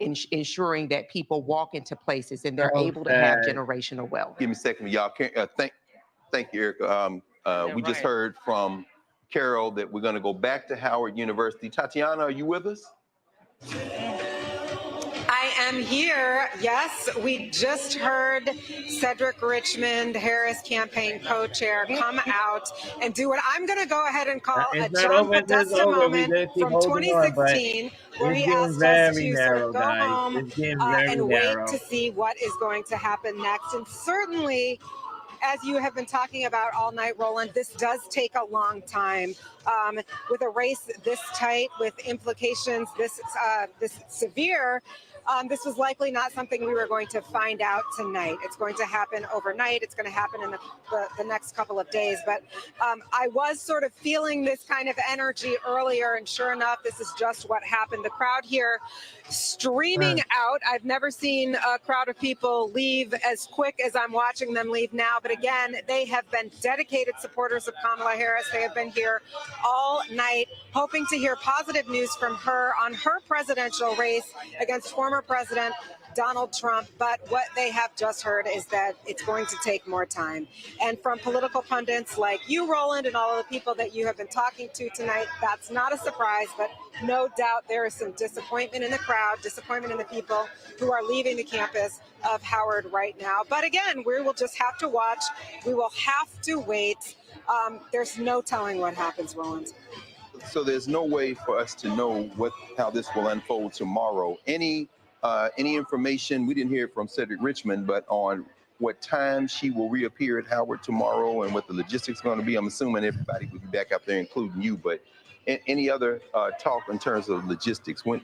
ensuring that people walk into places and they're able to have generational wealth. Give me a second, y'all. Thank you, Erica. We just heard from Carol that we're going to go back to Howard University. Tatiana, are you with us? I am here. Yes, we just heard Cedric Richmond, Harris campaign co-chair, come out and do what I'm going to go ahead and call a John Podesta moment from 2016, where he asked us to sort of go home and wait to see what is going to happen next. And certainly, as you have been talking about all night, Roland, this does take a long time. With a race this tight, with implications this severe, this was likely not something we were going to find out tonight. It's going to happen overnight. It's going to happen in the next couple of days. But I was sort of feeling this kind of energy earlier, and sure enough, this is just what happened. The crowd here streaming out. I've never seen a crowd of people leave as quick as I'm watching them leave now. But again, they have been dedicated supporters of Kamala Harris. They have been here all night, hoping to hear positive news from her on her presidential race against former President Donald Trump. But what they have just heard is that it's going to take more time. And from political pundits like you, Roland, and all of the people that you have been talking to tonight, that's not a surprise, but no doubt there is some disappointment in the crowd, disappointment in the people who are leaving the campus of Howard right now. But again, we will just have to watch. We will have to wait. There's no telling what happens, Roland. So there's no way for us to know how this will unfold tomorrow. Any information, we didn't hear from Cedric Richmond, but on what time she will reappear at Howard tomorrow and what the logistics are going to be. I'm assuming everybody will be back up there, including you, but any other talk in terms of logistics? When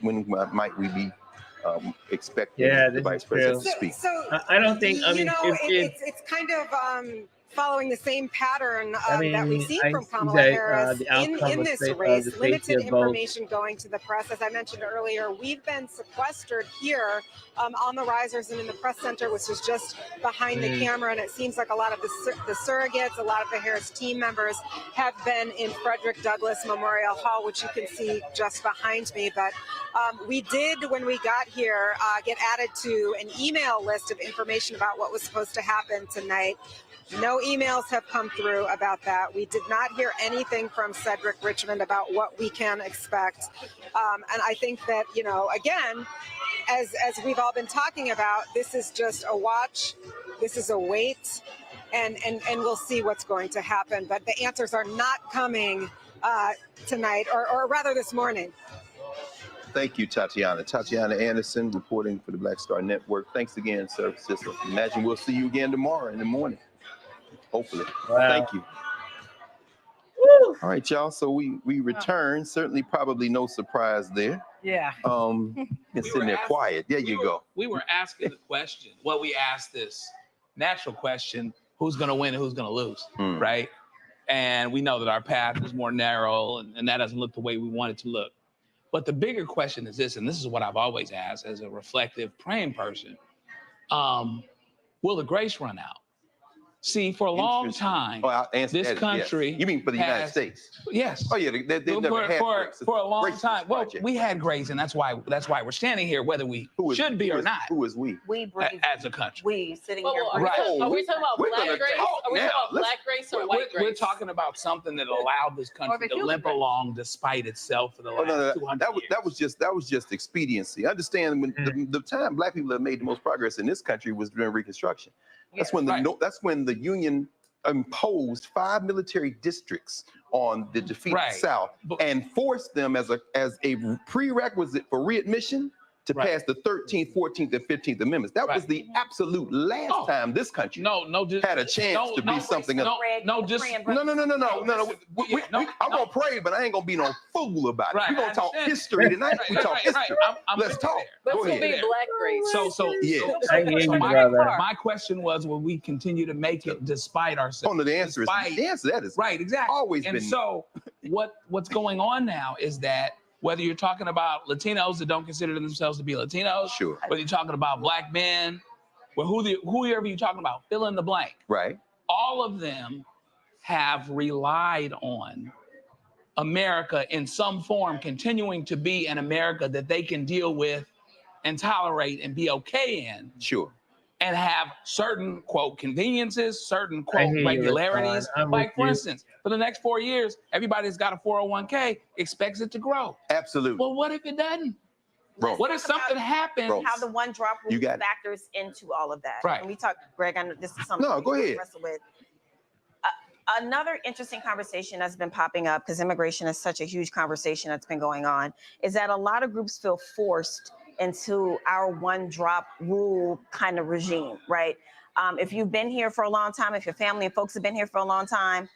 might we be expecting the Vice President to speak? So I don't think, it's kind of following the same pattern that we've seen from Kamala Harris in this race. Limited information going to the press. As I mentioned earlier, we've been sequestered here on the risers and in the press center, which is just behind the camera. And it seems like a lot of the surrogates, a lot of the Harris team members have been in Frederick Douglass Memorial Hall, which you can see just behind me. But we did, when we got here, get added to an email list of information about what was supposed to happen tonight. No emails have come through about that. We did not hear anything from Cedric Richmond about what we can expect. And I think that, again, as we've all been talking about, this is just a watch. This is a wait. And we'll see what's going to happen. But the answers are not coming tonight, or rather this morning. Thank you, Tatiana. Tatiana Anderson, reporting for the Black Star Network. Thanks again, sir. Sister. Imagine we'll see you again tomorrow in the morning. Hopefully. Wow. Thank you. Woo. All right, y'all. So we return. Certainly, probably no surprise there. Yeah. Sitting there quiet. There you go. We were asking the question. Well, we asked this natural question: who's going to win and who's going to lose, right? And we know that our path is more narrow, and that doesn't look the way we want it to look. But the bigger question is this, and this is what I've always asked as a reflective, praying person: will the grace run out? See, for a long time, this country. Yes. You mean for the United States? Yes. Oh yeah, they never had grace. For a long time. Well, we had grace, and that's why we're standing here, whether we should be or not. Who is we? We as a country. We sitting here. Right. Are we talking about black grace? Are we talking about black grace or white grace? We're talking about something that allowed this country to limp along despite itself for the last 200 years. That was just expediency. Understand when the time black people have made the most progress in this country was during Reconstruction. That's when the Union imposed 5 military districts on the defeated South and forced them as a prerequisite for readmission to pass the 13th, 14th, and 15th Amendments. That was the absolute last time this country had a chance to be something else. No. I'm gonna pray, but I ain't gonna be no fool about it. We're gonna talk history tonight. We talk history. Let's talk. Go ahead. Black grace. So my question was, will we continue to make it despite ourselves? Oh no, the answer is that is right. Exactly. Always and been. So what's going on now is that whether you're talking about Latinos that don't consider themselves to be Latinos, whether you're talking about black men, or whoever you're talking about, fill in the blank. Right. All of them have relied on America in some form continuing to be an America that they can deal with and tolerate and be okay in. Sure. And have certain, quote, conveniences, certain, I quote, hear you, regularities. Rashawn. I'm Like, with for you. instance, for the next 4 years, everybody's got a 401k, expects it to grow. Absolutely. Well, what if it doesn't? Bro. What if something happens? How the one drop rule You got it. factors into all of that. Right. And we talk, Greg, I know this is something No, we go ahead. wrestle with. Another interesting conversation that's been popping up, because immigration is such a huge conversation that's been going on, is that a lot of groups feel forced into our one drop rule kind of regime, right? If you've been here for a long time, if your family and folks have been here for a long time,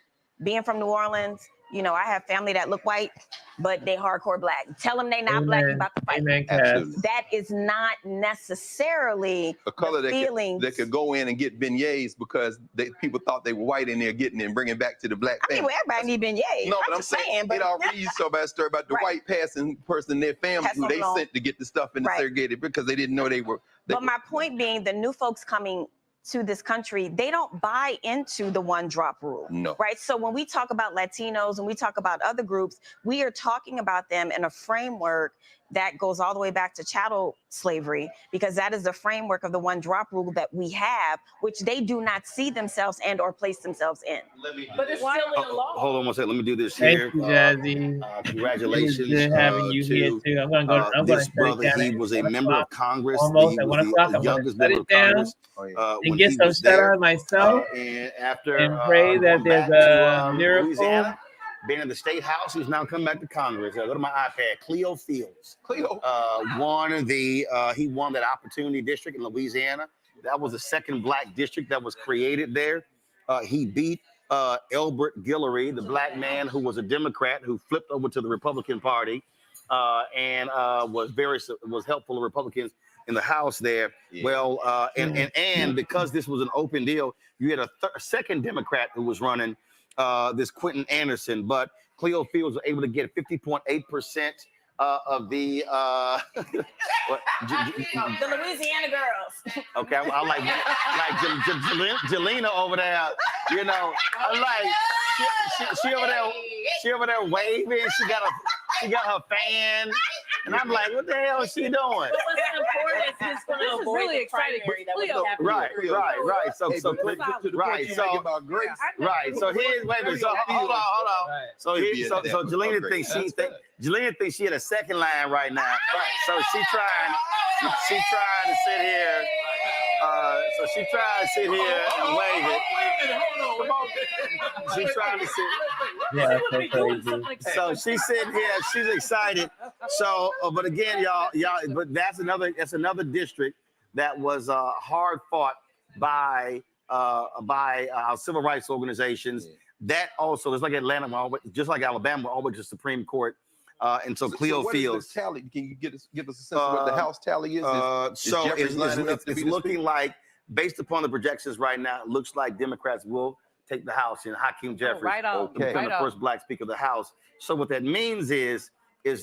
being from New Orleans, you know, I have family that look white, but they hardcore black. Tell them they not black, you about to fight. Amen, Absolutely. That is not necessarily A color the that feelings. could go in and get beignets because people thought they were white and they're getting it and bringing it back to the black I mean, family. well, everybody need beignets. No, but I'm just saying, but it already used to talk about a story about the Right. white passing person in their family Pass who they along. sent to get the stuff in the Right. segregated because they didn't know they were. But my point being, the new folks coming to this country, they don't buy into the one drop rule. No. Right? So when we talk about Latinos and we talk about other groups, we are talking about them in a framework that goes all the way back to chattel slavery, because that is the framework of the one drop rule that we have, which they do not see themselves and or place themselves in. But it's still in the law. Hold on one second. Let me do this Thank here. you, Jazzy. Congratulations It is good having you here to too. I'm gonna go. I'm this gonna brother. He was a member of Congress. Almost He at was 1 o'clock. the I'm gonna youngest shut member of it down Congress and when get he some was shut there. on myself. And after and pray that going there's back a to, miracle. Louisiana, being in the state house, he's now come back to Congress. Go to my iPad. Cleo Fields. Cleo He won that opportunity district in Louisiana. That was the second black district that was created there. He beat Elbert Guillory, the black man who was a Democrat who flipped over to the Republican Party and was helpful to Republicans in the House there. Yeah. Well, and because this was an open deal, you had a second Democrat who was running, this Quentin Anderson, but Cleo Fields was able to get 50.8% of the The Louisiana girls. Okay, I like Jelena over there. You know, I like she over there waving. She got her fan, and I'm like, what the hell is she doing? But what's important is he's going to avoid really the exciting. primary that was Cleo. happening. Right. So Hey, but to the point you make about grace. So here's wait a minute. So hold on. Right. So Jelena thinks she had a second line right now. So she's trying to sit here. So she trying to sit here and wave it. She's trying to sit. Yeah, that's so crazy. So she's sitting here. She's excited. So, but again, y'all. But that's another district that was hard fought by our civil rights organizations. Yeah. That also, just like Atlanta, just like Alabama, always the Supreme Court. And so Cleo what Fields. is the tally? Can you give us a sense of what the House tally is? So Jeffries lining up to be it's the looking speaker? like, based upon the projections right now, it looks like Democrats will take the House, and Hakeem Jeffries right on. will become Right the on. first black speaker of the House. So what that means is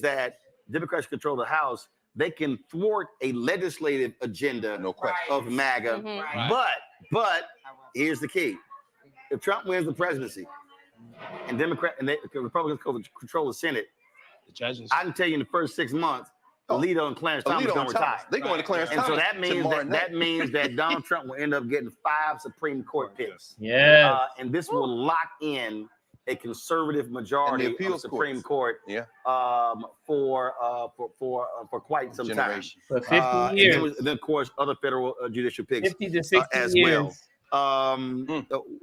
that Democrats control the House. They can thwart a legislative agenda of MAGA. Mhm. But here's the key: if Trump wins the presidency, and Republicans control the Senate, The judges. I can tell you in the first 6 months, Alito and Clarence Thomas Alito going and to retire. Thomas. They going to Clarence And so Thomas that means tomorrow that night. means that Donald Trump will end up getting 5 Supreme Court picks. Yeah. And this will lock in a conservative majority And the of the appeals Supreme Court Yeah. for quite some time. Generation. For 50 And years. then, of course, other federal judicial picks 50 to 60 as years. well.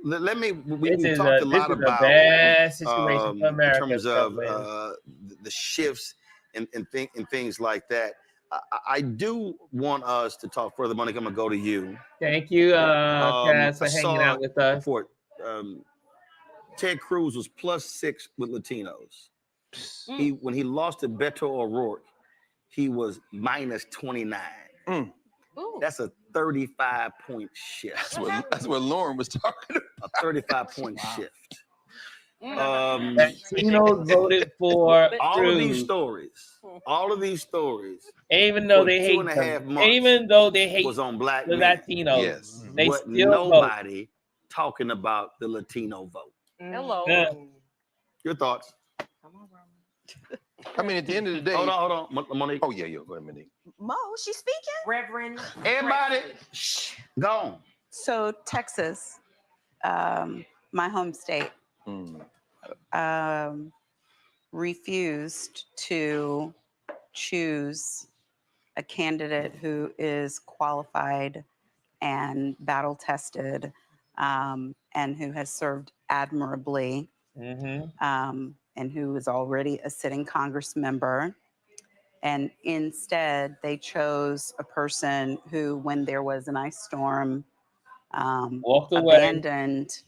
Let me. We This is talked a this lot is a about bad situation for America. in terms of Trump the shifts and things like that. I do want us to talk further. Monica, I'm gonna go to you. Thank you, Cass, for I hanging saw out with us. before, Ted Cruz was +6 with Latinos. When he lost to Beto O'Rourke, he was -29. That's a 35-point shift. That's what Lauren was talking about. A 35-point shift. Latinos voted for all of these Cruz. stories. All of these stories. Even though for they hate 2.5 them. months Even though they hate was on black the men. Latinos. Yes. They But still vote. nobody talking about the Latino vote. Hello. Yeah. Your thoughts? I mean, at the end of the day. Hold on, Monique. Oh, yeah, go ahead, Monique. Mo, she's speaking. Reverend. Everybody, go on. So Texas, my home state, refused to choose a candidate who is qualified and battle tested and who has served admirably and who is already a sitting Congress member. And instead, they chose a person who, when there was an ice storm, walked away, abandoned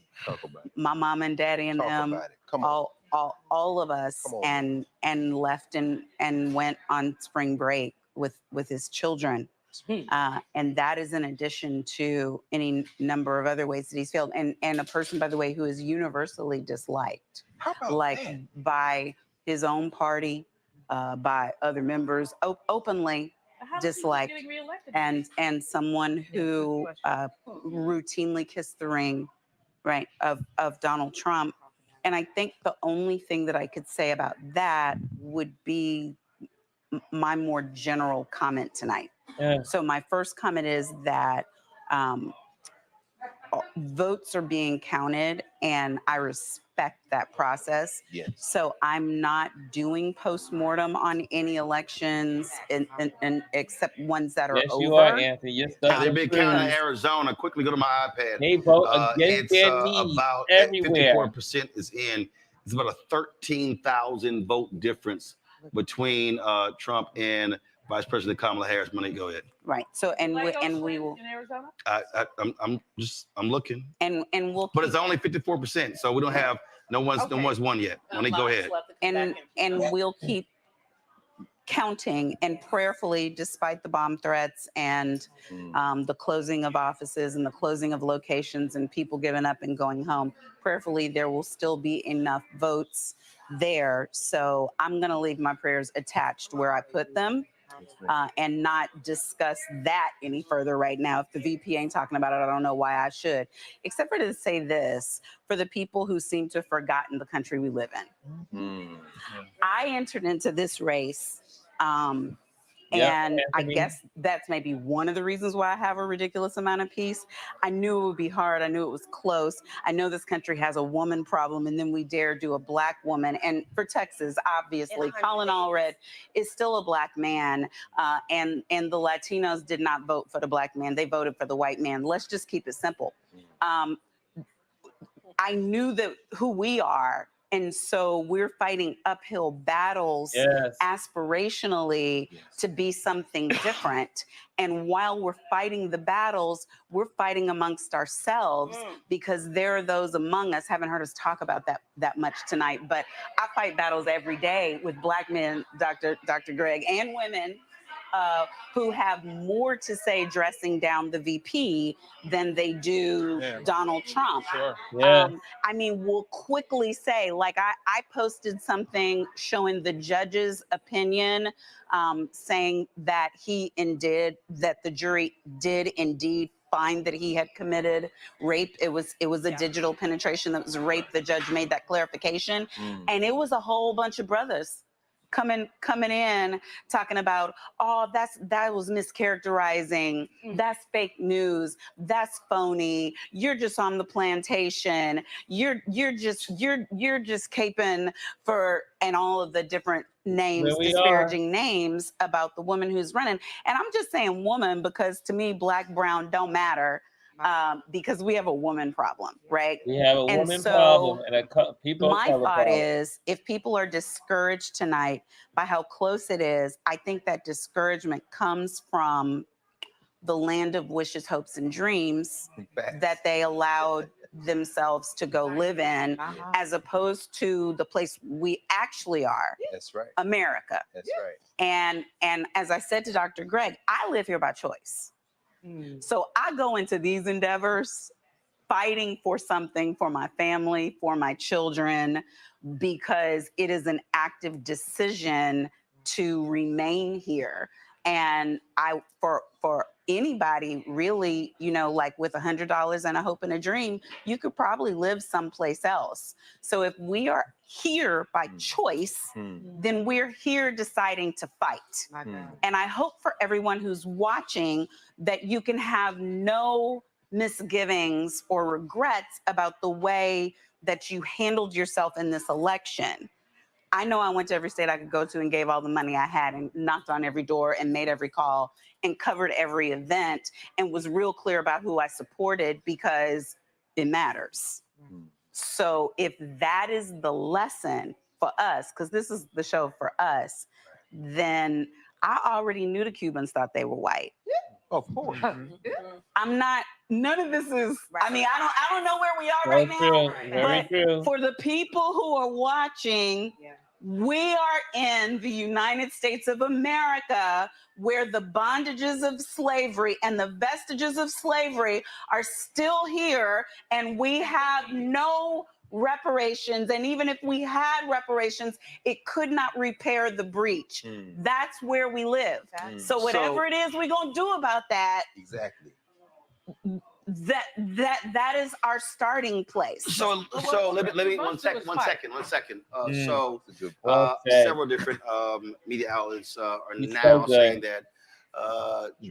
my mom and daddy and them, all of us, and left and went on spring break with his children. And that is in addition to any number of other ways that he's failed. And a person, by the way, who is universally disliked, by his own party, by other members, openly disliked, and someone who routinely kissed the ring, right, of Donald Trump. And I think the only thing that I could say about that would be my more general comment tonight. So my first comment is that votes are being counted, and I respect that process. Yes. So I'm not doing postmortem on any elections, and except ones that are yes, over. you are, Anthony. You're They've been counting in Arizona. Quickly go to my iPad. They vote against It's their needs about everywhere. 54% is in. It's about a 13,000 vote difference between Trump and Vice President Kamala Harris. Monique, go ahead. Right. So and we will. In Arizona? I'm looking. And we'll. But it's only 54%, so we don't have no one's won yet. Monique, go ahead. And we'll keep counting, and prayerfully, despite the bomb threats and the closing of offices and the closing of locations and people giving up and going home, prayerfully there will still be enough votes there. So I'm going to leave my prayers attached where I put them. And not discuss that any further right now. If the VP ain't talking about it, I don't know why I should, except for to say this, for the people who seem to have forgotten the country we live in. I entered into this race, and I guess that's maybe one of the reasons why I have a ridiculous amount of peace. I knew it would be hard. I knew it was close. I know this country has a woman problem, and then we dare do a black woman. And for Texas, obviously, Colin Allred is still a black man, and the Latinos did not vote for the black man. They voted for the white man. Let's just keep it simple. I knew that who we are. And so we're fighting uphill battles aspirationally to be something different. And while we're fighting the battles, we're fighting amongst ourselves because there are those among us, haven't heard us talk about that much tonight, but I fight battles every day with black men, Dr. Greg, and women who have more to say dressing down the VP than they do Donald Trump. I mean, we'll quickly say, like I posted something showing the judge's opinion, saying that that the jury did indeed find that he had committed rape. It was a digital penetration that was rape. The judge made that clarification. And it was a whole bunch of brothers coming in talking about, oh, that was mischaracterizing, that's fake news, that's phony, you're just on the plantation, you're just caping for, and all of the different names, disparaging names about the woman who's running. And I'm just saying woman because to me, black, brown don't matter. Because we have a woman problem, right? We have a woman problem and people. My thought is, if people are discouraged tonight by how close it is, I think that discouragement comes from the land of wishes, hopes, and dreams that they allowed themselves to go live in, as opposed to the place we actually are. That's right. America. That's right. And as I said to Dr. Greg, I live here by choice. So I go into these endeavors fighting for something for my family, for my children, because it is an active decision to remain here. And for anybody really, you know, like with $100 and a hope and a dream, you could probably live someplace else. So if we are here by choice, then we're here deciding to fight. And I hope for everyone who's watching that you can have no misgivings or regrets about the way that you handled yourself in this election. I know I went to every state I could go to and gave all the money I had and knocked on every door and made every call and covered every event and was real clear about who I supported because it matters. So if that is the lesson for us, because this is the show for us, then I already knew the Cubans thought they were white. Of course. I'm not, none of this is, I mean, I don't know where we are Very right true. now, Very but true. for the people who are watching, we are in the United States of America where the bondages of slavery and the vestiges of slavery are still here, and we have no reparations. And even if we had reparations, it could not repair the breach. That's where we live. So whatever it is we're going to do about that, exactly. That is our starting place. So let me one second. So Well said. several different media outlets are He's now so good. saying that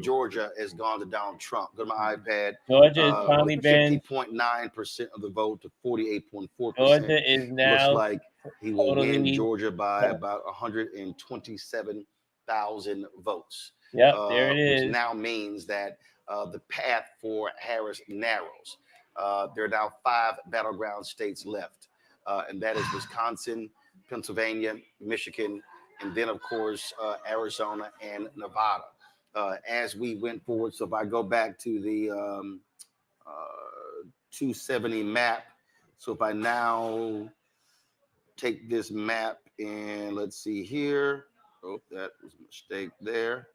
Georgia has gone to Donald Trump. Go to my iPad. Georgia has finally been 50.9% of the vote to 48.4%. Georgia is now Looks like he will win totally Georgia by about 127,000 votes. Yep, there it Which is. now means that the path for Harris narrows. There are now 5 battleground states left, and that is Wisconsin, Pennsylvania, Michigan, and then, of course, Arizona and Nevada. As we went forward, so if I go back to the 270 map, so if I now take this map and let's see here. Oh, that was a mistake there.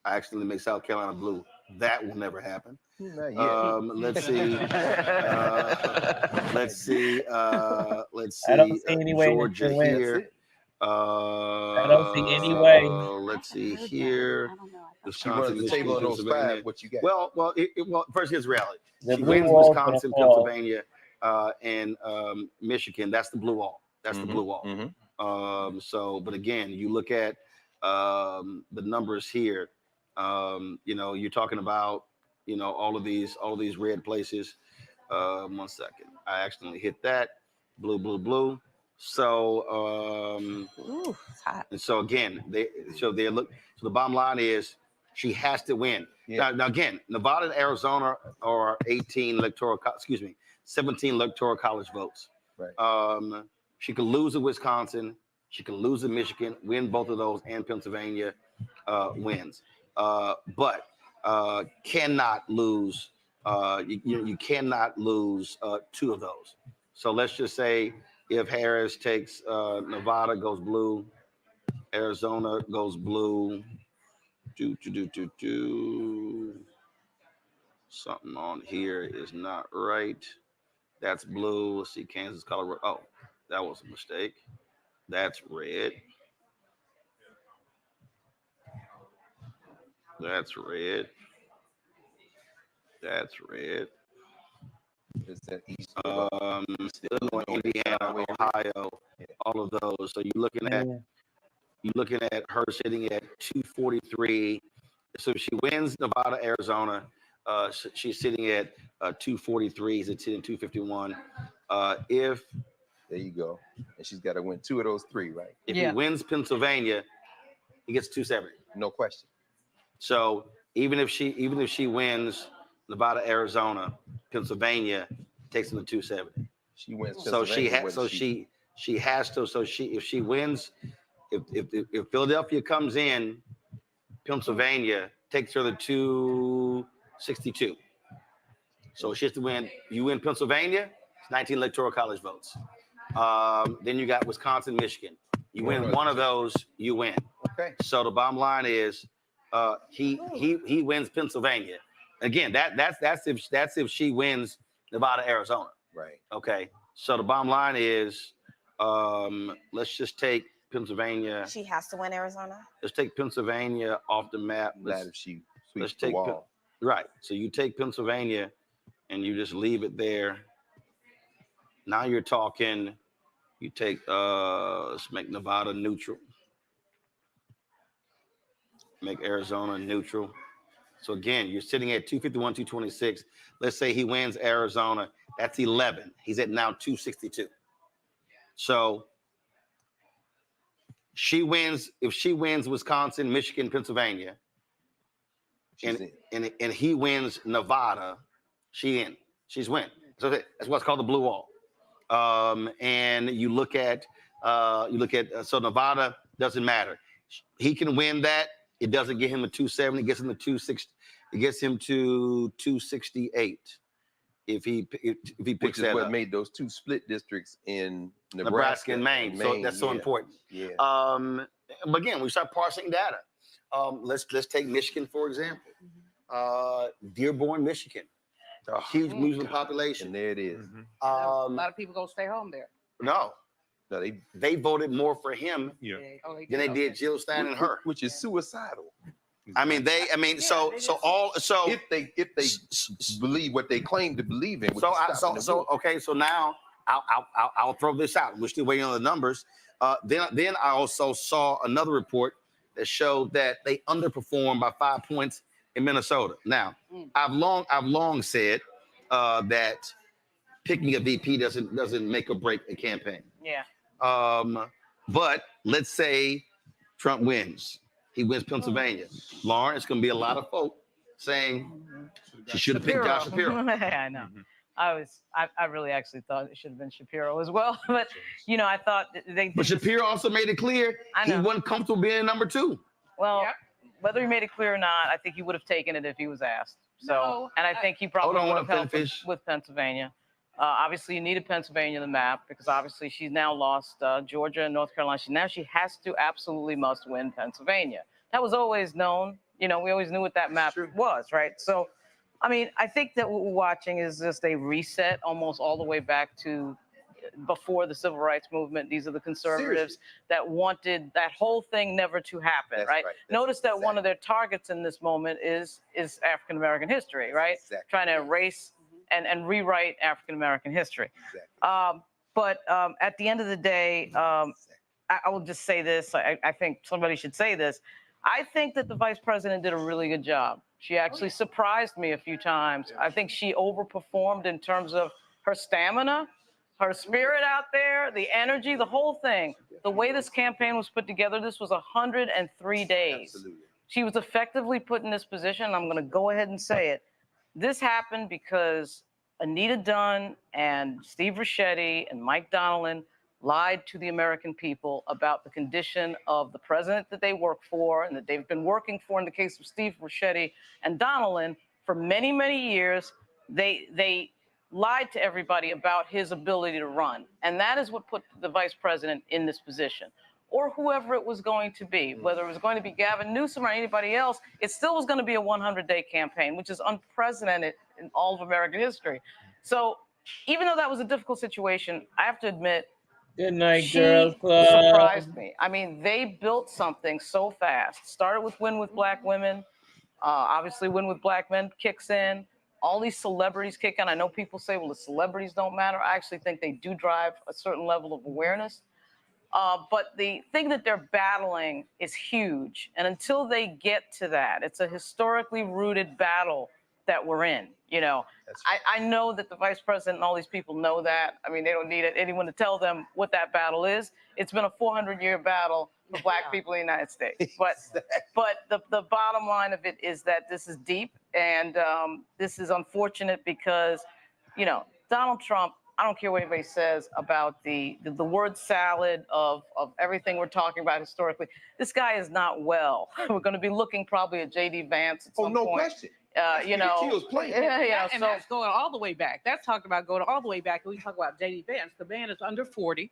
I accidentally make South Carolina blue. That will never happen. Not yet. Let's see. Let's see. I don't see any way that Georgia you win. here. I don't see any way. Let's see here. She runs the table on those 5. What you got? Well, first here's reality. The She blue wins wall's Wisconsin, gonna fall. Pennsylvania, and Michigan. That's the blue wall. That's the blue wall. But again, you look at the numbers here. You know, you're talking about, you know, all of these red places. 1 second. I accidentally hit that. Blue. So it's hot. and so again, so the bottom line is she has to win. Now again, Nevada and Arizona are 17 electoral college votes. Right. She could lose to Wisconsin, she could lose to Michigan, win both of those, and Pennsylvania wins. But cannot lose. You cannot lose 2 of those. So let's just say if Harris takes Nevada goes blue, Arizona goes blue. Something on here is not right. That's blue. Let's see, Kansas, Colorado. Oh, that was a mistake. That's red. That's red. That's red. Is that East? Illinois, Indiana, Ohio, all of those. So you're looking at her sitting at 243. So if she wins Nevada, Arizona, she's sitting at 243. Is it 251? If there you go, and she's got to win 2 of those 3, right? If he wins Pennsylvania, he gets 270. No question. So even if she wins Nevada, Arizona, Pennsylvania takes him to 270. She wins. So she has to. So if she wins, if Philadelphia comes in, Pennsylvania takes her to 262. So she has to win. You win Pennsylvania, it's 19 electoral college votes. Then you got Wisconsin, Michigan. You win one of those, you win. Okay. So the bottom line is, he wins Pennsylvania. Again, that's if she wins Nevada, Arizona. Right. Okay. So the bottom line is, let's just take Pennsylvania. She has to win Arizona. Let's take Pennsylvania off the map. Let's take right. So you take Pennsylvania and you just leave it there. Now you're talking, you take, let's make Nevada neutral. Make Arizona neutral. So again, you're sitting at 251, 226. Let's say he wins Arizona. That's 11. He's at now 262. So if she wins Wisconsin, Michigan, Pennsylvania, and he wins Nevada, she's win. So that's what's called the blue wall. And you look at so Nevada doesn't matter. He can win that. It doesn't get him a 270. It gets him to 260. It gets him to 268 if he picks that up. What made those two split districts in Nebraska and Maine. So that's so important. Yeah. But again, we start parsing data. Let's take Michigan for example. Dearborn, Michigan. Huge Muslim population. And there it is. A lot of people gonna stay home there. No, they voted more for him than they did Jill Stein and her, which is suicidal. So if they believe what they claim to believe in. So now I'll throw this out. We're still waiting on the numbers. Then I also saw another report that showed that they underperformed by 5 points in Minnesota. Now, I've long said that picking a VP doesn't make or break a campaign. Yeah. But let's say Trump wins. He wins Pennsylvania. Lauren, it's going to be a lot of folk saying she should have picked Josh Shapiro. I know. I really actually thought it should have been Shapiro as well. But, I thought But Shapiro also made it clear he wasn't comfortable being number 2. Well, whether he made it clear or not, I think he would have taken it if he was asked. So, and I think he probably would have helped with Pennsylvania. Obviously, you needed Pennsylvania on the map because obviously she's now lost Georgia and North Carolina. Now she has to absolutely must win Pennsylvania. That was always known. We always knew what that map was, right? So, I think that what we're watching is just a reset almost all the way back to before the civil rights movement. These are the conservatives that wanted that whole thing never to happen, right? Notice that one of their targets in this moment is African American history, right? Trying to erase and rewrite African American history. But at the end of the day, I will just say this. I think somebody should say this. I think that the vice president did a really good job. She actually surprised me a few times. I think she overperformed in terms of her stamina, her spirit out there, the energy, the whole thing. The way this campaign was put together, this was 103 days. Absolutely. She was effectively put in this position. I'm going to go ahead and say it. This happened because Anita Dunn and Steve Ricchetti and Mike Donnellan lied to the American people about the condition of the president that they work for and that they've been working for in the case of Steve Ricchetti and Donnellan for many, many years. They lied to everybody about his ability to run. And that is what put the vice president in this position. Or whoever it was going to be, whether it was going to be Gavin Newsom or anybody else, it still was going to be a 100-day campaign, which is unprecedented in all of American history. So even though that was a difficult situation, I have to admit, Good night, she Girls Club. surprised me. They built something so fast. Started with Win with Black Women. Obviously, Win with Black Men kicks in. All these celebrities kick in. I know people say, well, the celebrities don't matter. I actually think they do drive a certain level of awareness. But the thing that they're battling is huge. And until they get to that, it's a historically rooted battle that we're in. I know that the vice president and all these people know that. They don't need anyone to tell them what that battle is. It's been a 400-year battle for Black people in the United States. But the bottom line of it is that this is deep. And this is unfortunate because, Donald Trump, I don't care what anybody says about the word salad of everything we're talking about historically. This guy is not well. We're going to be looking probably at J.D. Vance at some point. Question. Playing. And that's going all the way back. That's talking about going all the way back. We talk about J.D. Vance. The man is under 40.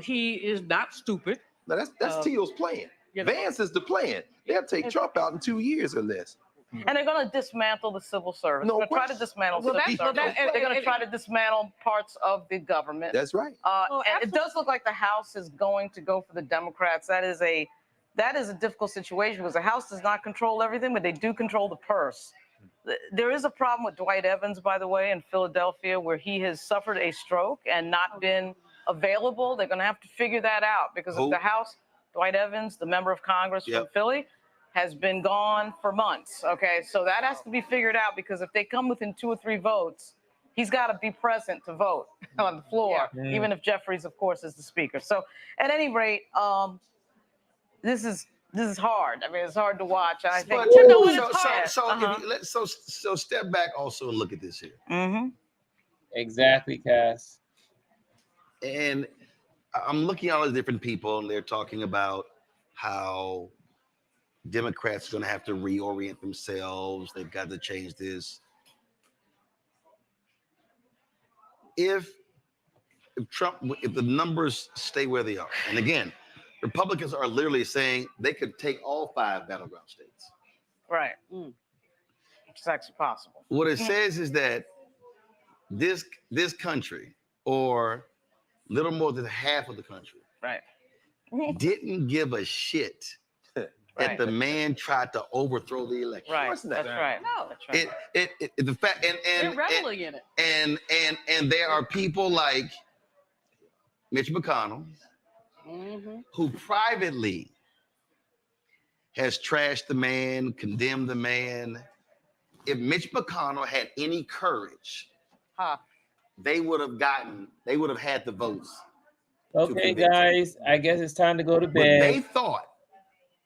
He is not stupid. Now that's Teal's plan. Vance is the plan. They'll take Trump out in 2 years or less. And they're going to dismantle the civil service. No they're going to try to dismantle civil service. They're going to try to dismantle parts of the government. That's right. And it does look like the House is going to go for the Democrats. That is a difficult situation because the House does not control everything, but they do control the purse. There is a problem with Dwight Evans, by the way, in Philadelphia, where he has suffered a stroke and not been available. They're going to have to figure that out because if the House, Dwight Evans, the member of Congress from Philly, has been gone for months. Okay, so that has to be figured out because if they come within 2 or 3 votes, he's got to be present to vote on the floor, even if Jeffries, of course, is the speaker. So at any rate, this is hard. I mean, it's hard to watch. And I think so step back also and look at this here. Exactly, Cass. And I'm looking at all the different people, and they're talking about how Democrats are going to have to reorient themselves. They've got to change this. If the numbers stay where they are, and again, Republicans are literally saying they could take all 5 battleground states. Right. It's actually possible. What it says is that this country, or little more than half of the country, didn't give a shit that the man tried to overthrow the election. Right. That's right. No. That's right. The fact They're reveling in it. And there are people like Mitch McConnell who privately has trashed the man, condemned the man. If Mitch McConnell had any courage, they would have had the votes. Okay, guys, I guess it's time to go to bed. But they thought.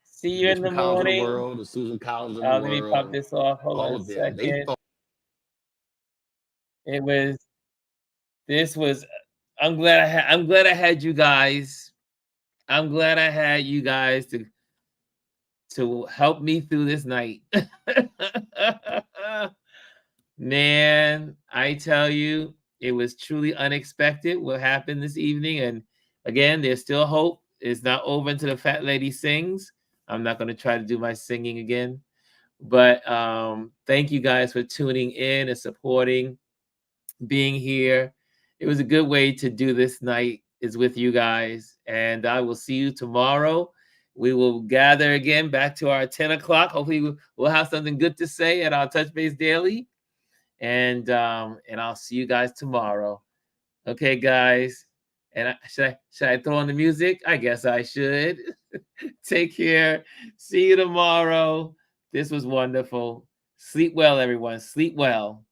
See you in the morning. The Susan Collins of the Let world. me pop this off. Hold on a second. I'm glad I had you guys. I'm glad I had you guys to help me through this night. Man, I tell you, it was truly unexpected what happened this evening. And again, there's still hope. It's not over until the fat lady sings. I'm not going to try to do my singing again. But thank you guys for tuning in and supporting, being here. It was a good way to do this night is with you guys. And I will see you tomorrow. We will gather again back to our 10 o'clock. Hopefully we'll have something good to say at our Touch Base Daily. And I'll see you guys tomorrow. Okay, guys. And should I throw on the music? I guess I should. Take care. See you tomorrow. This was wonderful. Sleep well, everyone. Sleep well.